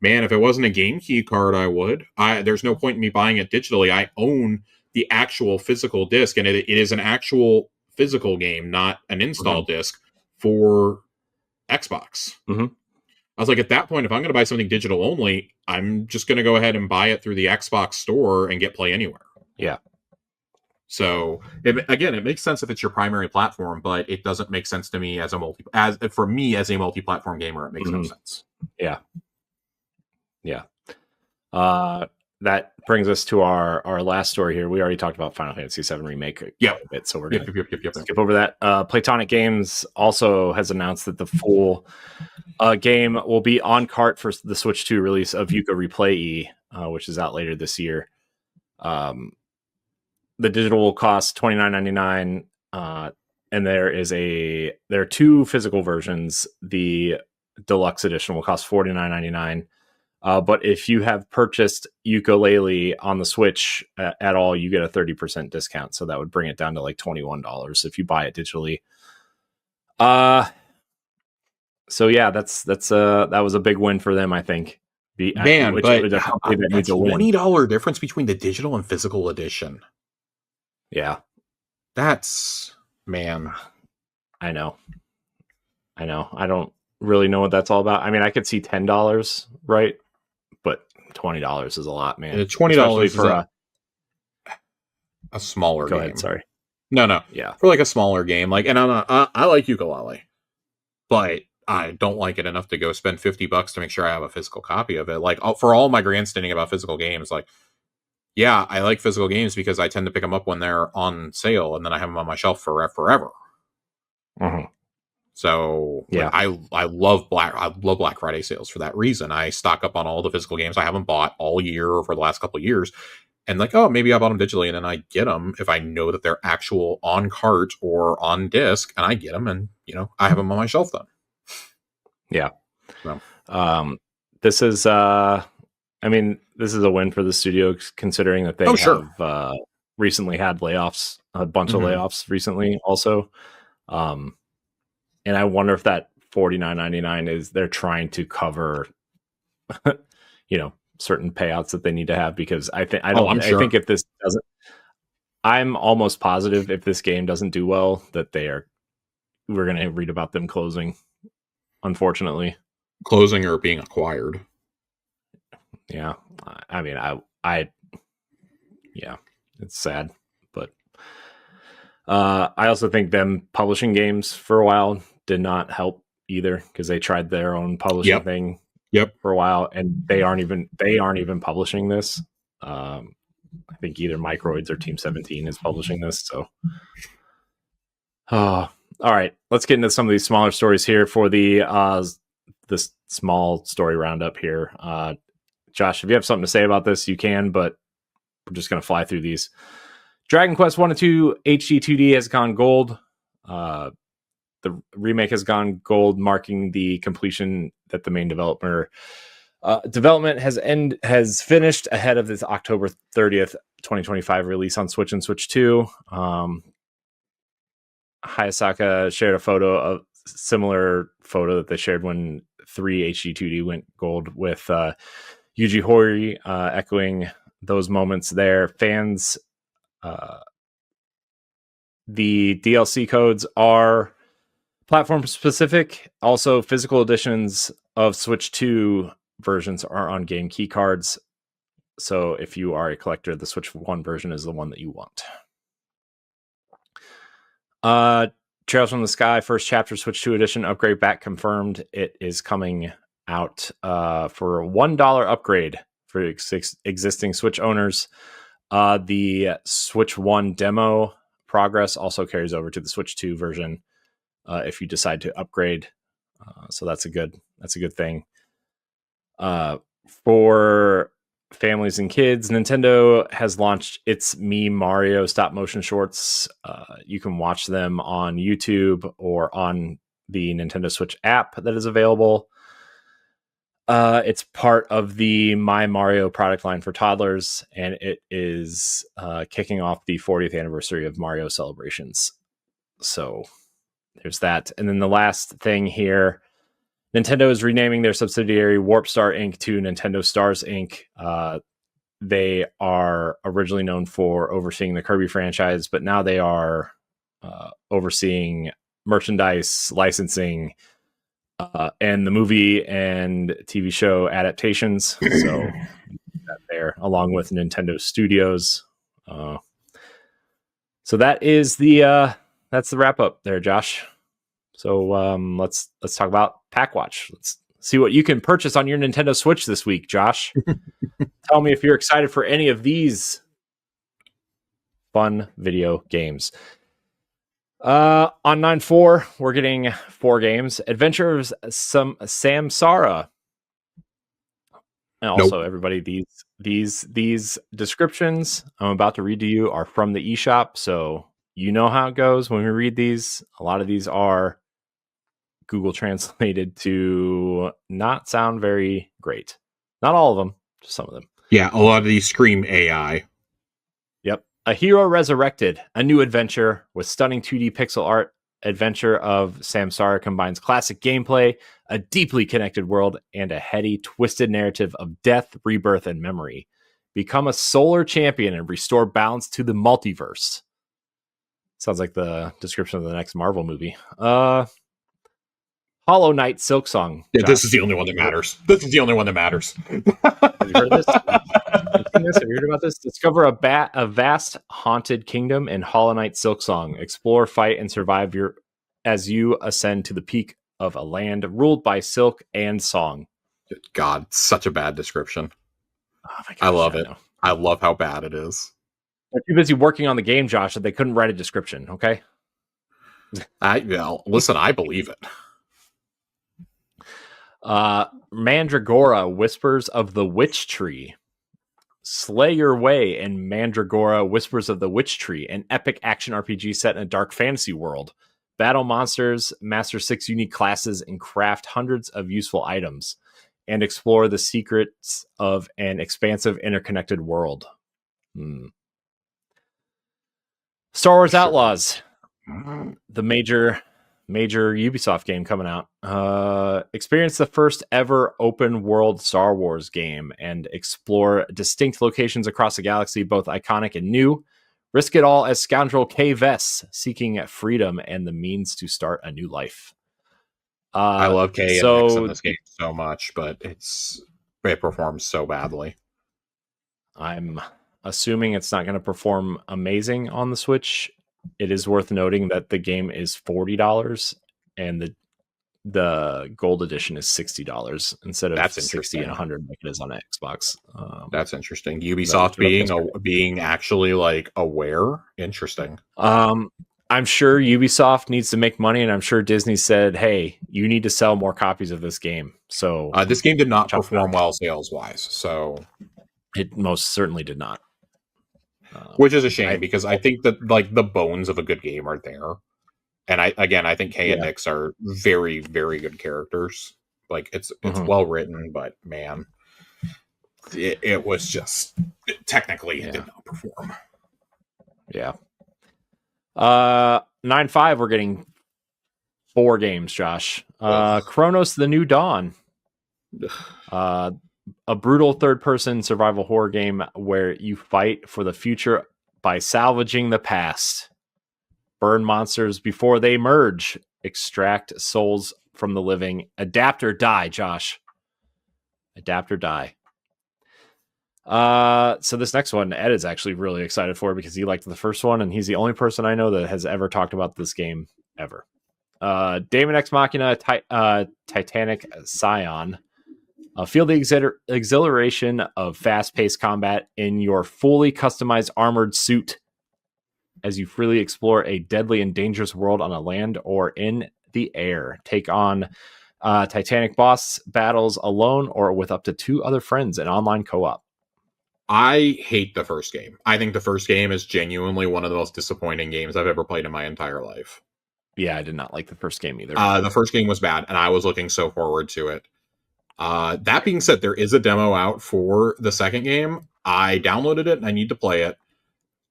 man, if it wasn't a game key card, I would. There's no point in me buying it digitally. I own the actual physical disc, and it is an actual physical game, not an install disc for Xbox. I was like, at that point, if I'm going to buy something digital only, I'm just going to go ahead and buy it through the Xbox store and get Play Anywhere. Yeah. So it makes sense if it's your primary platform, but it doesn't make sense to me as a multi-platform gamer. It makes no sense. Yeah. Yeah. That brings us to our last story here. We already talked about Final Fantasy VII Remake a bit, so we're going to skip over that. Platonic Games also has announced that the full game will be on cart for the Switch 2 release of Yooka-Replaylee, which is out later this year. The digital will cost $29.99, and there are two physical versions. The deluxe edition will cost $49.99. But if you have purchased Yooka-Laylee on the Switch at all, you get a 30% discount. So that would bring it down to like $21 if you buy it digitally. So yeah, that was a big win for them, I think. But that's $20 difference between the digital and physical edition. Yeah, that's, man. I know. I don't really know what that's all about. I mean, I could see $10, right? But $20 is a lot, man. $20 for a smaller game. Go ahead, sorry. No. Yeah. For like a smaller game. Like, and I like Yooka-Laylee, but I don't like it enough to go spend $50 to make sure I have a physical copy of it. Like, for all my grandstanding about physical games, like, yeah, I like physical games because I tend to pick them up when they're on sale, and then I have them on my shelf forever. So yeah, I love Black Friday sales for that reason. I stock up on all the physical games I haven't bought all year or for the last couple of years, and like, oh, maybe I bought them digitally, and then I get them if I know that they're actual on cart or on disc, and I get them, and I have them on my shelf then. Yeah. So. This is this is a win for the studio, considering that they have recently had layoffs, a bunch of layoffs recently also. And I wonder if that $49.99 is they're trying to cover, certain payouts that they need to have, because I think if this doesn't, I'm almost positive if this game doesn't do well, that we're going to read about them closing, unfortunately. Closing or being acquired. Yeah. I mean, yeah, it's sad, but I also think them publishing games for a while did not help either, because they tried their own publishing thing for a while, and they aren't even publishing this. I think either Microids or Team 17 is publishing this. So, all right, let's get into some of these smaller stories here for this small story roundup here. Josh, if you have something to say about this, you can, but we're just going to fly through these. Dragon Quest 1 and 2 HD 2D has gone gold. The remake has gone gold, marking the completion that the main development has finished ahead of this October 30th, 2025 release on Switch and Switch 2. Hayasaka shared a similar photo that they shared when 3 HD 2D went gold, with Yuji Horii echoing those moments there. Fans, the DLC codes are platform specific. Also, physical editions of Switch 2 versions are on game key cards. So if you are a collector, the Switch 1 version is the one that you want. Trails from the Sky, first chapter, Switch 2 edition, upgrade back confirmed. It is coming out for a $1 upgrade for existing Switch owners. The Switch 1 demo progress also carries over to the Switch 2 version if you decide to upgrade. So that's a good thing. For families and kids, Nintendo has launched its Me Mario stop motion shorts. You can watch them on YouTube or on the Nintendo Switch app that is available. It's part of the My Mario product line for toddlers, and it is kicking off the 40th anniversary of Mario celebrations. So there's that. And then the last thing here, Nintendo is renaming their subsidiary Warp Star Inc. to Nintendo Stars Inc. They are originally known for overseeing the Kirby franchise, but now they are overseeing merchandise, licensing, and the movie and TV show adaptations. So that there, along with Nintendo Studios. So that is that's the wrap up there, Josh. So let's talk about Pack Watch. Let's see what you can purchase on your Nintendo Switch this week, Josh. Tell me if you're excited for any of these fun video games. On 9/4, we're getting 4 games. Adventure of Samsara. And also, everybody, these descriptions I'm about to read to you are from the eShop, so you know how it goes when we read these. A lot of these are Google translated to not sound very great. Not all of them, just some of them. Yeah, a lot of these scream AI. Yep. A Hero Resurrected, a new adventure with stunning 2D pixel art. Adventure of Samsara combines classic gameplay, a deeply connected world, and a heady, twisted narrative of death, rebirth, and memory. Become a solar champion and restore balance to the multiverse. Sounds like the description of the next Marvel movie. Hollow Knight Silksong. Yeah, this is the only one that matters. This is the only one that matters. Have you heard of this? Have you heard about this? Discover a vast haunted kingdom in Hollow Knight Silksong. Explore, fight, and survive as you ascend to the peak of a land ruled by silk and song. God, such a bad description. Oh my gosh, I love it. I love how bad it is. They're too busy working on the game, Josh, that they couldn't write a description. Okay. Listen, I believe it. Mandragora, Whispers of the Witch Tree. Slay your way in Mandragora, Whispers of the Witch Tree, an epic action RPG set in a dark fantasy world. Battle monsters, master 6 unique classes, and craft hundreds of useful items, and explore the secrets of an expansive, interconnected world. Star Wars Outlaws, the major Ubisoft game coming out. Experience the first ever open world Star Wars game and explore distinct locations across the galaxy, both iconic and new. Risk it all as scoundrel Kay Vess, seeking freedom and the means to start a new life. I love Kay and Nix in this game so much, but it performs so badly. I'm assuming it's not going to perform amazing on the Switch. It is worth noting that the game is $40 and the gold edition is $60 instead of 60 and 100 like it is on Xbox. That's interesting. Ubisoft being actually like aware. Interesting. I'm sure Ubisoft needs to make money, and I'm sure Disney said, "Hey, you need to sell more copies of this game." So this game did not perform well sales wise. So it most certainly did not. Which is a shame because I think that like the bones of a good game are there. And I think Kay and Nix are very, very good characters. Like it's well written, but man, it was just technically it did not perform. Yeah. 9/5, we're getting 4 games, Josh. Chronos: The New Dawn. A brutal third-person survival horror game where you fight for the future by salvaging the past. Burn monsters before they merge. Extract souls from the living. Adapt or die, Josh. Adapt or die. So this next one, Ed is actually really excited for because he liked the first one, and he's the only person I know that has ever talked about this game ever. Daemon Ex Machina, Titanic Scion. Feel the exhilaration of fast-paced combat in your fully customized armored suit as you freely explore a deadly and dangerous world on a land or in the air. Take on Titanic boss battles alone or with up to 2 other friends in online co-op. I hate the first game. I think the first game is genuinely one of the most disappointing games I've ever played in my entire life. Yeah, I did not like the first game either. The first game was bad, and I was looking so forward to it. That being said, there is a demo out for the second game. I downloaded it, and I need to play it.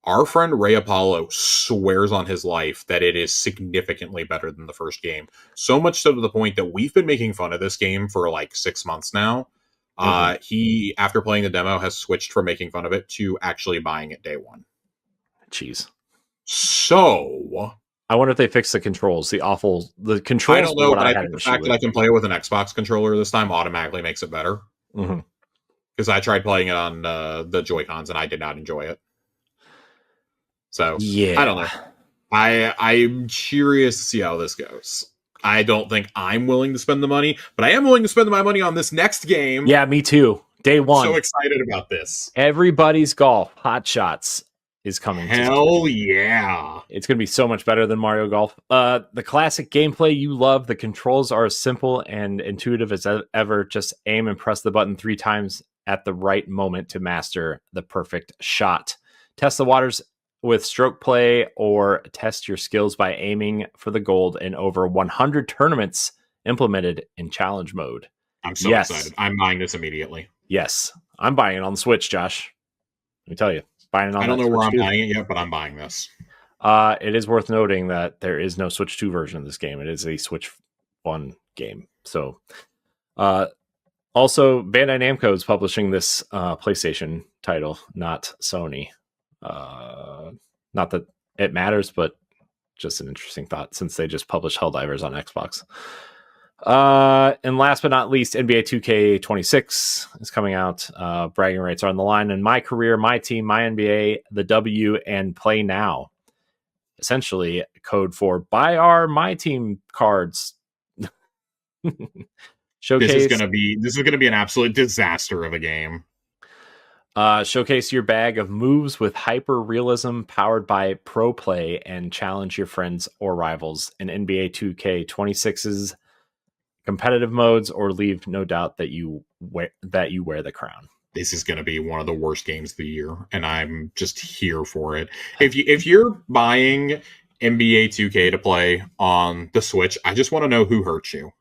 Our friend Ray Apollo swears on his life that it is significantly better than the first game. So much so to the point that we've been making fun of this game for like 6 months now. He, after playing the demo, has switched from making fun of it to actually buying it day one. Jeez. So I wonder if they fixed the controls. The controls. I don't know, but I think the fact that I can play it with an Xbox controller this time automatically makes it better. Because I tried playing it on the Joy-Cons and I did not enjoy it. So yeah, I don't know. I'm curious to see how this goes. I don't think I'm willing to spend the money, but I am willing to spend my money on this next game. Yeah, me too. Day one. I'm so excited about this. Everybody's Golf Hot Shots is coming. Hell yeah. It's going to be so much better than Mario Golf. The classic gameplay you love. The controls are as simple and intuitive as ever. Just aim and press the button 3 times at the right moment to master the perfect shot. Test the waters with stroke play or test your skills by aiming for the gold in over 100 tournaments implemented in challenge mode. I'm so excited. I'm buying this immediately. Yes. I'm buying it on the Switch, Josh. Let me tell you. Buying it on I don't know where I'm too. buying it yet, but I'm buying this. It is worth noting that there is no Switch 2 version of this game. It is a Switch 1 game. So, also, Bandai Namco is publishing this PlayStation title, not Sony. Not that it matters, but just an interesting thought since they just published Helldivers on Xbox. And last but not least, NBA 2K26 is coming out. Bragging rights are on the line. And my career, my team, my NBA, the W, and play now. Essentially, code for buy our my team cards. Showcase. This is gonna be an absolute disaster of a game. Showcase your bag of moves with hyper realism powered by Pro Play and challenge your friends or rivals in NBA 2K26's competitive modes, or leave no doubt that you wear the crown. This is going to be one of the worst games of the year, and I'm just here for it. If you're buying NBA 2K to play on the Switch, I just want to know who hurt you.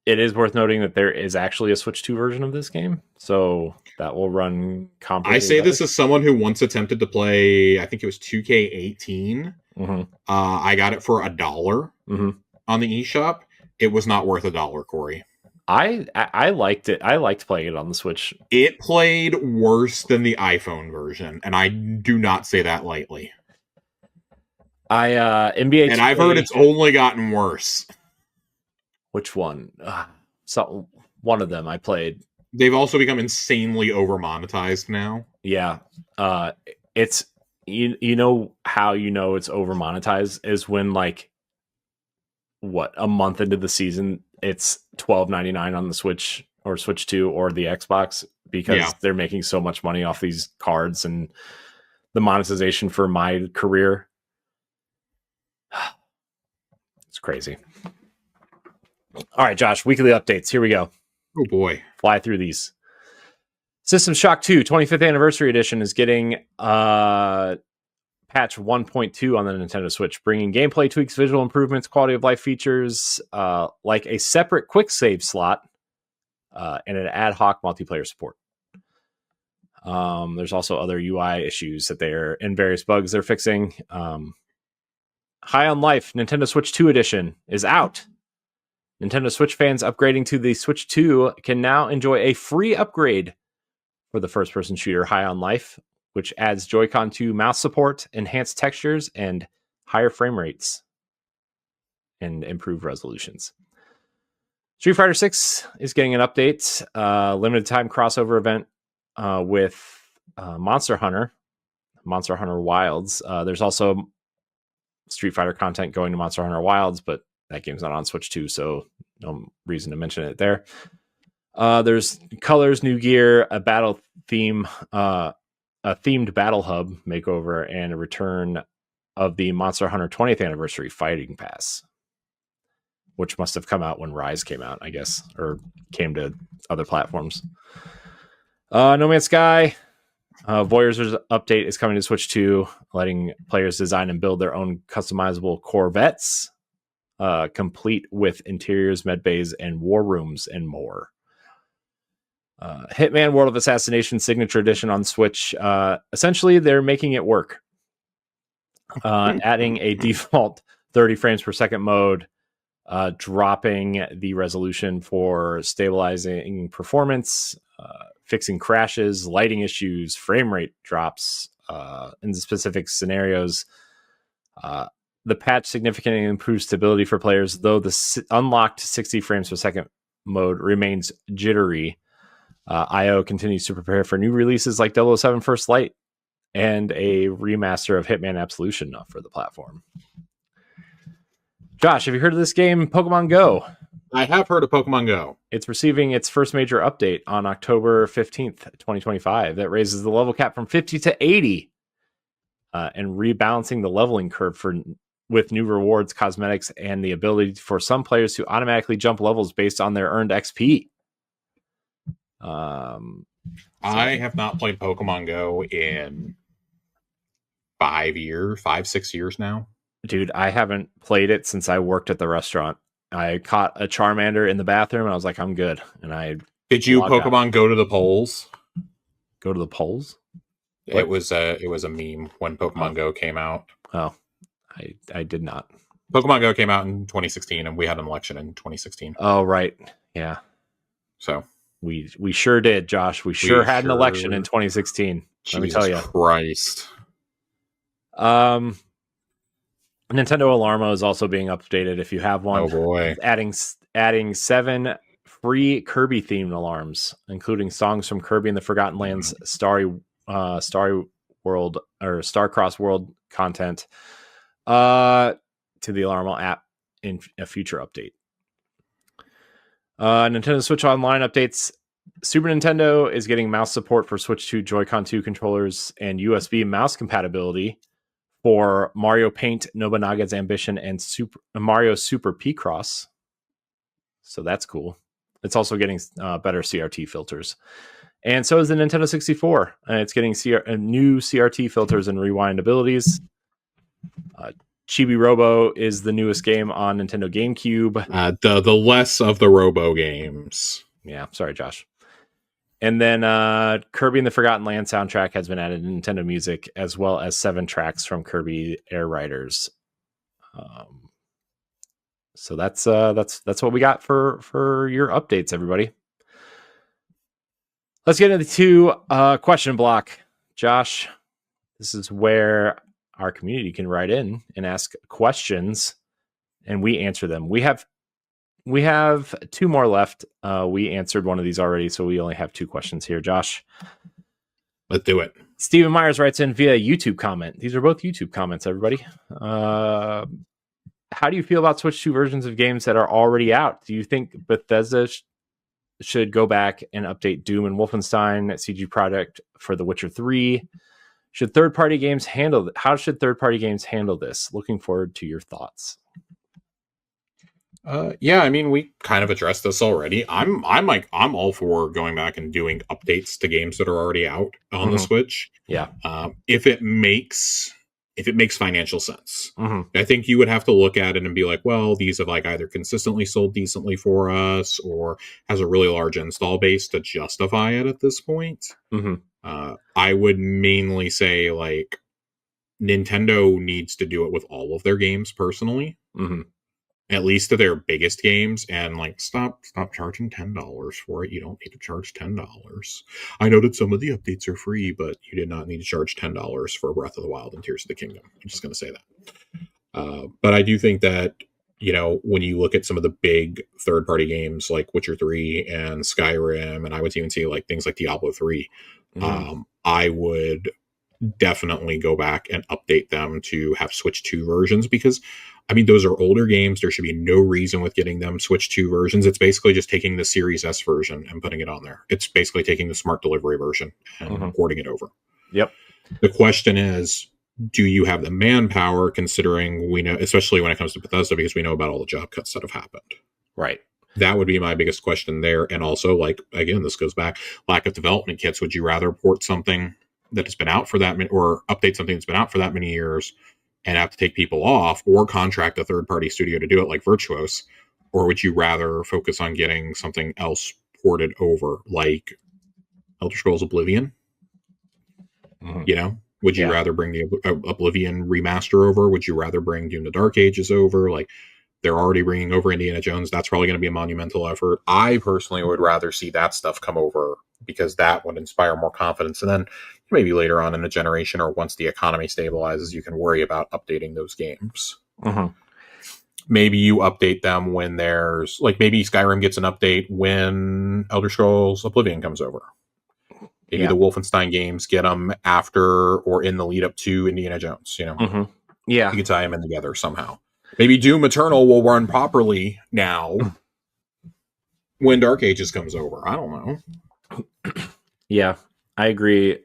It is worth noting that there is actually a Switch 2 version of this game, so that will run comparably. I say this as someone who once attempted to play, I think it was 2K18. I got it for $1 on the eShop. It was not worth $1, Corey. I liked it. I liked playing it on the Switch. It played worse than the iPhone version, and I do not say that lightly. NBA, and I've heard it's only gotten worse. Which one? So one of them I played. They've also become insanely over monetized now. Yeah, it's you know how you know it's over monetized is when like a month into the season it's $12.99 on the Switch or Switch 2 or the Xbox because they're making so much money off these cards and the monetization for my career. It's crazy. All right, Josh, weekly updates. Here we go. Oh, boy. Fly through these. System Shock 2 25th Anniversary Edition is getting patch 1.2 on the Nintendo Switch, bringing gameplay tweaks, visual improvements, quality of life features, like a separate quick save slot and an ad hoc multiplayer support. There's also other UI issues that they're in various bugs they're fixing. High on Life Nintendo Switch 2 Edition is out. Nintendo Switch fans upgrading to the Switch 2 can now enjoy a free upgrade for the first-person shooter High on Life, which adds Joy-Con 2 mouse support, enhanced textures, and higher frame rates. and improved resolutions. Street Fighter VI is getting an update, limited time crossover event with Monster Hunter Wilds. There's also Street Fighter content going to Monster Hunter Wilds, but that game's not on Switch 2, so no reason to mention it there. There's colors, new gear, a battle theme, a themed battle hub makeover, and a return of the Monster Hunter 20th Anniversary Fighting Pass, which must have come out when Rise came out, I guess, or came to other platforms. No Man's Sky Voyager's update is coming to Switch 2, letting players design and build their own customizable Corvettes, complete with interiors, med bays, and war rooms, and more. Hitman World of Assassination Signature Edition on Switch. Essentially, they're making it work. Adding a default 30 frames per second mode, dropping the resolution for stabilizing performance, fixing crashes, lighting issues, frame rate drops in specific scenarios. The patch significantly improves stability for players, though the unlocked 60 frames per second mode remains jittery. IO continues to prepare for new releases like 007 First Light and a remaster of Hitman Absolution for the platform. Josh, have you heard of this game, Pokemon Go? I have heard of Pokemon Go. It's receiving its first major update on October 15th, 2025. That raises the level cap from 50 to 80 and rebalancing the leveling curve with new rewards, cosmetics, and the ability for some players to automatically jump levels based on their earned XP. I have not played Pokemon Go in 5-6 years now. Dude, I haven't played it since I worked at the restaurant. I caught a Charmander in the bathroom, and I was like, I'm good. And did you Pokemon Go to the polls? Go to the polls? It was a meme when Pokemon Go came out. Oh, I did not. Pokemon Go came out in 2016, and we had an election in 2016. Oh, right. Yeah. So we sure did, Josh. We sure had an election in 2016. Let me tell you. Christ. Nintendo Alarmo is also being updated if you have one. Oh boy. Adding 7 free Kirby themed alarms, including songs from Kirby and the Forgotten Lands Starry World or Starcross World content to the Alarmo app in a future update. Nintendo Switch Online updates. Super Nintendo is getting mouse support for Switch 2 Joy-Con 2 controllers and USB mouse compatibility for Mario Paint, Nobunaga's Ambition, and Mario Super P-Cross. So that's cool. It's also getting better CRT filters. And so is the Nintendo 64. It's getting new CRT filters and rewind abilities. Chibi Robo is the newest game on Nintendo GameCube. The less of the Robo games. Yeah, sorry, Josh. And then Kirby and the Forgotten Land soundtrack has been added to Nintendo Music, as well as 7 tracks from Kirby Air Riders. So that's what we got for your updates, everybody. Let's get into question block. Josh, this is where our community can write in and ask questions, and we answer them. We have 2 more left. We answered one of these already, so we only have 2 questions here. Josh, let's do it. Stephen Myers writes in via YouTube comment. These are both YouTube comments, everybody. How do you feel about Switch 2 versions of games that are already out? Do you think Bethesda should go back and update Doom and Wolfenstein, CG Projekt for The Witcher 3? Should third-party games how should third-party games handle this? Looking forward to your thoughts. Yeah, I mean, we kind of addressed this already. I'm all for going back and doing updates to games that are already out on the Switch. Yeah. If it makes financial sense. I think you would have to look at it and be like, well, these have like either consistently sold decently for us or has a really large install base to justify it at this point. I would mainly say like Nintendo needs to do it with all of their games personally. At least to their biggest games, and like stop charging $10 for it. You don't need to charge $10. I know that some of the updates are free, but you did not need to charge $10 for Breath of the Wild and Tears of the Kingdom. I'm just going to say that. But I do think that when you look at some of the big third-party games like Witcher 3 and Skyrim, and I would even see like things like Diablo 3, I would definitely go back and update them to have Switch 2 versions, because those are older games. There should be no reason with getting them Switch 2 versions. It's basically just taking the Series S version and putting it on there. It's basically taking the Smart Delivery version and porting it over. Yep. The question is, do you have the manpower, considering we know, especially when it comes to Bethesda, because we know about all the job cuts that have happened? Right. That would be my biggest question there. And also, like, again, this goes back, lack of development kits. Would you rather port something that has been out for that many, or update something that's been out for that many years and have to take people off, or contract a third-party studio to do it like Virtuos? Or would you rather focus on getting something else ported over, like Elder Scrolls Oblivion? Would you rather bring the Oblivion remaster over? Would you rather bring Dune: The Dark Ages over? Like, they're already bringing over Indiana Jones. That's probably going to be a monumental effort. I personally would rather see that stuff come over, because that would inspire more confidence. And then maybe later on in the generation, or once the economy stabilizes, you can worry about updating those games. Maybe you update them when there's, like, maybe Skyrim gets an update when Elder Scrolls Oblivion comes over. Maybe the Wolfenstein games get them after or in the lead up to Indiana Jones, Yeah. You can tie them in together somehow. Maybe Doom Eternal will run properly now when Dark Ages comes over. I don't know. Yeah, I agree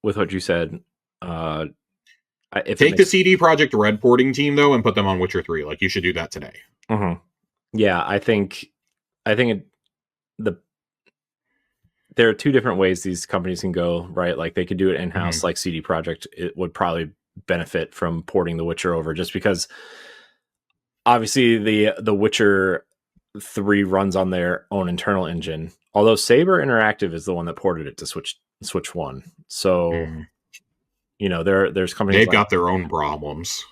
with what you said. Take the CD Projekt Red porting team, though, and put them on Witcher 3. Like, you should do that today. Yeah, I think there are two different ways these companies can go, right? Like, they could do it in-house, like CD Projekt. It would probably benefit from porting The Witcher over, just because obviously the Witcher 3 runs on their own internal engine, although Saber Interactive is the one that ported it to Switch 1. So there's companies, they've got their own problems.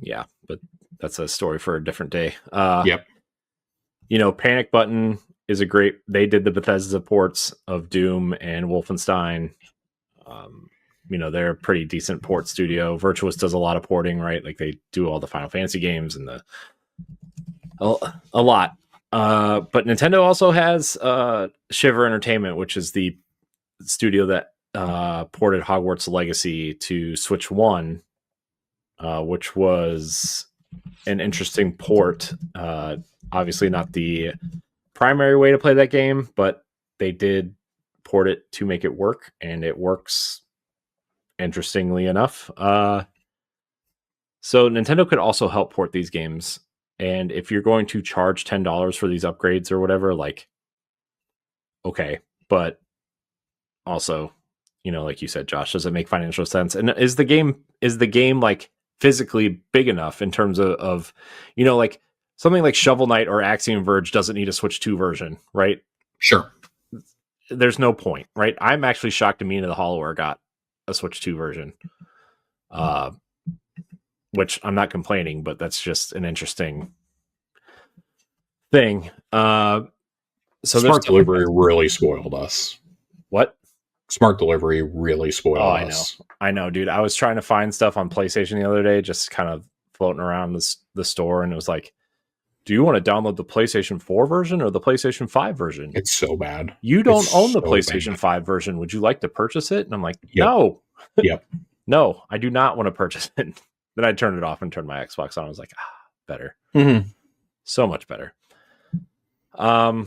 Yeah, but that's a story for a different day. Yep. Panic Button is they did the Bethesda ports of Doom and Wolfenstein. They're a pretty decent port studio. Virtuos does a lot of porting, right? Like, they do all the Final Fantasy games and a lot. But Nintendo also has Shiver Entertainment, which is the studio that ported Hogwarts Legacy to Switch 1, which was an interesting port. Obviously not the primary way to play that game, but they did port it to make it work, and it works interestingly enough. So Nintendo could also help port these games, and if you're going to charge $10 for these upgrades or whatever, like, okay, but also, like you said, Josh, does it make financial sense? And is the game like physically big enough in terms of like something like Shovel Knight or Axiom Verge doesn't need a Switch 2 version, right? Sure. There's no point, right? I'm actually shocked Amina the Hollower got a Switch 2 version, which I'm not complaining, but that's just an interesting thing. So Smart Delivery really spoiled us. What? Smart Delivery really spoiled us. I know, dude. I was trying to find stuff on PlayStation the other day, just kind of floating around the store, and it was like, do you want to download the PlayStation 4 version or the PlayStation 5 version? It's so bad. You don't own the PlayStation 5 version. Would you like to purchase it? And I'm like, no. Yep. No, I do not want to purchase it. Then I turned it off and turned my Xbox on. I was like, better. So much better. I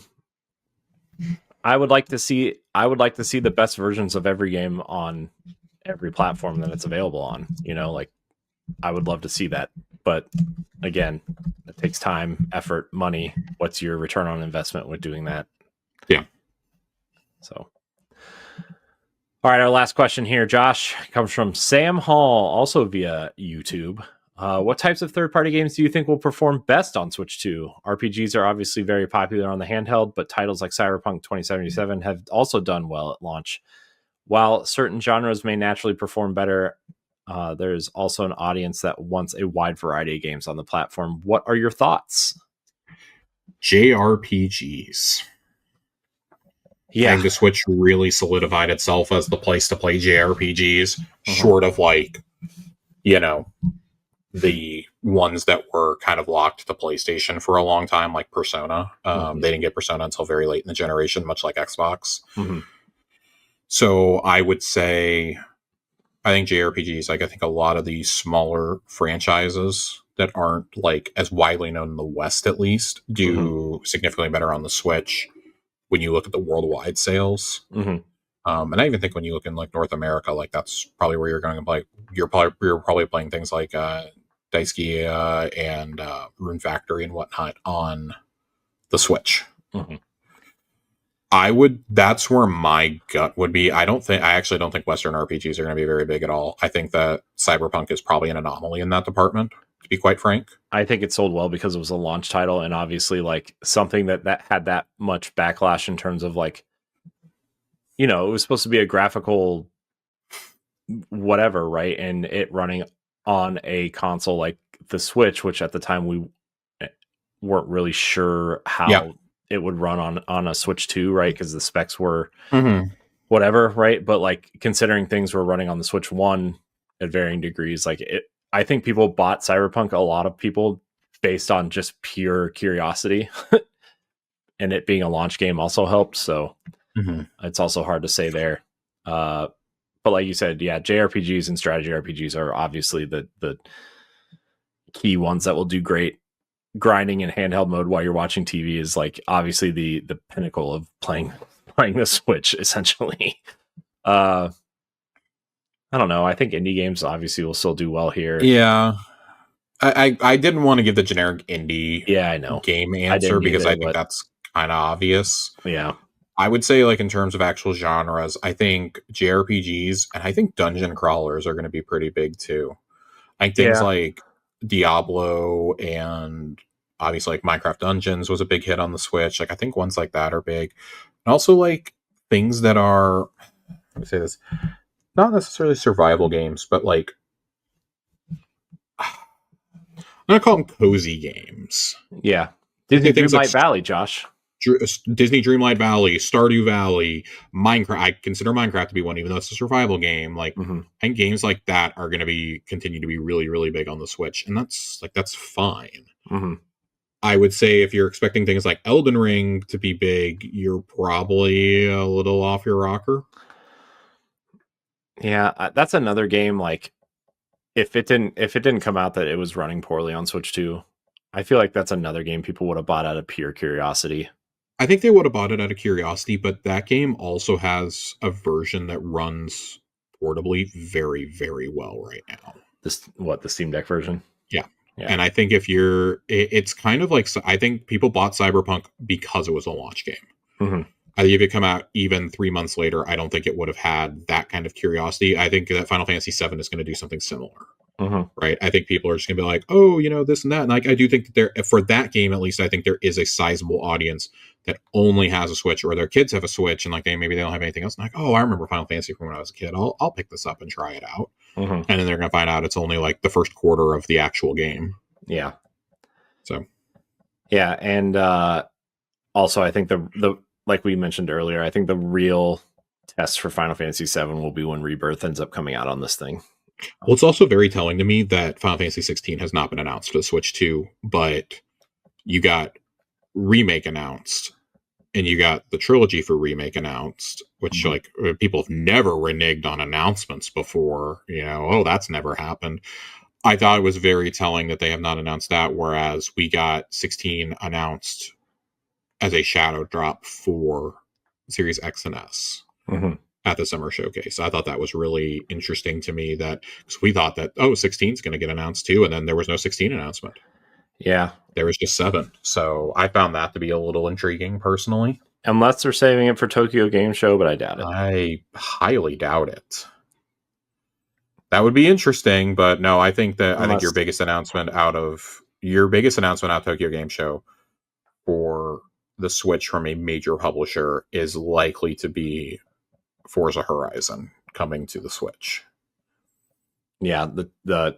would like to see the best versions of every game on every platform that it's available on. Like, I would love to see that. But again, it takes time, effort, money. What's your return on investment with doing that? Yeah. So, all right, our last question here, Josh, comes from Sam Hall, also via YouTube. What types of third-party games do you think will perform best on Switch 2? RPGs are obviously very popular on the handheld, but titles like Cyberpunk 2077 have also done well at launch. While certain genres may naturally perform better, there's also an audience that wants a wide variety of games on the platform. What are your thoughts? JRPGs. Yeah. I think the Switch really solidified itself as the place to play JRPGs, short of, like, the ones that were kind of locked to PlayStation for a long time, like Persona. They didn't get Persona until very late in the generation, much like Xbox. So I would say, I think JRPGs, like I think a lot of these smaller franchises that aren't like as widely known in the West, at least, do significantly better on the Switch when you look at the worldwide sales. And I even think when you look in like North America, like that's probably where you're going to play. You're probably playing things like Daisuke and Rune Factory and whatnot on the Switch. That's where my gut would be. I actually don't think Western RPGs are going to be very big at all. I think that Cyberpunk is probably an anomaly in that department, to be quite frank. I think it sold well because it was a launch title, and obviously like something that had that much backlash in terms of like, you know, it was supposed to be a graphical whatever, right? And it running on a console like the Switch, which at the time we weren't really sure how it would run on a Switch 2, right? Because the specs were whatever, right? But like considering things were running on the Switch 1 at varying degrees, like I think people bought Cyberpunk, a lot of people, based on just pure curiosity. And it being a launch game also helped. So it's also hard to say there. But like you said, yeah, JRPGs and strategy RPGs are obviously the key ones that will do great. Grinding in handheld mode while you're watching TV is like obviously the pinnacle of playing the Switch, essentially. I don't know. I think indie games obviously will still do well here. Yeah. I didn't want to give the generic indie game answer because I think that's kind of obvious. Yeah. I would say, like, in terms of actual genres, I think JRPGs and I think dungeon crawlers are going to be pretty big too. I think things like Diablo and obviously like Minecraft Dungeons was a big hit on the Switch. Like I think ones like that are big. And also like things that are, let me say this, not necessarily survival games, but like I'm gonna call them cozy games. Yeah. Disney Dreamlight Valley, Josh. Disney Dreamlight Valley, Stardew Valley, Minecraft. I consider Minecraft to be one, even though it's a survival game. Like, and games like that are going to continue to be really, really big on the Switch, and that's fine. I would say if you're expecting things like Elden Ring to be big, you're probably a little off your rocker. Yeah, that's another game. Like, if it didn't come out that it was running poorly on Switch 2, I feel like that's another game people would have bought out of pure curiosity. I think they would have bought it out of curiosity, but that game also has a version that runs portably very, very well right now. The Steam Deck version? Yeah. And I think it's kind of like, I think people bought Cyberpunk because it was a launch game. I think if it come out even 3 months later, I don't think it would have had that kind of curiosity. I think that Final Fantasy VII is going to do something similar. Right. I think people are just gonna be like, oh, you know, this and that. And like, I do think that for that game, at least, I think there is a sizable audience that only has a Switch, or their kids have a Switch, and like maybe they don't have anything else. And like, oh, I remember Final Fantasy from when I was a kid. I'll pick this up and try it out. And then they're gonna find out it's only like the first quarter of the actual game. Yeah. So. Yeah, and also I think the like we mentioned earlier, I think the real test for Final Fantasy VII will be when Rebirth ends up coming out on this thing. Well, it's also very telling to me that Final Fantasy 16 has not been announced for the Switch 2, but you got Remake announced, and you got the trilogy for Remake announced, which like people have never reneged on announcements before. You know, oh, that's never happened. I thought it was very telling that they have not announced that, whereas we got 16 announced as a shadow drop for Series X and S. At the summer showcase. I thought that was really interesting to me, that because we thought that 16 is going to get announced too, and then there was no 16 announcement. Yeah, there was just 7. So I found that to be a little intriguing personally. Unless they're saving it for Tokyo Game Show, but I doubt it. I highly doubt it. That would be interesting, but no, I think your biggest announcement out of Tokyo Game Show for the Switch from a major publisher is likely to be Forza Horizon coming to the Switch. Yeah, the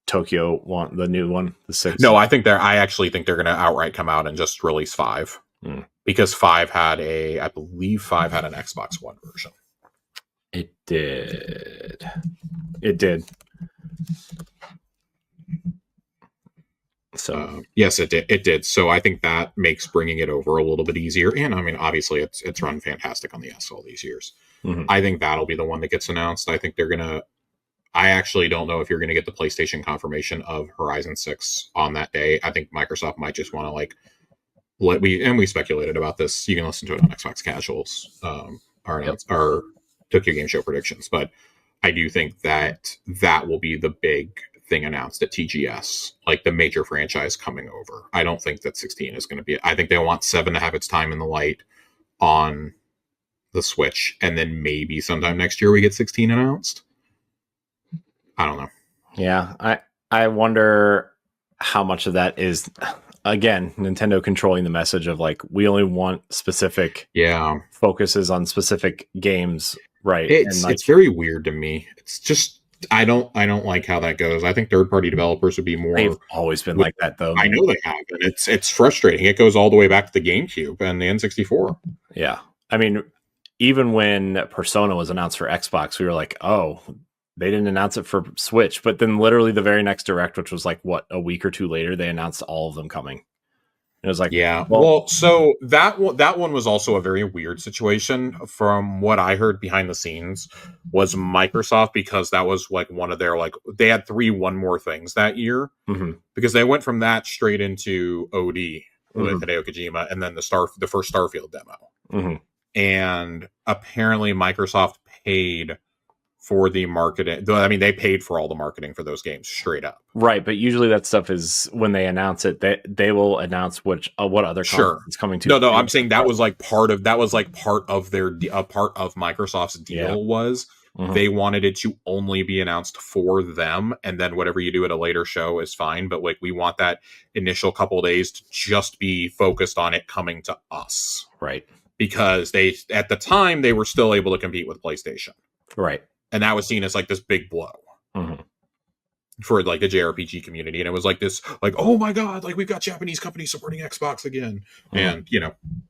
Tokyo one, the new one, the 6. No, I actually think they're going to outright come out and just release 5 because 5 had I believe 5 had an Xbox One version. It did. So yes, it did. It did. So I think that makes bringing it over a little bit easier. And I mean, obviously, it's run fantastic on the S all these years. I think that'll be the one that gets announced. I think they're gonna. I actually don't know if you're going to get the PlayStation confirmation of Horizon 6 on that day. I think Microsoft might just want to we speculated about this. You can listen to it on Xbox Casuals, our Tokyo Game Show predictions. But I do think that will be the big thing announced at TGS, like the major franchise coming over. I don't think that 16 is going to be. I think they want 7 to have its time in the light on the Switch, and then maybe sometime next year we get 16 announced. I don't know. Yeah, I wonder how much of that is, again, Nintendo controlling the message of like, we only want specific focuses on specific games, right? It's very weird to me. It's just I don't like how that goes. I think third-party developers would be more. They've always been like that, though. I know they have, and it's frustrating. It goes all the way back to the GameCube and the N64. Yeah, I mean, even when Persona was announced for Xbox, we were like, oh, they didn't announce it for Switch. But then literally the very next Direct, which was like, a week or two later, they announced all of them coming. It was like, well, so that one was also a very weird situation. From what I heard behind the scenes, was Microsoft, because that was like one of their they had 3 One More Things that year, because they went from that straight into OD with Hideo Kojima, and then the first Starfield demo, and apparently Microsoft paid for the marketing. I mean, they paid for all the marketing for those games straight up. Right, but usually that stuff is when they announce it, they will announce what other content it's coming to. No, I'm saying that was like part of their part of Microsoft's deal was they wanted it to only be announced for them, and then whatever you do at a later show is fine. But like, we want that initial couple of days to just be focused on it coming to us, right? Because at the time they were still able to compete with PlayStation, right? And that was seen as like this big blow for like the JRPG community. And it was like this, like, oh my God, like we've got Japanese companies supporting Xbox again. And,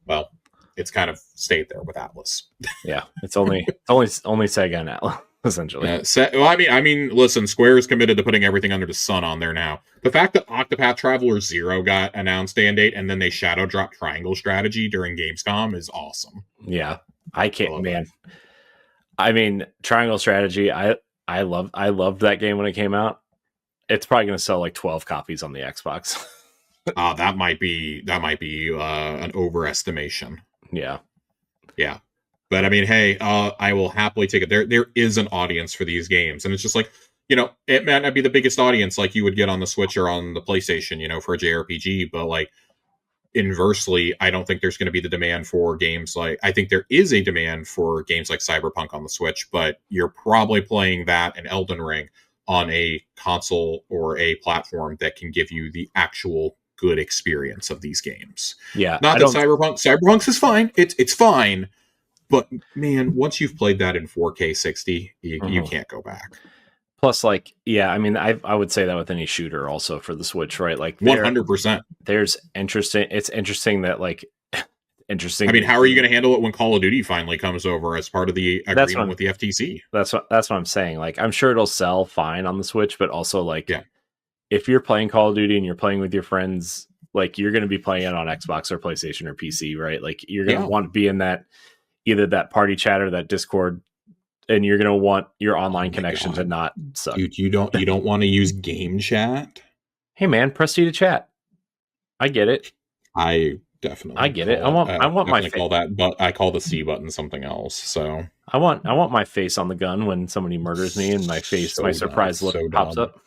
well, it's kind of stayed there with Atlas. Yeah. It's only Sega and Atlas, essentially. I mean, listen, Square is committed to putting everything under the sun on there now. The fact that Octopath Traveler 0 got announced day and date, and then they shadow dropped Triangle Strategy during Gamescom is awesome. Yeah. I can't, man. I mean, Triangle Strategy, I loved that game when it came out. It's probably going to sell like 12 copies on the Xbox. That might be an overestimation. Yeah. But I mean, hey, I will happily take it. There is an audience for these games, and it's just like, it might not be the biggest audience like you would get on the Switch or on the PlayStation, for a JRPG, but like, inversely, I don't think there's going to be the demand for games I think there is a demand for games like Cyberpunk on the Switch, but you're probably playing that and Elden Ring on a console or a platform that can give you the actual good experience of these games. Yeah. Not that Cyberpunk is fine. It's fine. But man, once you've played that in 4K 60, you can't go back. Plus, like, yeah, I mean, I would say that with any shooter also for the Switch, right? Like 100%. There's interesting. It's interesting that interesting. I mean, how are you going to handle it when Call of Duty finally comes over as part of the agreement with the FTC? That's what I'm saying. Like, I'm sure it'll sell fine on the Switch, but also like, if you're playing Call of Duty and you're playing with your friends, like you're going to be playing it on Xbox or PlayStation or PC, right? Like you're going to want to be in that either that party chat or that Discord. And you're gonna want your online connection to not suck. Dude, you don't want to use game chat? Hey man, press C to chat. I get it. I get it. I want my call that, but I call the C button something else. So I want my face on the gun when somebody murders me, and my face, my surprise look pops up.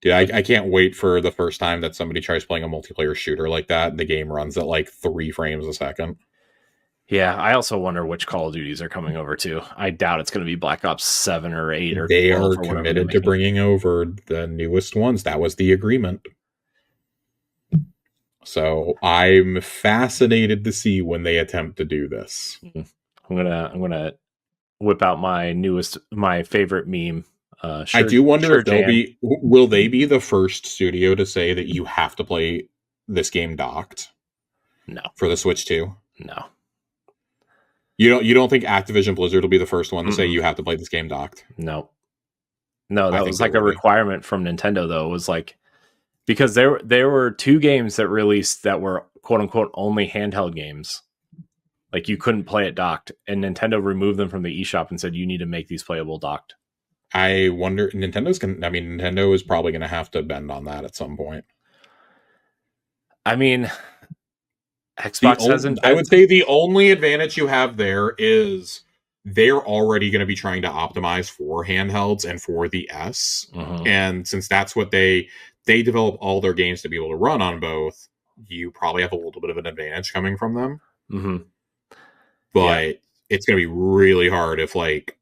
Dude, I can't wait for the first time that somebody tries playing a multiplayer shooter like that. The game runs at like 3 frames a second. Yeah, I also wonder which Call of Duties are coming over too. I doubt it's going to be Black Ops 7 or 8 or they are committed to bringing over the newest ones. That was the agreement. So I'm fascinated to see when they attempt to do this. I'm gonna whip out my favorite meme. I do wonder if will they be the first studio to say that you have to play this game docked? No, for the Switch 2. No. You don't think Activision Blizzard will be the first one to say you have to play this game docked? No, that was like a requirement from Nintendo, though. It was like, Because there were 2 games that released that were quote unquote only handheld games. Like you couldn't play it docked, and Nintendo removed them from the eShop and said you need to make these playable docked. I wonder, Nintendo is probably going to have to bend on that at some point. I mean, Xbox hasn't. I would say the only advantage you have there is they're already going to be trying to optimize for handhelds and for the S. Mm-hmm. And since that's what they develop all their games to be able to run on both, you probably have a little bit of an advantage coming from them. Mm-hmm. But it's going to be really hard if like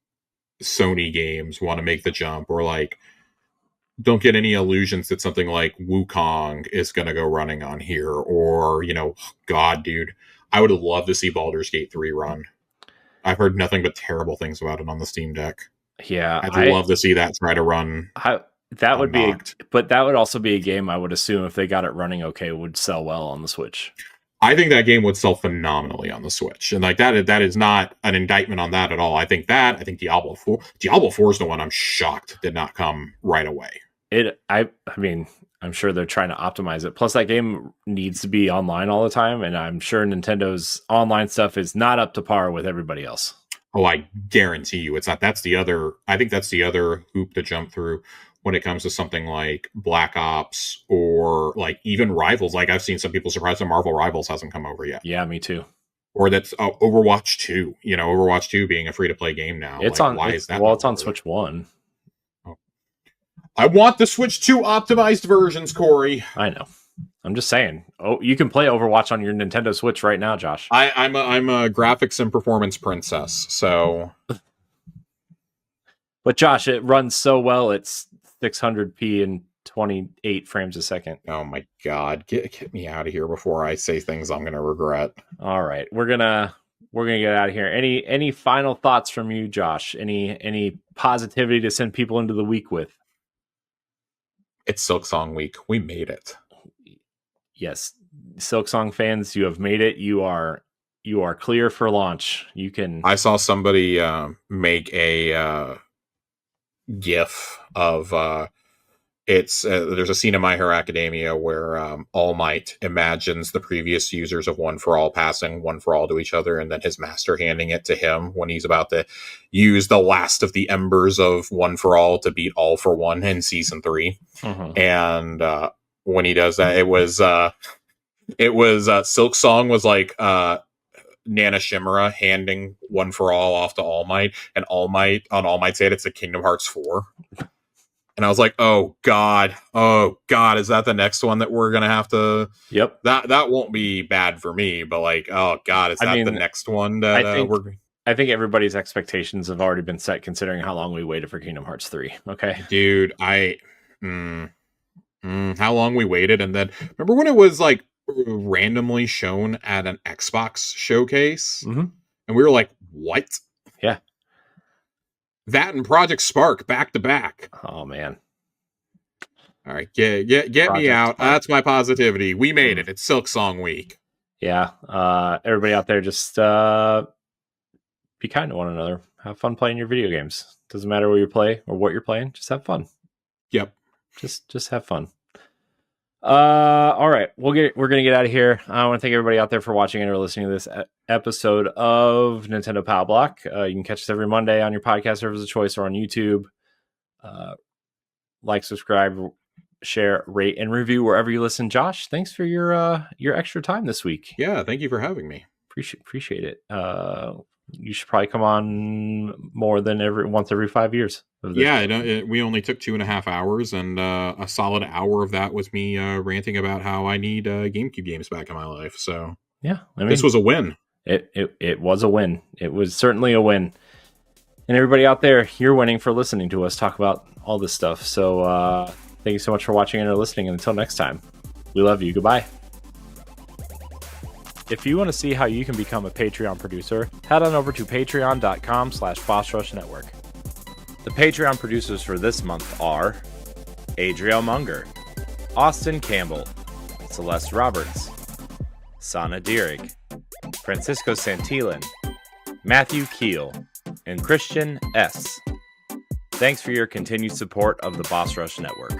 Sony games want to make the jump, or like don't get any illusions that something like Wukong is going to go running on here, or, you know, God, dude, I would love to see Baldur's Gate 3 run. I've heard nothing but terrible things about it on the Steam Deck. Yeah, I'd love to see that try to run. That would be, but that would also be a game I would assume if they got it running okay would sell well on the Switch. I think that game would sell phenomenally on the Switch, and like that is not an indictment on that at all. I think Diablo 4 is the one I'm shocked did not come right away. I mean, I'm sure they're trying to optimize it. Plus, that game needs to be online all the time, and I'm sure Nintendo's online stuff is not up to par with everybody else. Oh, I guarantee you it's not. I think that's the other hoop to jump through when it comes to something like Black Ops or like even Rivals. Like I've seen some people surprised that Marvel Rivals hasn't come over yet. Yeah, me too. Or that's Overwatch 2. You know, Overwatch 2 being a free-to-play game now. It's like, on. Why is that? Well, it's on Switch 1. I want the Switch 2 optimized versions, Corey. I know. I'm just saying. Oh, you can play Overwatch on your Nintendo Switch right now, Josh. I'm a graphics and performance princess, so. But Josh, it runs so well. It's 600p and 28 frames a second. Oh my God! Get me out of here before I say things I'm going to regret. All right, we're gonna get out of here. Any final thoughts from you, Josh? Any positivity to send people into the week with? It's Silksong week. We made it. Yes, Silksong fans, you have made it. You are clear for launch. You can. I saw somebody make a GIF of there's a scene in My Hero Academia where All Might imagines the previous users of One for All passing One for All to each other, and then his master handing it to him when he's about to use the last of the embers of One for All to beat All for One in season 3. Mm-hmm. And when he does that, it was Silksong was like Nana Shimura handing One for All off to All Might, and All Might's head it's a Kingdom Hearts 4. And I was like, oh God, is that the next one that we're gonna have to? Yep. That won't be bad for me, but like, oh God, is that the next one that I think everybody's expectations have already been set considering how long we waited for Kingdom Hearts 3. Okay, dude, how long we waited, and then remember when it was like randomly shown at an Xbox showcase, mm-hmm. and we were like, what? Yeah. That and Project Spark back to back. Oh man! All right, get me out. That's my positivity. We made it. It's Silksong week. Yeah. Everybody out there, just be kind to one another. Have fun playing your video games. Doesn't matter where you play or what you're playing. Just have fun. Yep. Just have fun. All right, we're gonna get out of here. I want to thank everybody out there for watching and or listening to this episode of Nintendo Pow Block. You can catch us every Monday on your podcast service of choice or on YouTube. Like, subscribe, share, rate, and review wherever you listen. Josh, thanks for your extra time this week. Yeah, thank you for having me. Appreciate it. You should probably come on more than once every 5 years. Yeah, we only took 2.5 hours, and a solid hour of that was me ranting about how I need GameCube games back in my life. So yeah, this was a win. It was a win. It was certainly a win. And everybody out there, you're winning for listening to us talk about all this stuff. So thank you so much for watching and or listening. And until next time, we love you. Goodbye. If you want to see how you can become a Patreon producer, head on over to patreon.com/BossRushNetwork. The Patreon producers for this month are Adriel Munger, Austin Campbell, Celeste Roberts, Sana Dirrig, Francisco Santillan, Matthew Keel, and Christian S. Thanks for your continued support of the Boss Rush Network.